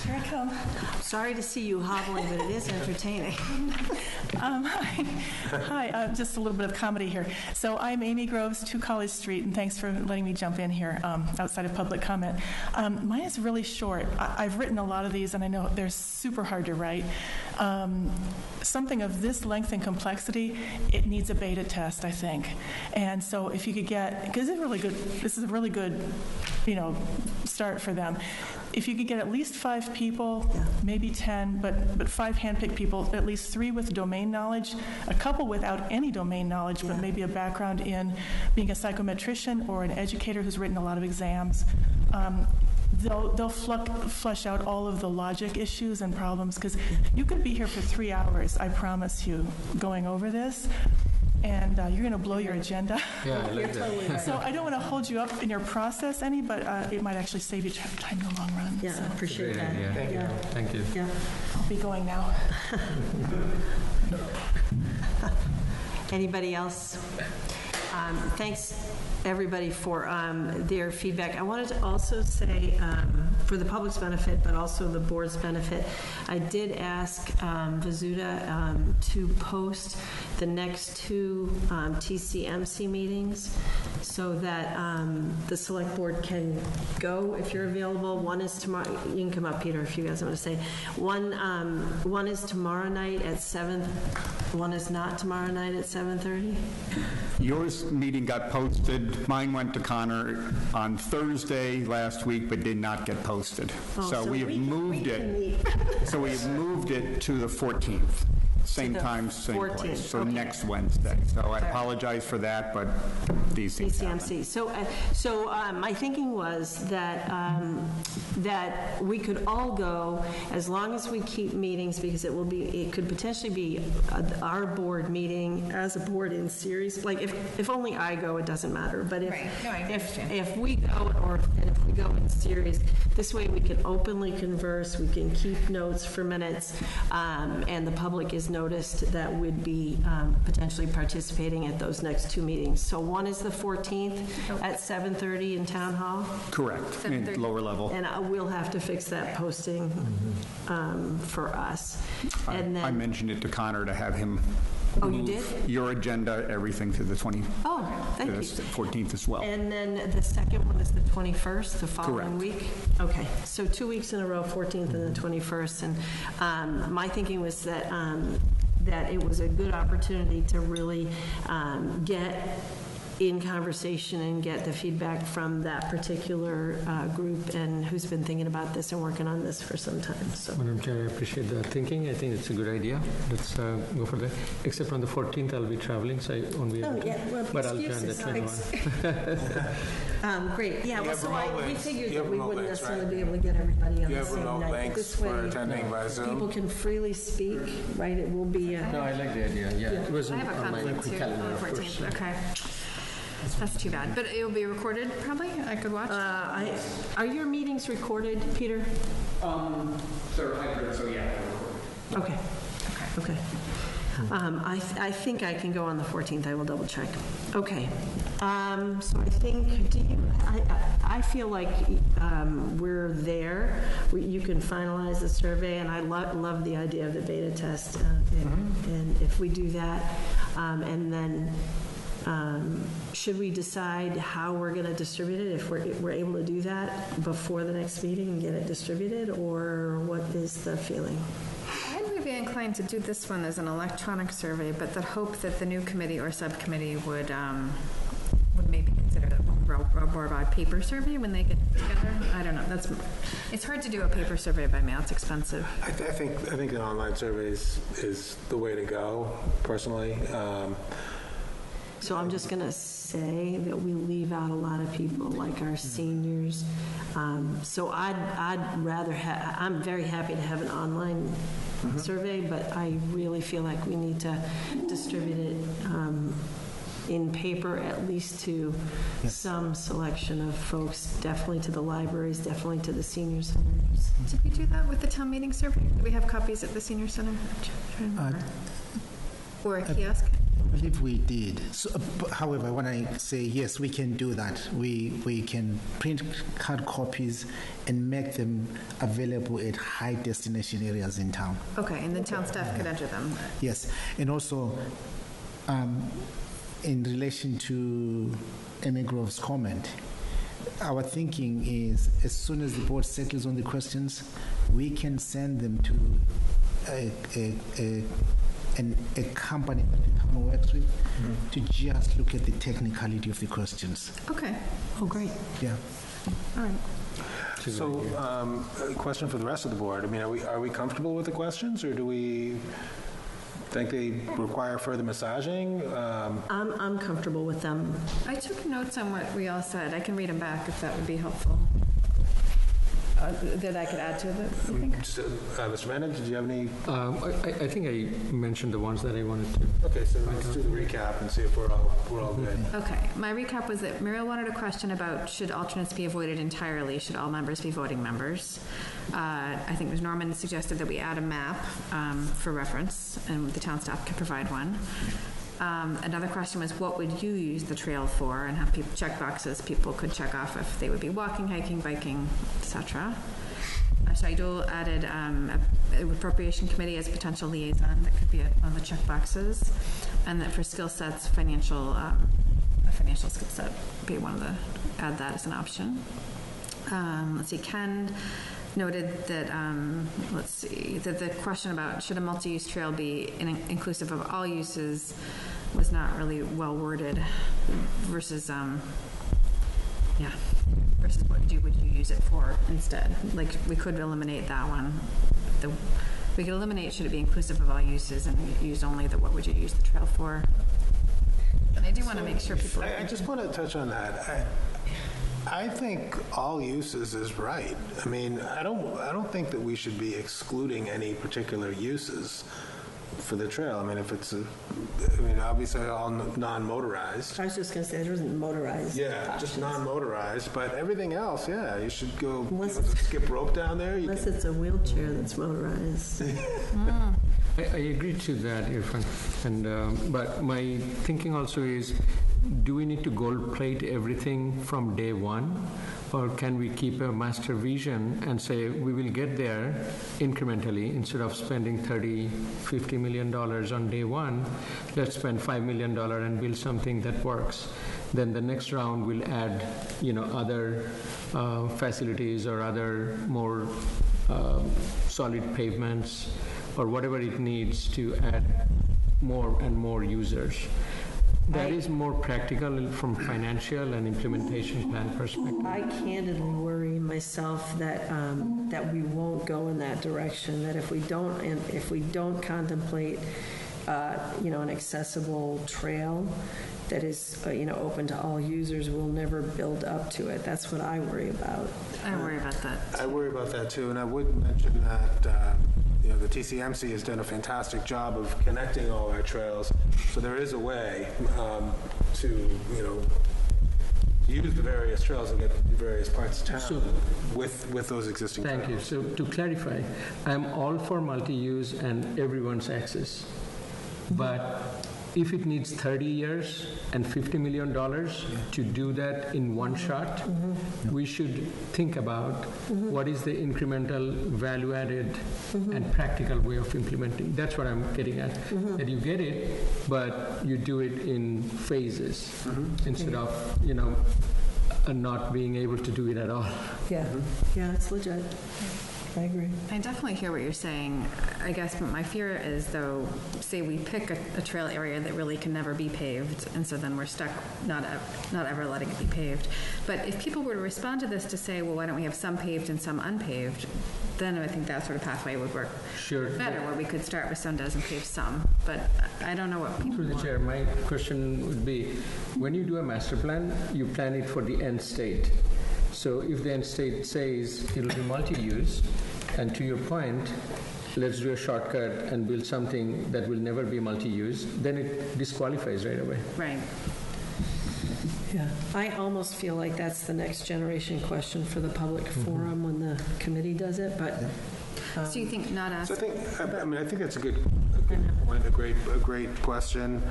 Here I come. Sorry to see you hobbling, but it is entertaining. Hi, just a little bit of comedy here. So I'm Amy Groves, 2 College Street, and thanks for letting me jump in here outside of public comment. Mine is really short. I've written a lot of these, and I know they're super hard to write. Something of this length and complexity, it needs a beta test, I think. And so if you could get, because this is a really good, start for them. If you could get at least 5 people, maybe 10, but 5 handpicked people, at least 3 with domain knowledge, a couple without any domain knowledge, but maybe a background in being a psychometrician or an educator who's written a lot of exams. They'll flesh out all of the logic issues and problems, because you could be here for 3 hours, I promise you, going over this. And you're going to blow your agenda. Yeah, I like that. So I don't want to hold you up in your process any, but it might actually save you time in the long run. Yeah, I appreciate that. Thank you. Thank you. Yeah. I'll be going now. Anybody else? Thanks, everybody, for their feedback. I wanted to also say, for the public's benefit, but also the board's benefit, I did ask Vazuda to post the next 2 TCMC meetings so that the select board can go if you're available. One is tomorrow. You can come up, Peter, if you guys want to say. One is tomorrow night at 7. One is not tomorrow night at 7:30. Yours meeting got posted. Mine went to Connor on Thursday last week, but did not get posted. So we have moved it. So we have moved it to the 14th. Same time, same 14th. place. So Okay. next Wednesday. So I apologize for that, but these things happen. TCMC. So my thinking was that that we could all go as long as we keep meetings, because it could potentially be our board meeting as a board in series. Like if only I go, it doesn't matter. But if we go, or if we go in series, this way we can openly converse, we can keep notes for minutes, and the public is noticed that would be potentially participating at those next 2 meetings. So one is the 14th at 7:30 in Town Hall. Correct, in lower level. And we'll have to fix that posting for us. And I then, mentioned it to Connor to have him oh, you move did? your agenda, everything to the Thank you. 14th as well. And then the second one is the 21st, the following Correct. week? Okay, so 2 weeks in a row, 14th and the 21st. And my thinking was that that it was a good opportunity to really get in conversation and get the feedback from that particular group and who's been thinking about this and working on this for some time. So. Madam Chair, I appreciate the thinking. I think it's a good idea. Let's go for that. Except on the 14th, I'll be traveling, so I won't be able to. But I'll join the 21. Great. Yeah, well, so we figured You have that we remote wouldn't links, necessarily right? be able to get everybody on You the have same remote night. links This way, for attending by Zoom? people can freely speak, right? It will be. No, I like the idea. Yeah, it was I have a on my conflict too calendar, on the of course. 14th. Okay. That's too bad. But it will be recorded, probably? I could watch? Are your meetings recorded, Peter? They're hybrid, so yeah. Okay. Okay. I think I can go on the 14th. I will double check. Okay. So I think, I feel like we're there. You can finalize the survey, and I love the idea of the beta test. And if we do that, and then Should we decide how we're going to distribute it, if we're able to do that before the next meeting and get it distributed, or what is the feeling? I would be inclined to do this one as an electronic survey, but the hope that the new committee or subcommittee would maybe consider it more about paper survey when they get together. I don't know. It's hard to do a paper survey by mail. It's expensive. I think an online survey is the way to go, personally. So I'm just going to say that we leave out a lot of people, like our seniors. So I'd rather have, I'm very happy to have an online survey, but I really feel like we need to distribute it in paper, at least to some selection of folks, definitely to the libraries, definitely to the senior centers. Did we do that with the town meeting survey? Do we have copies at the senior center? Or a kiosk? I believe we did. So, however, when I say yes, we can do that. We can print hard copies and make them available at high destination areas in town. Okay, and the town staff could enter them. Yes, and also in relation to Amy Grove's comment, our thinking is as soon as the board settles on the questions, we can send them to a company that the town works with to just look at the technicality of the questions. Okay. Oh, great. Yeah. All right. So, a question for the rest of the board. I mean, are we comfortable with the questions, or do we think they require further massaging? I'm comfortable with them. I took notes on what we all said. I can read them back if that would be helpful. That I could add to it, you think? Mr. Manning, did you have any? I think I mentioned the ones that I wanted to. Okay, so let's do the recap and see if we're all good. Okay, my recap was that Muriel wanted a question about should alternates be avoided entirely? Should all members be voting members? I think Ms. Norman suggested that we add a map for reference, and the town staff could provide one. Another question was, what would you use the trail for, and have people check boxes people could check off if they would be walking, hiking, biking, etc. Shaidul added an appropriation committee as a potential liaison that could be on the check boxes, and that for skill sets, a financial skill set would be one of the, add that as an option. Let's see, Ken noted that, that the question about should a multi-use trail be inclusive of all uses was not really well worded versus, versus what would you use it for instead. Like, we could eliminate that one. We could eliminate should it be inclusive of all uses and use only the what would you use the trail for. And I do want to make sure people... I just want to touch on that. I think all uses is right. I mean, I don't think that we should be excluding any particular uses for the trail. I mean, if it's obviously all non-motorized. I was just going to say there isn't motorized. Yeah, just non-motorized, but everything else, yeah, you should go. Skip rope down there. Unless it's a wheelchair that's motorized. I agree to that, Irfan. And but my thinking also is, do we need to gold plate everything from day one, or can we keep a master vision and say we will get there incrementally instead of spending $30-50 million on day one? Let's spend $5 million and build something that works. Then the next round will add, other facilities or other more solid pavements or whatever it needs to add more and more users. That is more practical from financial and implementation plan perspective. I candidly worry myself that that we won't go in that direction. That if we don't contemplate, an accessible trail that is, open to all users, we'll never build up to it. That's what I worry about. I worry about that. I worry about that too, and I would mention that. The TCMC has done a fantastic job of connecting all our trails, so there is a way to use the various trails and get to various parts of town with those existing trails. Thank you. So to clarify, I'm all for multi-use and everyone's access, but if it needs 30 years and $50 million to do that in one shot, we should think about what is the incremental value-added and practical way of implementing. That's what I'm getting at. That you get it, but you do it in phases instead of, not being able to do it at all. Yeah, yeah, it's legit. I agree. I definitely hear what you're saying. I guess but my fear is, though, say we pick a trail area that really can never be paved, and so then we're stuck not ever letting it be paved. But if people were to respond to this to say, well, why don't we have some paved and some unpaved, then I think that sort of pathway would work better, where we could start with some does and pave some. But I don't know what people Through the chair, my question would be, when you do a master plan, you plan it for the end state. So if the end state says it'll be multi-use, and to your point, let's do a shortcut and build something that will never be multi-use, then it disqualifies right away. Right. Yeah, I almost feel like that's the next generation question for the public forum when the committee does it, but. So you think not us? So I think that's a good point, a great question.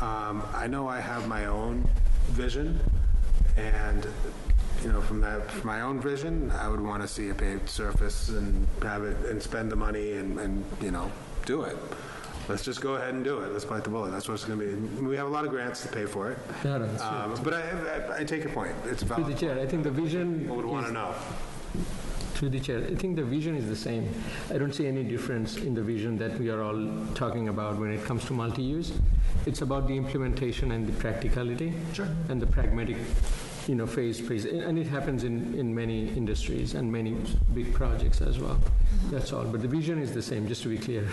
I know I have my own vision, and from my own vision, I would want to see a paved surface and have it and spend the money and do it. Let's just go ahead and do it. Let's bite the bullet. That's what it's going to be. We have a lot of grants to pay for it. Yeah, that's true. But I take your point. It's valid. Through the chair, I think the vision. People would want to know. Through the chair, I think the vision is the same. I don't see any difference in the vision that we are all talking about when it comes to multi-use. It's about the implementation and the practicality and the pragmatic, phase. And it happens in many industries and many big projects as well. That's all. But the vision is the same, just to be clear.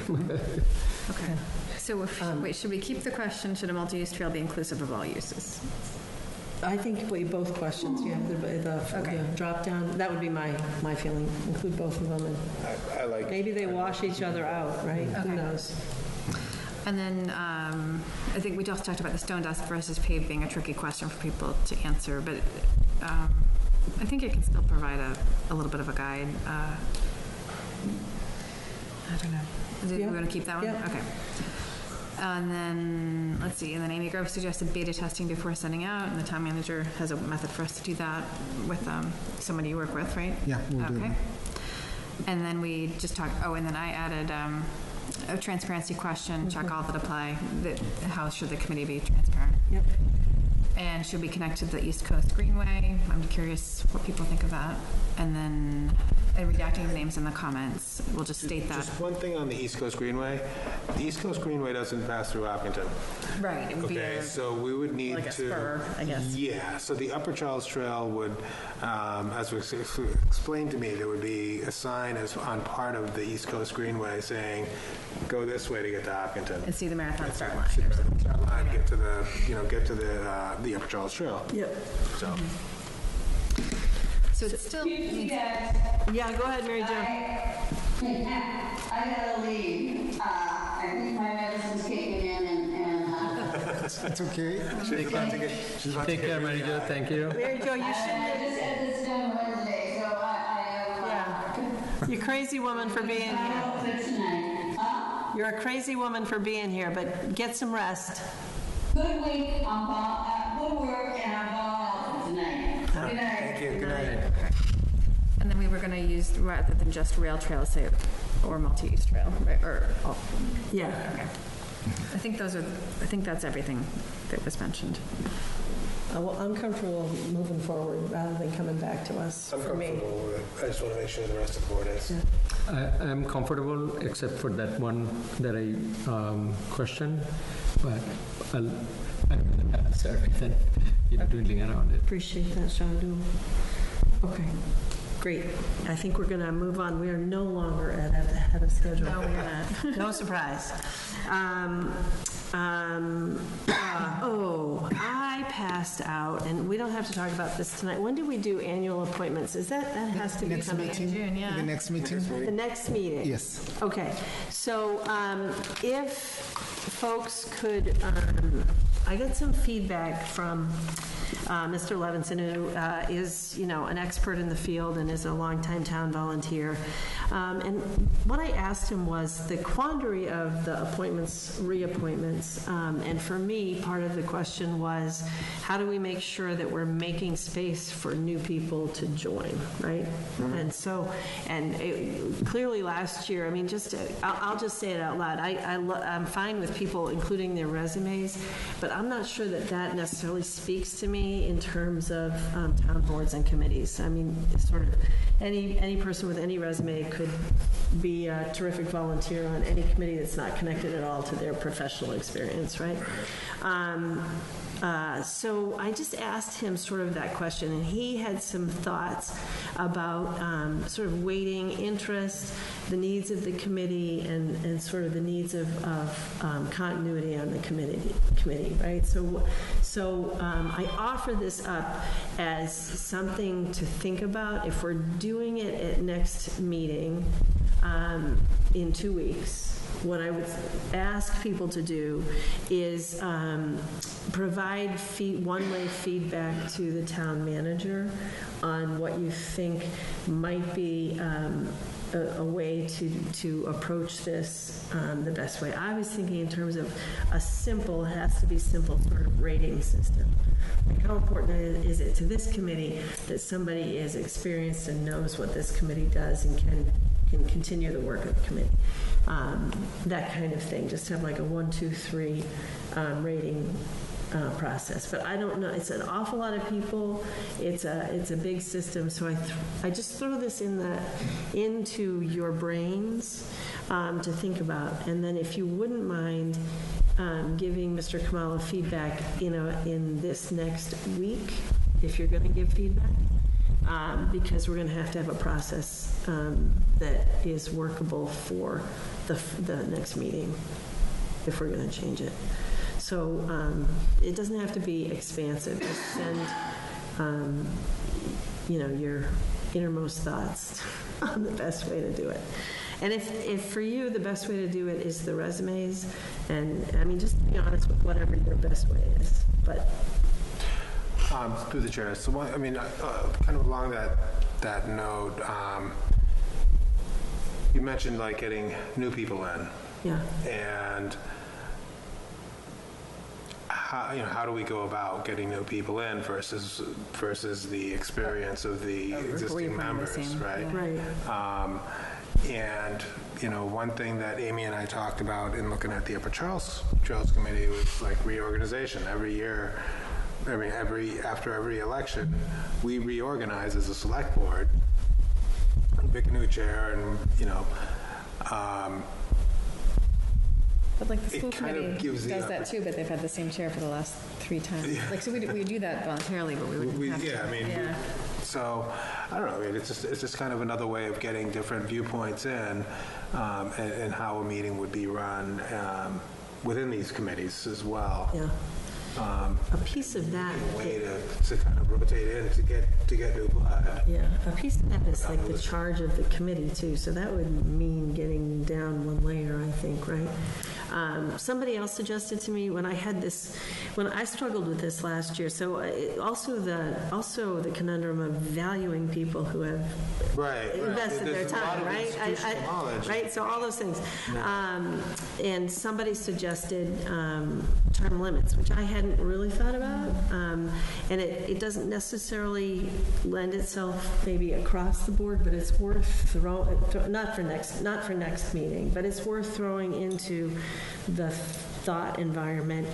Okay. So wait, should we keep the question, should a multi-use trail be inclusive of all uses? I think both questions, you have the drop down, that would be my feeling, include both of them. And I like. maybe they wash each other out, right? Who knows? And then I think we just talked about the stone dust versus paved being a tricky question for people to answer, but I think it can still provide a little bit of a guide. I don't know. We're going to keep that one? Yeah. Okay. And then, let's see, and then Amy Grove suggested beta testing before sending out, and the town manager has a method for us to do that with somebody you work with, right? Yeah, we'll do that. And then we just talked, and then I added a transparency question, check all that apply. How should the committee be transparent? Yep. And should we connect to the East Coast Greenway? I'm curious what people think of that. And then redacting the names in the comments, we'll just state that. Just one thing on the East Coast Greenway. The East Coast Greenway doesn't pass through Hopkinton. Right. It would be so we would need like a spur, I guess. Yeah, so the Upper Charles Trail would, as was explained to me, there would be a sign on part of the East Coast Greenway saying, go this way to get to Hopkinton. And see the marathon start line. Start line, get to the Upper Charles Trail. Yep. So it's still. Yeah, go ahead, Mary Jo. I gotta leave. I think my medicine's kicking in and It's okay. Take care, Mary Jo. Thank you. Mary Jo, you I shouldn't. just had this done Wednesday, so I am. You're a crazy woman for being here. You're a crazy woman for being here, but get some rest. Good week. Good work, and I'm out tonight. Good night. Thank you. Good night. And then we were going to use, rather than just rail trail, say, or multi-use trail, right? Yeah. Okay. I think that's everything that was mentioned. Well, I'm comfortable moving forward rather than coming back to us. I'm comfortable with it. I just want to make sure the rest of the board is. I'm comfortable except for that one that I questioned, but I'll answer it and dwindling around it. Appreciate that, Shandu. Okay, great. I think we're going to move on. We are no longer ahead of schedule. No, we're not. No surprise. I passed out, and we don't have to talk about this tonight. When do we do annual appointments? That has to be Next coming meeting? June, yeah. The next meeting? The next meeting? Yes. Okay, so if folks could, I got some feedback from Mr. Levinson, who is, an expert in the field and is a longtime town volunteer. And what I asked him was the quandary of the appointments, reappointments. And for me, part of the question was, how do we make sure that we're making space for new people to join, right? And so, clearly last year, I'll just say it out loud. I'm fine with people including their resumes, but I'm not sure that necessarily speaks to me in terms of town boards and committees. It's sort of any person with any resume could be a terrific volunteer on any committee that's not connected at all to their professional experience, right? So I just asked him sort of that question, and he had some thoughts about sort of weighting interest, the needs of the committee, and sort of the needs of continuity on the committee, right? So I offer this up as something to think about if we're doing it at next meeting in 2 weeks. What I would ask people to do is provide one-way feedback to the town manager on what you think might be a way to approach this the best way. I was thinking in terms of it has to be simple sort of rating system. Like, how important is it to this committee that somebody is experienced and knows what this committee does and can continue the work of the committee? That kind of thing. Just have like a 1, 2, 3 rating process. But I don't know. It's an awful lot of people. It's a big system. So I just throw this into your brains to think about. And then if you wouldn't mind giving Mr. Kamala feedback, in this next week, if you're going to give feedback. Because we're going to have a process that is workable for the next meeting if we're going to change it. So it doesn't have to be expansive. Just send, your innermost thoughts on the best way to do it. And if for you the best way to do it is the resumes, and just be honest with whatever your best way is. But through the chair. So, kind of along that note, you mentioned like getting new people in. Yeah. And how do we go about getting new people in versus the experience of the existing members, right? Right. One thing that Amy and I talked about in looking at the Upper Charles Trails Committee was like reorganization. Every year, after every election, we reorganize as a select board, pick a new chair, and But like the school committee does that too, but they've had the same chair for the last 3 times. Yeah. Like, so we do that voluntarily, but we wouldn't have to. So I don't know. It's just kind of another way of getting different viewpoints in, and how a meeting would be run within these committees as well. Yeah. A piece of that. A way to kind of rotate in to get new blood. Yeah, a piece of that is like the charge of the committee too. So that would mean getting down one layer, I think, right? Somebody else suggested to me when I struggled with this last year. So also the conundrum of valuing people who have invested their time, right? Right. So all those things. And somebody suggested term limits, which I hadn't really thought about, and it doesn't necessarily lend itself maybe across the board, but it's worth not for next meeting, but it's worth throwing into the thought environment.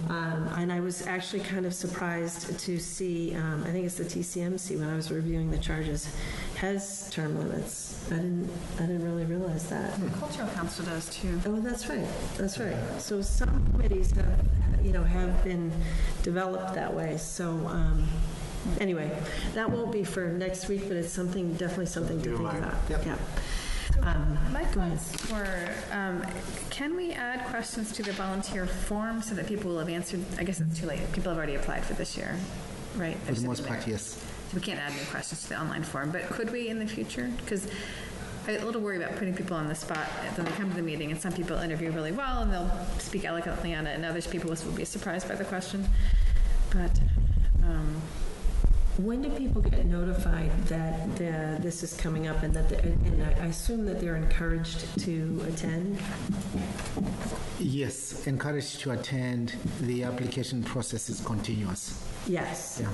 And I was actually kind of surprised to see, I think it's the TCMC when I was reviewing the charges, has term limits. I didn't really realize that. The Cultural Council does too. Oh, that's right. That's right. So some committees have been developed that way. So anyway, that won't be for next week, but it's definitely something to think about. Yep. Yeah. My thoughts were, can we add questions to the volunteer form so that people will have answered? I guess it's too late. People have already applied for this year, right? For the most part, yes. So we can't add new questions to the online form, but could we in the future? Because I'm a little worried about putting people on the spot when they come to the meeting, and some people interview really well and they'll speak eloquently on it, and others people will be surprised by the question. But When do people get notified that this is coming up and and I assume that they're encouraged to attend? Yes, encouraged to attend. The application process is continuous. Yes. Yeah.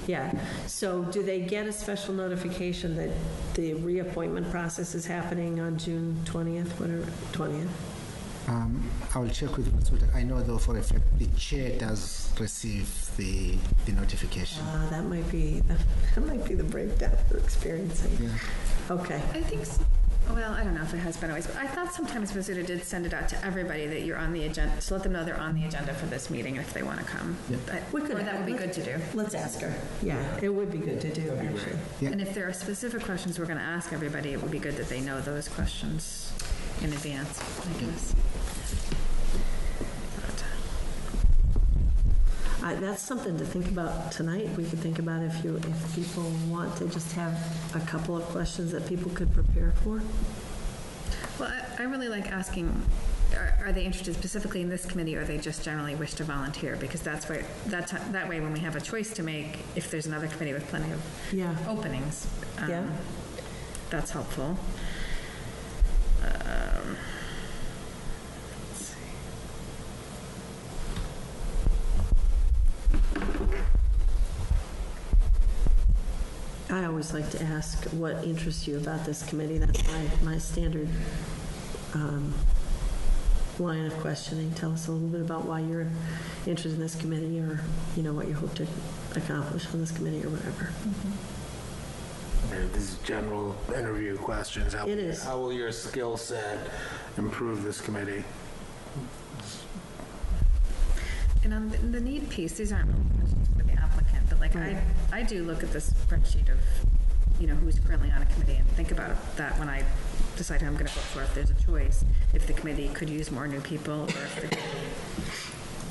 Yeah. So do they get a special notification that the reappointment process is happening on June 20th, whatever, 20th? I will check with Matsuda. I know though for a fact the chair does receive the notification. That might be the breakdown we're experiencing. Yeah. Okay. I think so. Well, I don't know if it has been always, but I thought sometimes Mizuta did send it out to everybody that you're on the agenda, to let them know they're on the agenda for this meeting if they want to come. Yep. Or that would be good to do. Let's ask her. Yeah, it would be good to do, actually. Yeah. And if there are specific questions we're going to ask everybody, it would be good that they know those questions in advance, I guess. That's something to think about tonight. We could think about if people want to just have a couple of questions that people could prepare for. Well, I really like asking, are they interested specifically in this committee, or they just generally wish to volunteer? Because that way when we have a choice to make, if there's another committee with plenty of openings, that's helpful. I always like to ask what interests you about this committee. That's my standard line of questioning. Tell us a little bit about why you're interested in this committee, or what you hope to accomplish on this committee, or whatever. This is general interview questions. It is. How will your skill set improve this committee? And on the need piece, these aren't really questions for the applicant, but I do look at the spreadsheet of, who's currently on a committee and think about that when I decide who I'm going to vote for, if there's a choice, if the committee could use more new people, or if the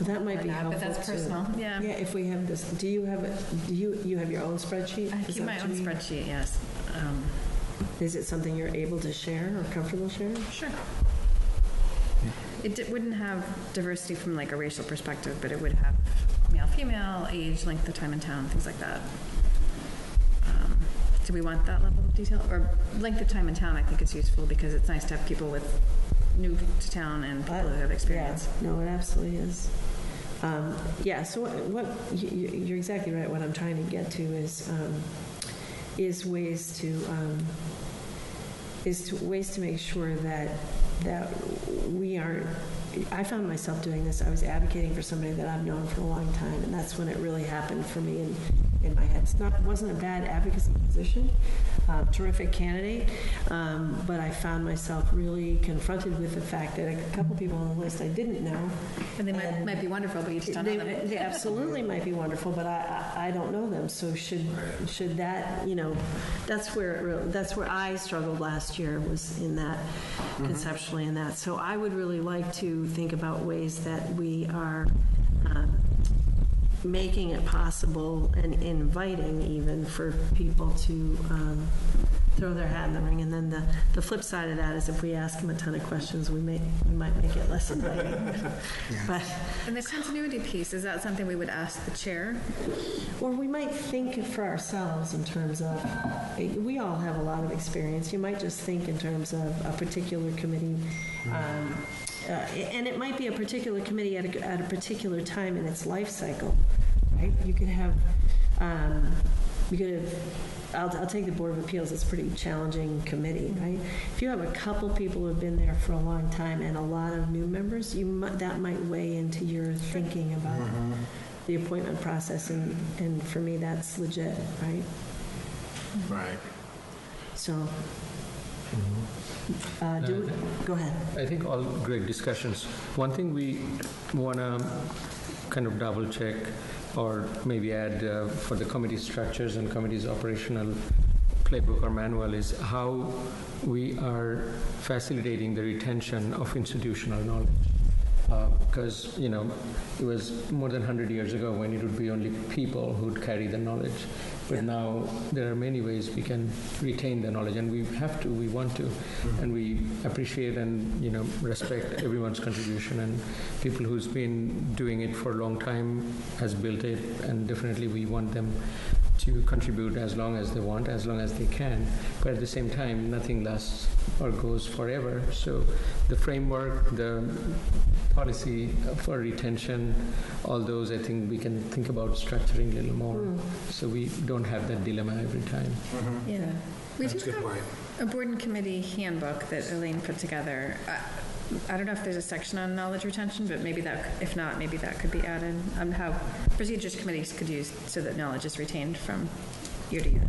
Well, that might be helpful. But that's personal. Yeah. Yeah. If we have this, do you have you have your own spreadsheet? I keep my own spreadsheet. Yes. Is it something you're able to share or comfortable sharing? Sure. It wouldn't have diversity from like a racial perspective, but it would have male, female, age, length of time in town, things like that. Do we want that level of detail? Or length of time in town, I think it's useful because it's nice to have people with new to town and people who have experience. Yeah. No, it absolutely is. So what you're exactly right. What I'm trying to get to is ways to make sure that we aren't. I found myself doing this. I was advocating for somebody that I've known for a long time, and that's when it really happened for me in my head. It wasn't a bad advocacy position, terrific candidate, but I found myself really confronted with the fact that a couple people on the list I didn't know. And they might be wonderful, but you just don't know them. They absolutely might be wonderful, but I don't know them. So should that, that's where I struggled last year, was in that, conceptually in that. So I would really like to think about ways that we are making it possible and inviting even for people to throw their hat in the ring. And then the flip side of that is if we ask them a ton of questions, we might make it less inviting. But and the continuity piece, is that something we would ask the chair? Or we might think for ourselves in terms of, we all have a lot of experience. You might just think in terms of a particular committee. And it might be a particular committee at a particular time in its life cycle, right? You could have, I'll take the Board of Appeals. It's a pretty challenging committee, right? If you have a couple people who have been there for a long time and a lot of new members, that might weigh into your thinking about the appointment process, and for me, that's legit, right? Right. So. Go ahead. I think all great discussions. One thing we want to kind of double check or maybe add for the committee structures and committee's operational playbook or manual is how we are facilitating the retention of institutional knowledge. Because, it was more than 100 years ago when it would be only people who'd carry the knowledge. But now there are many ways we can retain the knowledge, and we have to, we want to, and we appreciate and respect everyone's contribution, and people who's been doing it for a long time has built it, and definitely we want them to contribute as long as they want, as long as they can. But at the same time, nothing lasts or goes forever. So the framework, the policy for retention, all those, I think we can think about structuring a little more, so we don't have that dilemma every time. Yeah. We That's do a good point. have a board and committee handbook that Elaine put together. I don't know if there's a section on knowledge retention, but maybe that, if not, maybe that could be added on how procedures committees could use so that knowledge is retained from year to year.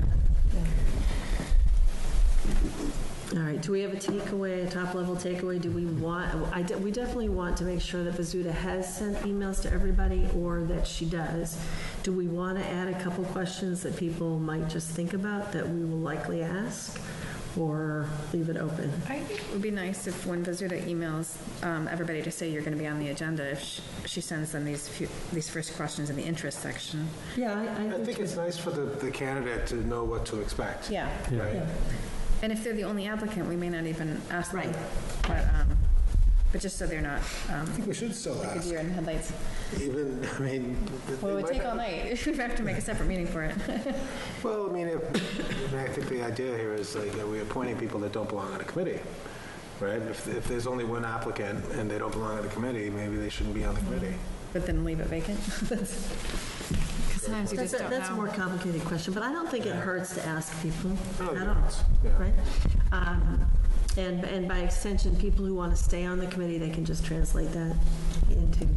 All right, do we have a takeaway, a top-level takeaway? Do we want, we definitely want to make sure that Vazuda has sent emails to everybody, or that she does. Do we want to add a couple questions that people might just think about that we will likely ask, or leave it open? I think it would be nice if when Vazuda emails everybody to say you're going to be on the agenda, if she sends them these first questions in the interest section. Yeah, I think it's nice for the candidate to know what to expect. Yeah. Right? Yeah. And if they're the only applicant, we may not even ask them. But just so they're not. I think we should still like ask. A deer in headlights. Even, I mean. Well, it would take all night. We'd have to make a separate meeting for it. Well, I mean, I think the idea here is like we're appointing people that don't belong on a committee, right? If there's only one applicant and they don't belong on a committee, maybe they shouldn't be on the committee. But then leave it vacant? Sometimes you just don't know. That's a more complicated question, but I don't think it hurts to ask people at all, Yeah. right? And by extension, people who want to stay on the committee, they can just translate that into,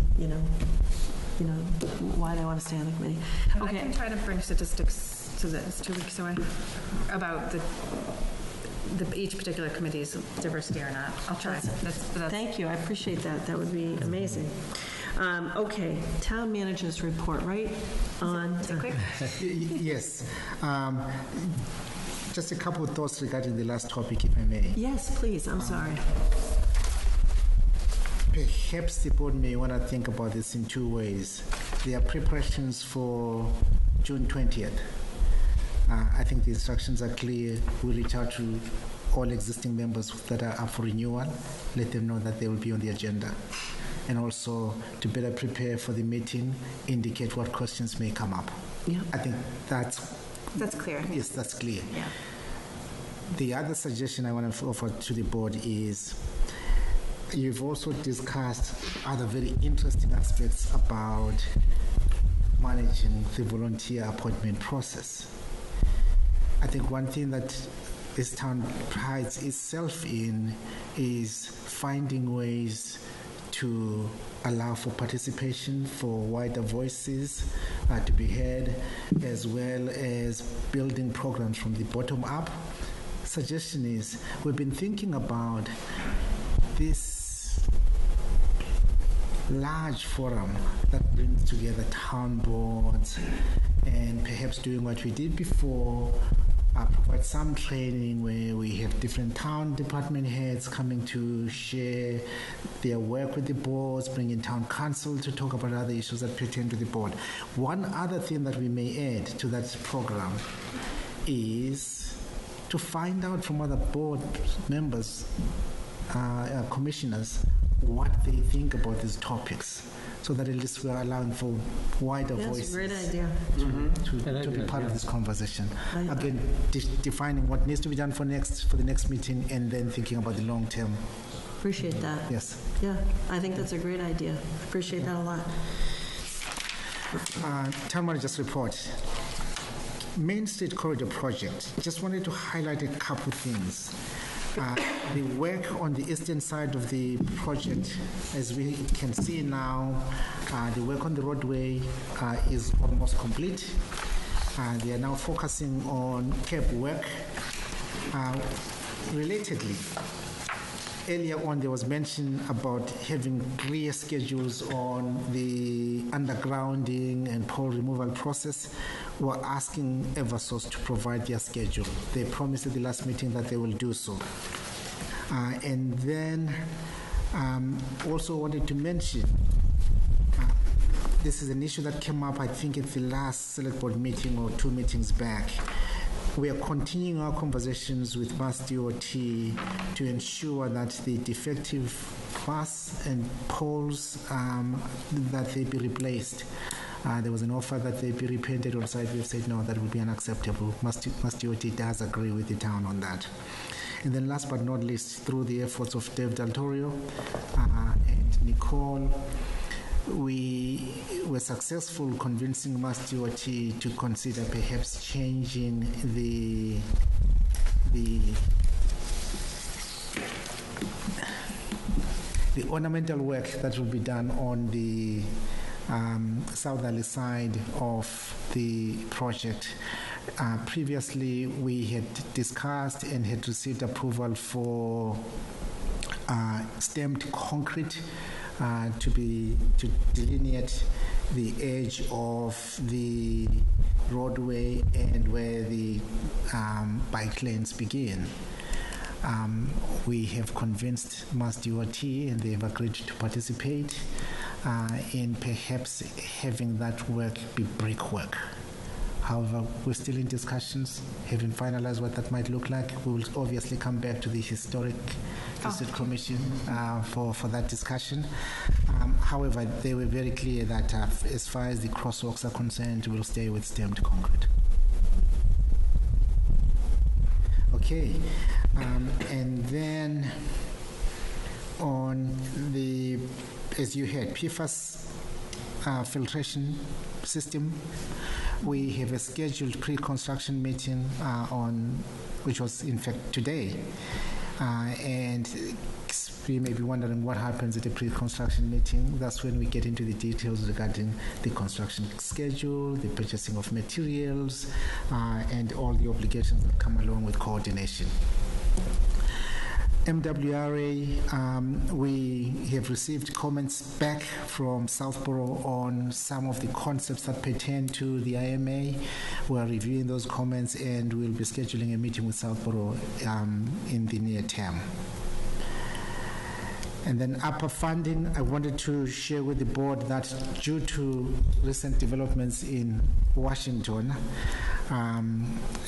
why they want to stay on the committee. I can try to bring statistics to this 2 weeks away about each particular committee's diversity or not. I'll try. Thank you. I appreciate that. That would be amazing. Okay, town manager's report, right? On. Quick? Yes. Just a couple of thoughts regarding the last topic, if I may. Yes, please. I'm sorry. Perhaps the board may want to think about this in two ways. There are preparations for June 20th. I think the instructions are clear. We'll reach out to all existing members that are up for renewal, let them know that they will be on the agenda. And also, to better prepare for the meeting, indicate what questions may come up. Yeah. I think that's clear. Yes, that's clear. Yeah. The other suggestion I want to offer to the board is you've also discussed other very interesting aspects about managing the volunteer appointment process. I think one thing that this town prides itself in is finding ways to allow for participation, for wider voices to be heard, as well as building programs from the bottom up. Suggestion is, we've been thinking about this large forum that brings together town boards and perhaps doing what we did before, provide some training where we have different town department heads coming to share their work with the boards, bring in town council to talk about other issues that pertain to the board. One other thing that we may add to that program is to find out from other board members, commissioners, what they think about these topics, so that at least we're allowing for wider voices. That's a great idea. To be part of this conversation. Again, defining what needs to be done for the next meeting, and then thinking about the long term. Appreciate that. Yes. Yeah, I think that's a great idea. Appreciate that a lot. Town manager's report. Main Street Corridor Project. Just wanted to highlight a couple things. The work on the eastern side of the project, as we can see now, the work on the roadway is almost complete. They are now focusing on curb work. Relatedly, earlier on there was mention about having clear schedules on the undergrounding and pole removal process. We're asking Eversource to provide their schedule. They promised at the last meeting that they will do so. And then also wanted to mention this is an issue that came up, I think, at the last select board meeting or 2 meetings back. We are continuing our conversations with Mass DOT to ensure that the defective masts and poles, that they be replaced. There was an offer that they be repainted on site. We've said no, that would be unacceptable. Mass DOT does agree with the town on that. And then last but not least, through the efforts of Dave Del Torio and Nicole, we were successful convincing Mass DOT to consider perhaps changing the ornamental work that will be done on the southerly side of the project. Previously, we had discussed and had received approval for stamped concrete to delineate the edge of the roadway and where the bike lanes begin. We have convinced Mass DOT, and they have agreed to participate in perhaps having that work be brickwork. However, we're still in discussions, haven't finalized what that might look like. We will obviously come back to the Historic District Commission for that discussion. However, they were very clear that as far as the crosswalks are concerned, we'll stay with stamped concrete. Okay, and then on the, as you heard, PFAS filtration system, we have a scheduled pre-construction meeting which was in fact today, and you may be wondering what happens at a pre-construction meeting. That's when we get into the details regarding the construction schedule, the purchasing of materials, and all the obligations that come along with coordination. MWRA, we have received comments back from Southborough on some of the concepts that pertain to the IMA. We are reviewing those comments and we'll be scheduling a meeting with Southborough in the near term. And then upper funding, I wanted to share with the board that due to recent developments in Washington,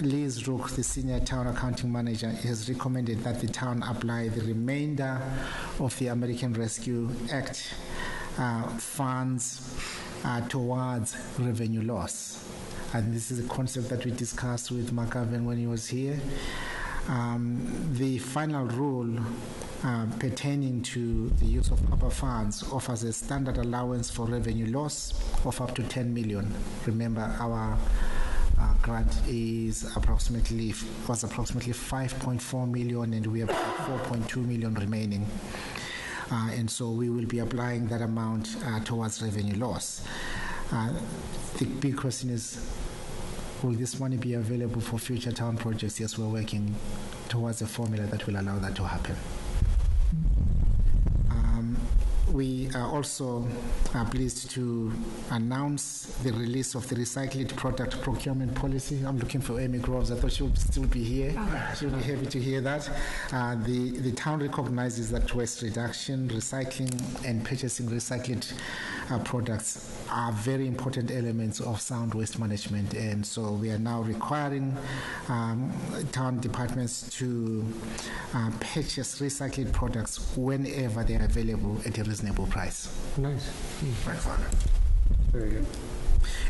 Liz Rook, the senior town accounting manager, has recommended that the town apply the remainder of the American Rescue Act funds towards revenue loss. And this is a concept that we discussed with McGovern when he was here. The final rule pertaining to the use of ARPA funds offers a standard allowance for revenue loss of up to 10 million. Remember, our grant was approximately 5.4 million, and we have 4.2 million remaining. And so we will be applying that amount towards revenue loss. The big question is, will this money be available for future town projects? Yes, we're working towards a formula that will allow that to happen. We are also pleased to announce the release of the recycled product procurement policy. I'm looking for Amy Groves. I thought she would still be here. She'll be happy to hear that. The town recognizes that waste reduction, recycling, and purchasing recycled products are very important elements of sound waste management. And so we are now requiring town departments to purchase recycled products whenever they are available at a reasonable price. Nice. Right. Very good.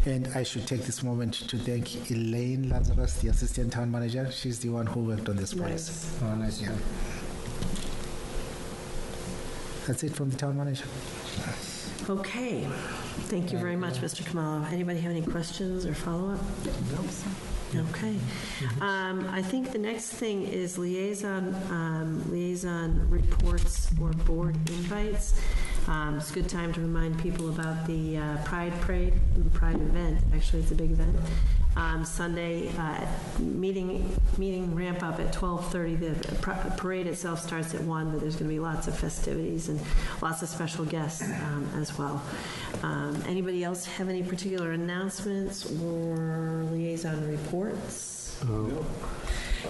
And I should take this moment to thank Elaine Lazarus, the assistant town manager. She's the one who worked on this price. Oh, nice. Yeah. That's it from the town manager. Okay. Thank you very much, Mr. Khumalo. Anybody have any questions or follow-up? No. Okay. I think the next thing is liaison reports or board invites. It's a good time to remind people about the Pride Parade, the Pride event. Actually, it's a big event. Sunday, meeting ramp up at 12:30. The parade itself starts at 1, but there's going to be lots of festivities and lots of special guests as well. Anybody else have any particular announcements or liaison reports? No.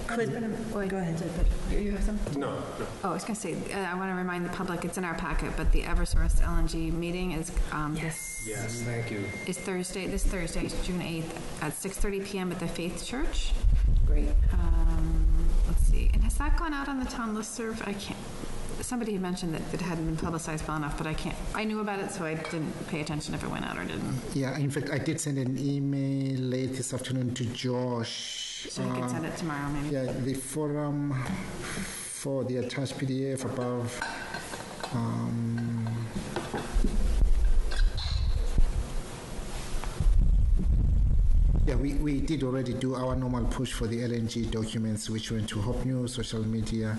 Go ahead. You have something? No. Oh, I was going to say, I want to remind the public, it's in our packet, but the Eversource LNG meeting is Yes, thank you. this Thursday, June 8th, at 6:30 p.m. at the Faith Church. Great. Let's see, and has that gone out on the town listserv? I can't, somebody had mentioned that it hadn't been publicized well enough, but I knew about it, so I didn't pay attention if it went out or didn't. Yeah, in fact, I did send an email late this afternoon to Josh. So you can send it tomorrow, maybe. Yeah, the forum for the attached PDF above. Yeah, we did already do our normal push for the LNG documents, which went to Hope News, social media,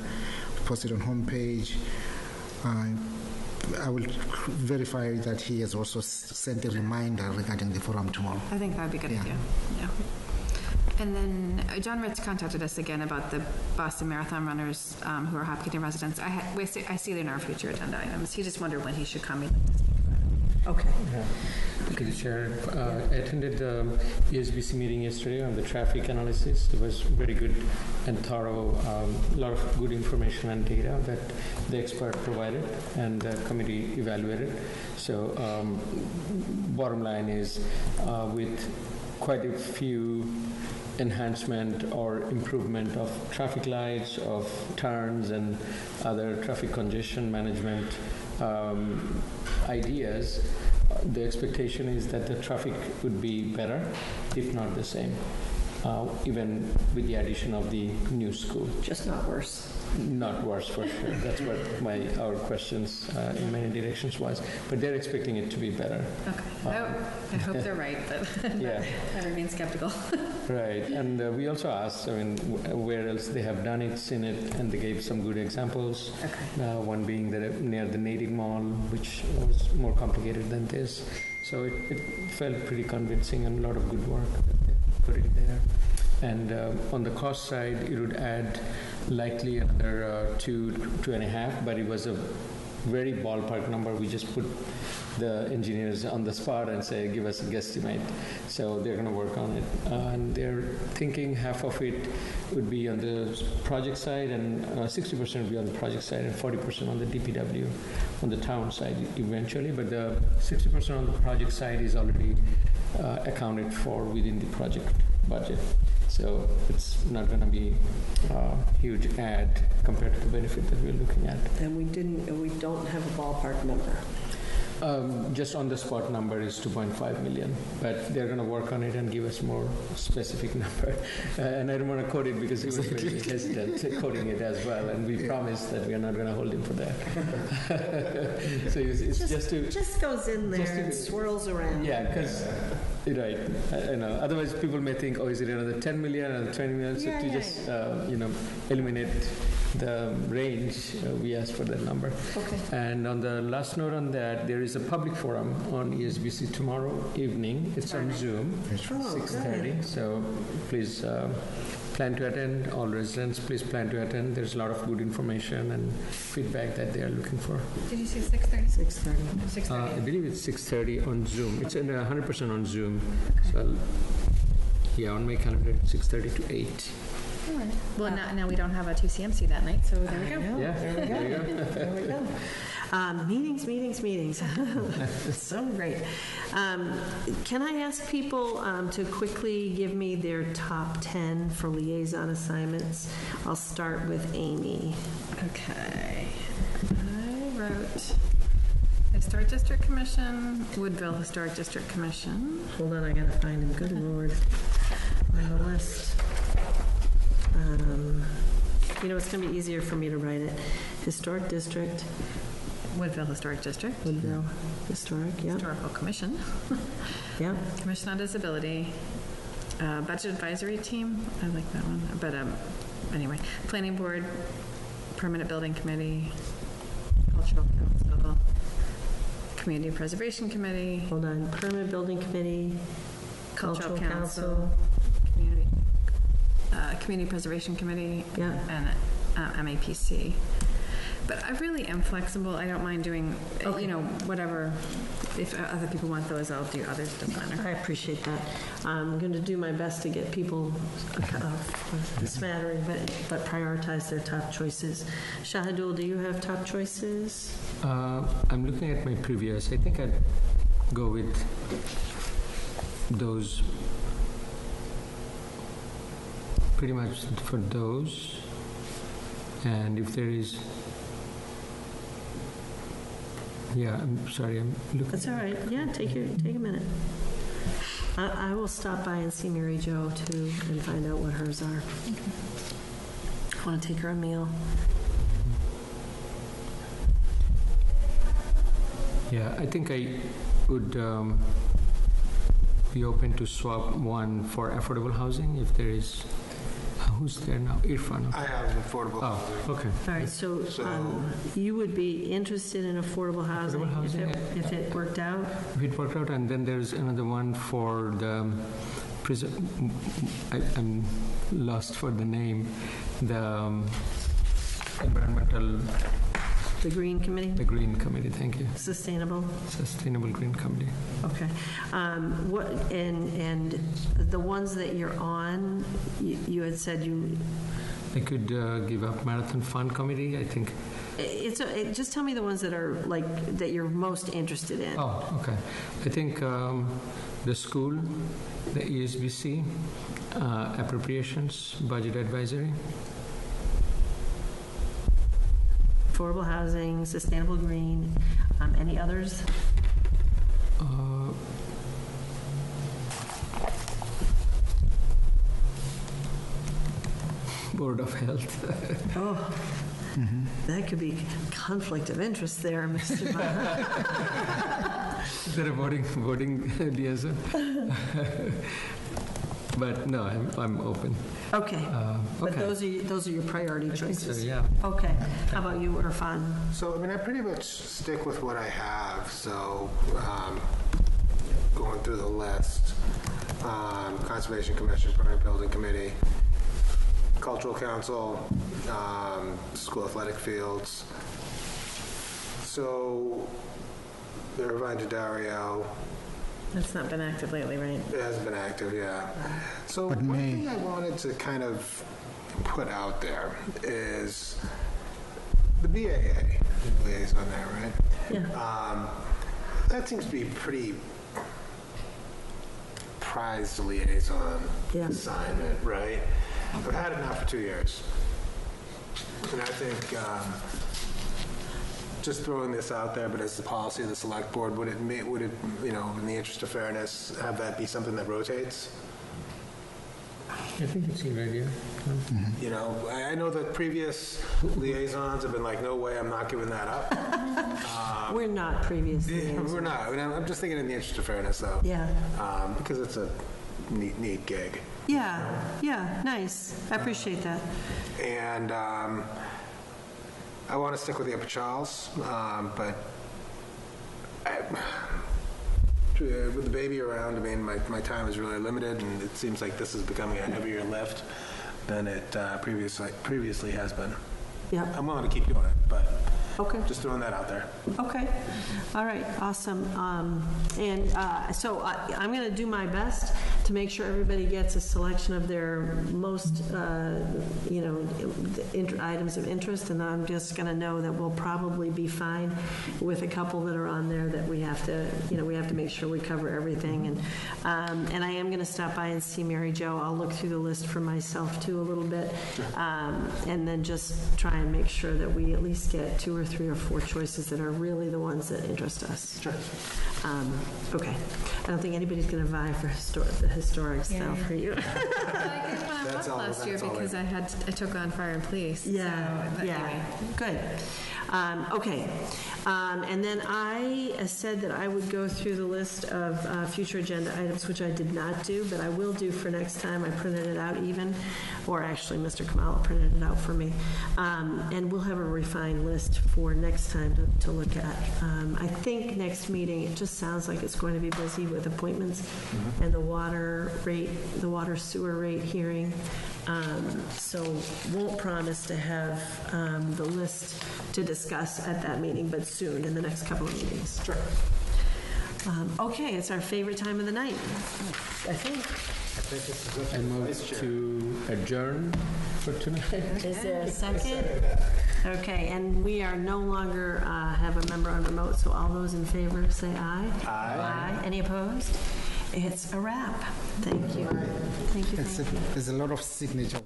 posted on homepage. I will verify that he has also sent a reminder regarding the forum tomorrow. I think that would be a good idea. Yeah. And then John Ritz contacted us again about the Boston Marathon runners who are Hopkinton residents. I see they're in our future agenda items. He just wondered when he should come in. Okay. Yeah. Because Chair, I attended the ESBC meeting yesterday on the traffic analysis. It was very good and thorough, a lot of good information and data that the expert provided and the committee evaluated. So bottom line is with quite a few enhancement or improvement of traffic lights, of turns and other traffic congestion management ideas, the expectation is that the traffic would be better, if not the same, even with the addition of the new school. Just not worse. Not worse, for sure. That's what our questions in many directions was. But they're expecting it to be better. Okay. I hope they're right, but yeah. I remain skeptical. Right. And we also asked, where else they have done it, seen it, and they gave some good examples. Okay. One being near the Natick Mall, which was more complicated than this. So it felt pretty convincing and a lot of good work that they put it there. And on the cost side, it would add likely another 2.5, but it was a very ballpark number. We just put the engineers on the spot and say, give us a guesstimate. So they're going to work on it. And they're thinking half of it would be on the project side and 60% would be on the project side and 40% on the DPW, on the town side eventually. But the 60% on the project side is already accounted for within the project budget. So it's not going to be a huge add compared to the benefit that we're looking at. And we don't have a ballpark number. Just on the spot number is 2.5 million, but they're going to work on it and give us more specific number. And I don't want to quote it because he was very hesitant quoting it as well, and we promised that we are not going to hold him for that. So it's just goes in there and swirls around. Yeah, because right, I know. Otherwise, people may think, is it another 10 million, another 20 million? So just eliminate the range, we asked for that number. Okay. And on the last note on that, there is a public forum on ESBC tomorrow evening. It's on Zoom, 6:30. So please plan to attend. All residents, please plan to attend. There's a lot of good information and feedback that they are looking for. Did you say 6:30? 6:30. 6:30. I believe it's 6:30 on Zoom. It's 100% on Zoom. Okay. So on my calendar, 6:30 to 8. All right. Well, now we don't have a 2CMC that night, so there we go. Yeah, there we go. There we go. Meetings. So great. Can I ask people to quickly give me their top 10 for liaison assignments? I'll start with Amy. Okay. I wrote Historic District Commission, Woodville Historic District Commission. Hold on, I gotta find him. Good Lord. On the list. It's going to be easier for me to write it. Historic District. Woodville Historic District. Woodville Historic, yeah. Historical Commission. Yeah. Commission on Disability. Budget Advisory Team. I like that one. But anyway, Planning Board, Permanent Building Committee, Cultural Council, Community Preservation Committee. Hold on. Permanent Building Committee, Cultural Council. Community Preservation Committee, yeah, and MAPC. But I really am flexible. I don't mind doing, whatever. If other people want those, I'll do others. Doesn't matter. I appreciate that. I'm going to do my best to get people a smattering, but prioritize their top choices. Shahidul, do you have top choices? I'm looking at my previous. I think I'd go with those, pretty much for those. And if there is, I'm sorry, I'm looking. That's all right. Yeah, take a minute. I will stop by and see Mary Jo too and find out what hers are. I want to take her a meal. Yeah, I think I would be open to swap one for affordable housing if there is. Who's there now? Irfan. I have affordable housing. Okay. All right, so you would be interested in affordable housing, if it worked out? If it worked out, and then there's another one for the prison. I'm lost for the name. The environmental. The Green Committee? The Green Committee, thank you. Sustainable Green Committee. Okay. And the ones that you're on, you had said you... I could give up Marathon Fund Committee, I think. Just tell me the ones that are that you're most interested in. Oh, okay. I think the school, the ESBC, appropriations, budget advisory. Affordable housing, sustainable green, any others? Board of Health. Oh, that could be conflict of interest there, Mr. Is there a voting liaison? But no, I'm open. Okay. But those are your priority choices. I think so, yeah. Okay. How about you, Irfan? So, I pretty much stick with what I have. So, going through the list, Conservation Commission, Permanent Building Committee, Cultural Council, School Athletic Fields. So, Irvine Daddario. That's not been active lately, right? It hasn't been active, yeah. So one thing I wanted to kind of put out there is the BAA liaison there, right? Yeah. That seems to be pretty prized liaison assignment, right? I've had it now for 2 years. And I think just throwing this out there, but as the policy of the select board, would it, in the interest of fairness, have that be something that rotates? I think it's a good idea. I know that previous liaisons have been like, no way, I'm not giving that up. We're not previous liaisons. We're not. I'm just thinking in the interest of fairness, though. Yeah. Because it's a neat gig. Yeah, nice. I appreciate that. And I want to stick with the Upper Charles, but with the baby around, my time is really limited, and it seems like this is becoming a heavier lift than it previously has been. Yeah. I'm willing to keep doing it, but okay. Just throwing that out there. Okay. All right. Awesome. So I'm going to do my best to make sure everybody gets a selection of their most, items of interest, and I'm just going to know that we'll probably be fine with a couple that are on there that we have to make sure we cover everything. And I am going to stop by and see Mary Jo. I'll look through the list for myself too a little bit, and then just try and make sure that we at least get 2 or 3 or 4 choices that are really the ones that interest us. Sure. Okay. I don't think anybody's going to vie for the historic style for you. I didn't want to last year because I took on Fire and Police. Yeah. So, Anyway. Good. Okay. And then I said that I would go through the list of future agenda items, which I did not do, but I will do for next time. I printed it out even, or actually Mr. Kamala printed it out for me. And we'll have a refined list for next time to look at. I think next meeting, it just sounds like it's going to be busy with appointments and the water sewer rate hearing. So won't promise to have the list to discuss at that meeting, but soon, in the next couple of meetings. Sure. Okay, it's our favorite time of the night, I think. I move to adjourn for tonight. Is there a second? Okay, and we are no longer have a member on remote, so all those in favor say aye. Aye. Any opposed? It's a wrap. Thank you. Thank you. There's a lot of signature.